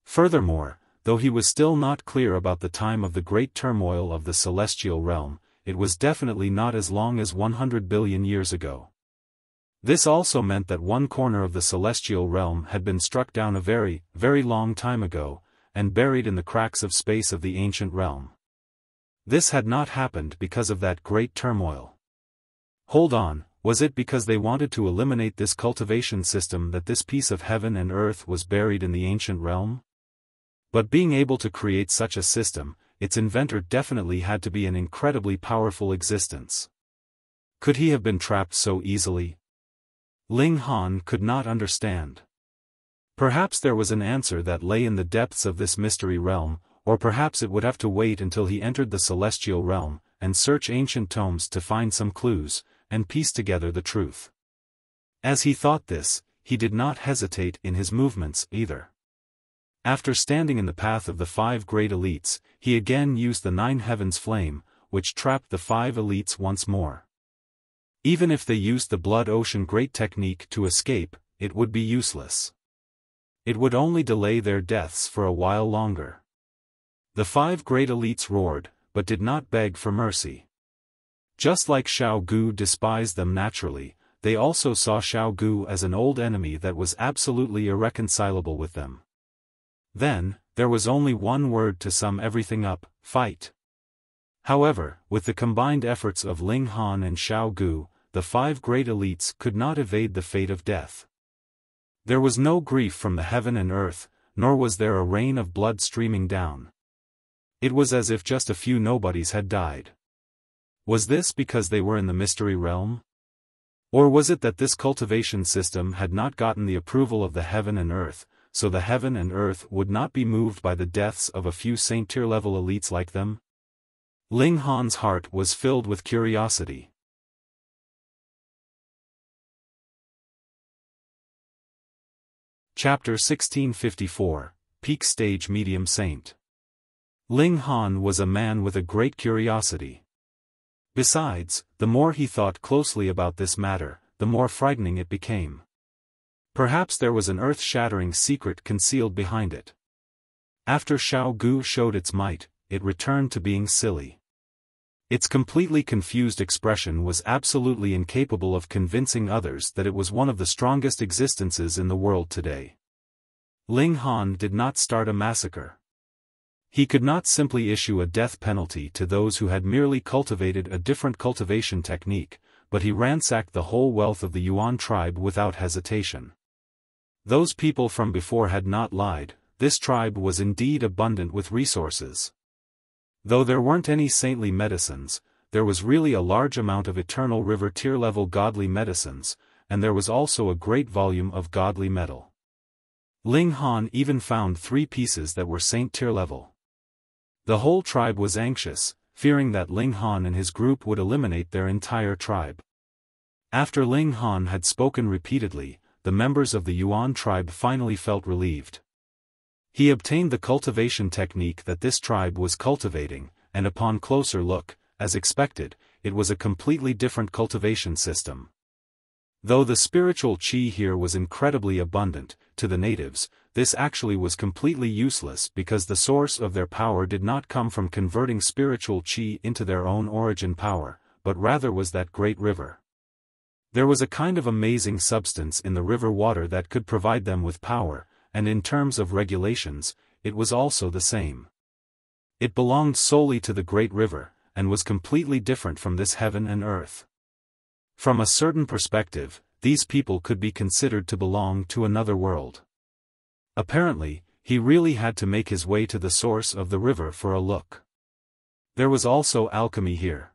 Furthermore, though he was still not clear about the time of the great turmoil of the celestial realm, it was definitely not as long as 100 billion years ago. This also meant that one corner of the celestial realm had been struck down a very, very long time ago, and buried in the cracks of space of the ancient realm. This had not happened because of that great turmoil. Hold on, was it because they wanted to eliminate this cultivation system that this piece of heaven and earth was buried in the ancient realm? But being able to create such a system, its inventor definitely had to be an incredibly powerful existence. Could he have been trapped so easily? Ling Han could not understand. Perhaps there was an answer that lay in the depths of this mystery realm, or perhaps it would have to wait until he entered the celestial realm, and search ancient tomes to find some clues, and piece together the truth. As he thought this, he did not hesitate in his movements either. After standing in the path of the 5 great elites, he again used the 9 heavens flame, which trapped the 5 elites once more. Even if they used the Blood Ocean Great technique to escape, it would be useless. It would only delay their deaths for a while longer. The 5 great elites roared, but did not beg for mercy. Just like Xiao Gu despised them naturally, they also saw Xiao Gu as an old enemy that was absolutely irreconcilable with them. Then, there was only one word to sum everything up: fight. However, with the combined efforts of Ling Han and Xiao Gu, the 5 great elites could not evade the fate of death. There was no grief from the heaven and earth, nor was there a rain of blood streaming down. It was as if just a few nobodies had died. Was this because they were in the mystery realm? Or was it that this cultivation system had not gotten the approval of the heaven and earth, so the heaven and earth would not be moved by the deaths of a few saint-tier level elites like them? Ling Han's heart was filled with curiosity. Chapter 1654, Peak Stage Medium Saint. Ling Han was a man with a great curiosity. Besides, the more he thought closely about this matter, the more frightening it became. Perhaps there was an earth-shattering secret concealed behind it. After Xiao Gu showed its might, it returned to being silly. Its completely confused expression was absolutely incapable of convincing others that it was one of the strongest existences in the world today. Ling Han did not start a massacre. He could not simply issue a death penalty to those who had merely cultivated a different cultivation technique, but he ransacked the whole wealth of the Yuan tribe without hesitation. Those people from before had not lied, this tribe was indeed abundant with resources. Though there weren't any saintly medicines, there was really a large amount of eternal river tier-level godly medicines, and there was also a great volume of godly metal. Ling Han even found 3 pieces that were saint tier level. The whole tribe was anxious, fearing that Ling Han and his group would eliminate their entire tribe. After Ling Han had spoken repeatedly, the members of the Yuan tribe finally felt relieved. He obtained the cultivation technique that this tribe was cultivating, and upon closer look, as expected, it was a completely different cultivation system. Though the spiritual qi here was incredibly abundant, to the natives, this actually was completely useless because the source of their power did not come from converting spiritual qi into their own origin power, but rather was that great river. There was a kind of amazing substance in the river water that could provide them with power, and in terms of regulations, it was also the same. It belonged solely to the great river, and was completely different from this heaven and earth. From a certain perspective, these people could be considered to belong to another world. Apparently, he really had to make his way to the source of the river for a look. There was also alchemy here.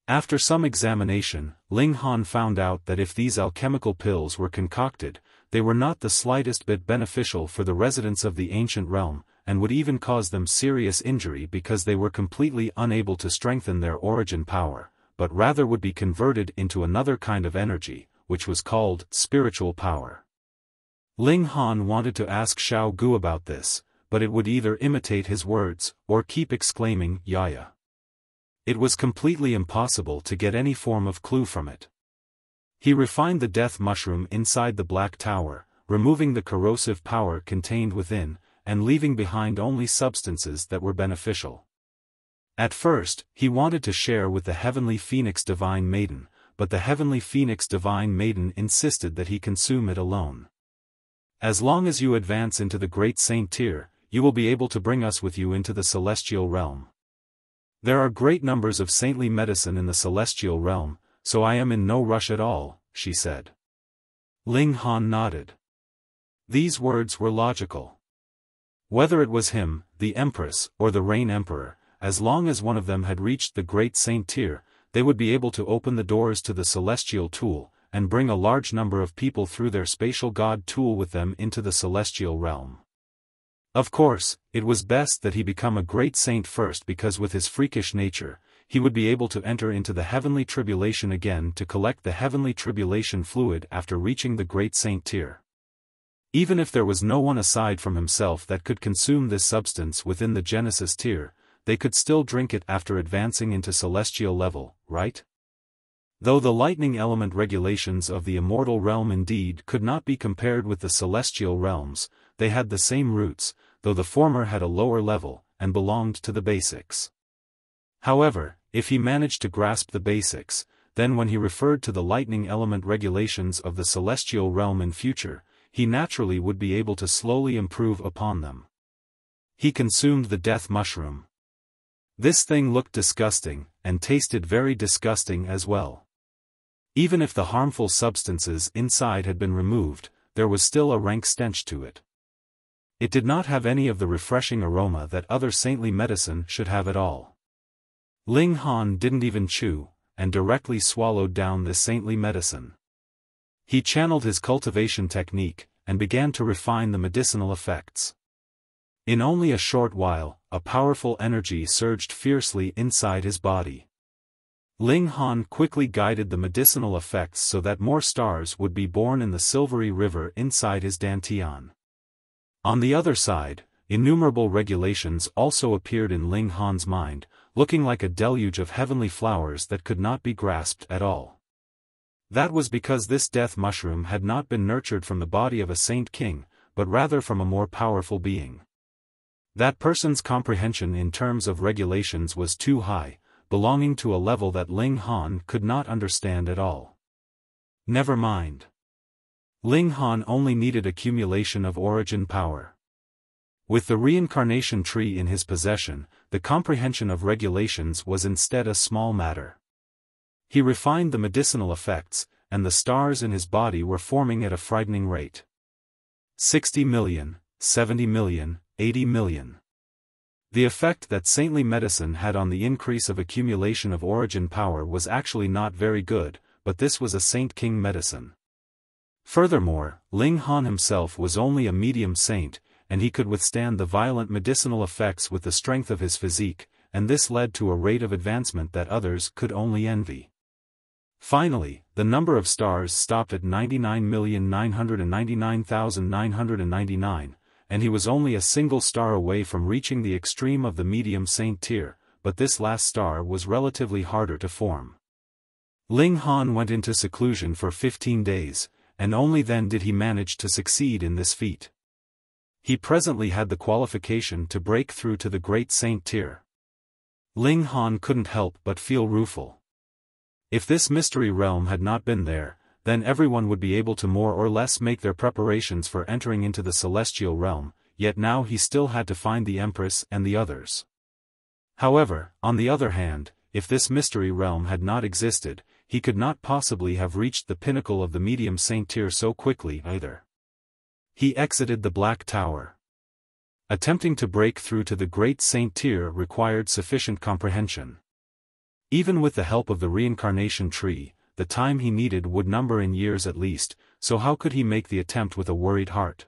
After some examination, Ling Han found out that if these alchemical pills were concocted, they were not the slightest bit beneficial for the residents of the ancient realm, and would even cause them serious injury because they were completely unable to strengthen their origin power, but rather would be converted into another kind of energy, which was called spiritual power. Ling Han wanted to ask Xiao Gu about this, but it would either imitate his words, or keep exclaiming, "Yaya." It was completely impossible to get any form of clue from it. He refined the death mushroom inside the black tower, removing the corrosive power contained within, and leaving behind only substances that were beneficial. At first, he wanted to share with the Heavenly Phoenix Divine Maiden, but the Heavenly Phoenix Divine Maiden insisted that he consume it alone. "As long as you advance into the Great Saint tier, you will be able to bring us with you into the celestial realm. There are great numbers of saintly medicine in the celestial realm, so I am in no rush at all," she said. Ling Han nodded. These words were logical. Whether it was him, the Empress, or the Rain Emperor, as long as one of them had reached the Great Saint tier, they would be able to open the doors to the celestial tool, and bring a large number of people through their spatial god tool with them into the celestial realm. Of course, it was best that he become a great saint first because with his freakish nature, he would be able to enter into the heavenly tribulation again to collect the heavenly tribulation fluid after reaching the great saint tier. Even if there was no one aside from himself that could consume this substance within the Genesis tier, they could still drink it after advancing into celestial level, right? Though the lightning element regulations of the immortal realm indeed could not be compared with the celestial realms, they had the same roots, though the former had a lower level, and belonged to the basics. However, if he managed to grasp the basics, then when he referred to the lightning element regulations of the celestial realm in future, he naturally would be able to slowly improve upon them. He consumed the death mushroom. This thing looked disgusting, and tasted very disgusting as well. Even if the harmful substances inside had been removed, there was still a rank stench to it. It did not have any of the refreshing aroma that other saintly medicine should have at all. Ling Han didn't even chew, and directly swallowed down this saintly medicine. He channeled his cultivation technique, and began to refine the medicinal effects. In only a short while, a powerful energy surged fiercely inside his body. Ling Han quickly guided the medicinal effects so that more stars would be born in the silvery river inside his dantian. On the other side, innumerable regulations also appeared in Ling Han's mind, looking like a deluge of heavenly flowers that could not be grasped at all. That was because this death mushroom had not been nurtured from the body of a saint king, but rather from a more powerful being. That person's comprehension in terms of regulations was too high, belonging to a level that Ling Han could not understand at all. Never mind. Ling Han only needed accumulation of origin power. With the reincarnation tree in his possession, the comprehension of regulations was instead a small matter. He refined the medicinal effects, and the stars in his body were forming at a frightening rate. 60 million, 70 million, 80 million. The effect that saintly medicine had on the increase of accumulation of origin power was actually not very good, but this was a Saint King medicine. Furthermore, Ling Han himself was only a medium saint, and he could withstand the violent medicinal effects with the strength of his physique, and this led to a rate of advancement that others could only envy. Finally, the number of stars stopped at 99,999,999, and he was only a single star away from reaching the extreme of the medium saint tier, but this last star was relatively harder to form. Ling Han went into seclusion for 15 days, and only then did he manage to succeed in this feat. He presently had the qualification to break through to the great saint tier. Ling Han couldn't help but feel rueful. If this mystery realm had not been there, then everyone would be able to more or less make their preparations for entering into the celestial realm, yet now he still had to find the Empress and the others. However, on the other hand, if this mystery realm had not existed, he could not possibly have reached the pinnacle of the medium saint tier so quickly either. He exited the Black Tower. Attempting to break through to the great saint tier required sufficient comprehension. Even with the help of the reincarnation tree, the time he needed would number in years at least, so how could he make the attempt with a worried heart?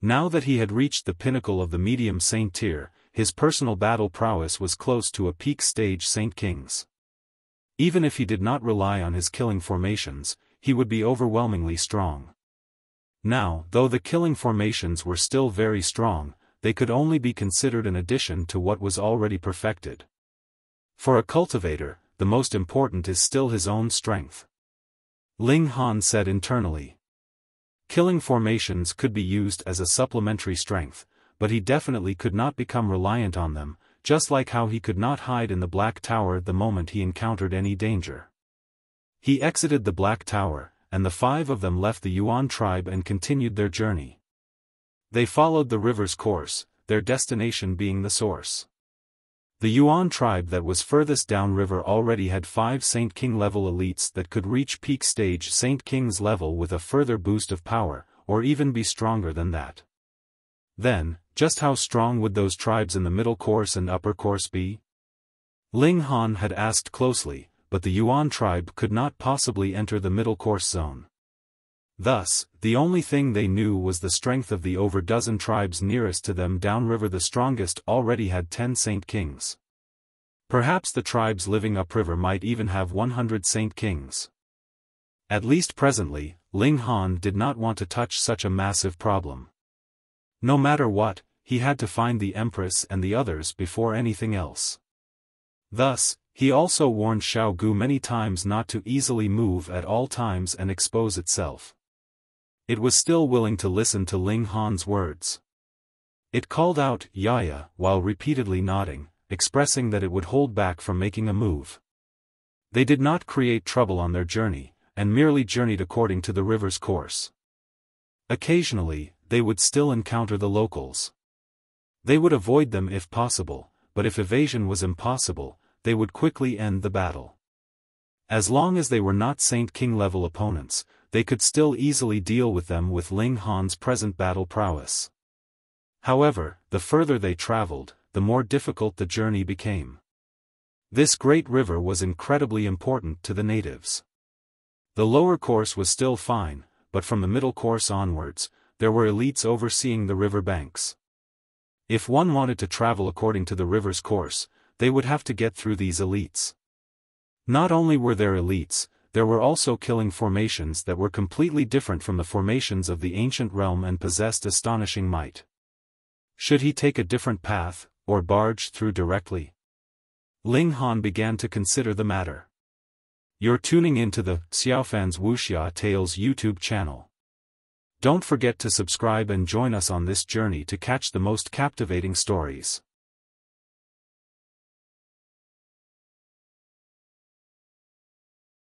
Now that he had reached the pinnacle of the medium saint tier, his personal battle prowess was close to a peak stage Saint King's. Even if he did not rely on his killing formations, he would be overwhelmingly strong. Now, though the killing formations were still very strong, they could only be considered an addition to what was already perfected. For a cultivator, the most important is still his own strength. Ling Han said internally. Killing formations could be used as a supplementary strength, but he definitely could not become reliant on them, just like how he could not hide in the Black Tower the moment he encountered any danger. He exited the Black Tower, and the 5 of them left the Yuan tribe and continued their journey. They followed the river's course, their destination being the source. The Yuan tribe that was furthest downriver already had 5 Saint King level elites that could reach peak stage Saint King's level with a further boost of power, or even be stronger than that. Then, just how strong would those tribes in the middle course and upper course be? Ling Han had asked closely, but the Yuan tribe could not possibly enter the middle course zone. Thus, the only thing they knew was the strength of the over dozen tribes nearest to them downriver. The strongest already had 10 Saint Kings. Perhaps the tribes living upriver might even have 100 Saint Kings. At least presently, Ling Han did not want to touch such a massive problem. No matter what, he had to find the Empress and the others before anything else. Thus, he also warned Xiao Gu many times not to easily move at all times and expose itself. It was still willing to listen to Ling Han's words. It called out, "Yaya," while repeatedly nodding, expressing that it would hold back from making a move. They did not create trouble on their journey, and merely journeyed according to the river's course. Occasionally, they would still encounter the locals. They would avoid them if possible, but if evasion was impossible, they would quickly end the battle. As long as they were not Saint King level opponents, they could still easily deal with them with Ling Han's present battle prowess. However, the further they traveled, the more difficult the journey became. This great river was incredibly important to the natives. The lower course was still fine, but from the middle course onwards, there were elites overseeing the river banks. If one wanted to travel according to the river's course, they would have to get through these elites. Not only were there elites, there were also killing formations that were completely different from the formations of the ancient realm and possessed astonishing might. Should he take a different path, or barge through directly? Ling Han began to consider the matter. You're tuning into the Xiaofan's Wuxia Tales YouTube channel. Don't forget to subscribe and join us on this journey to catch the most captivating stories.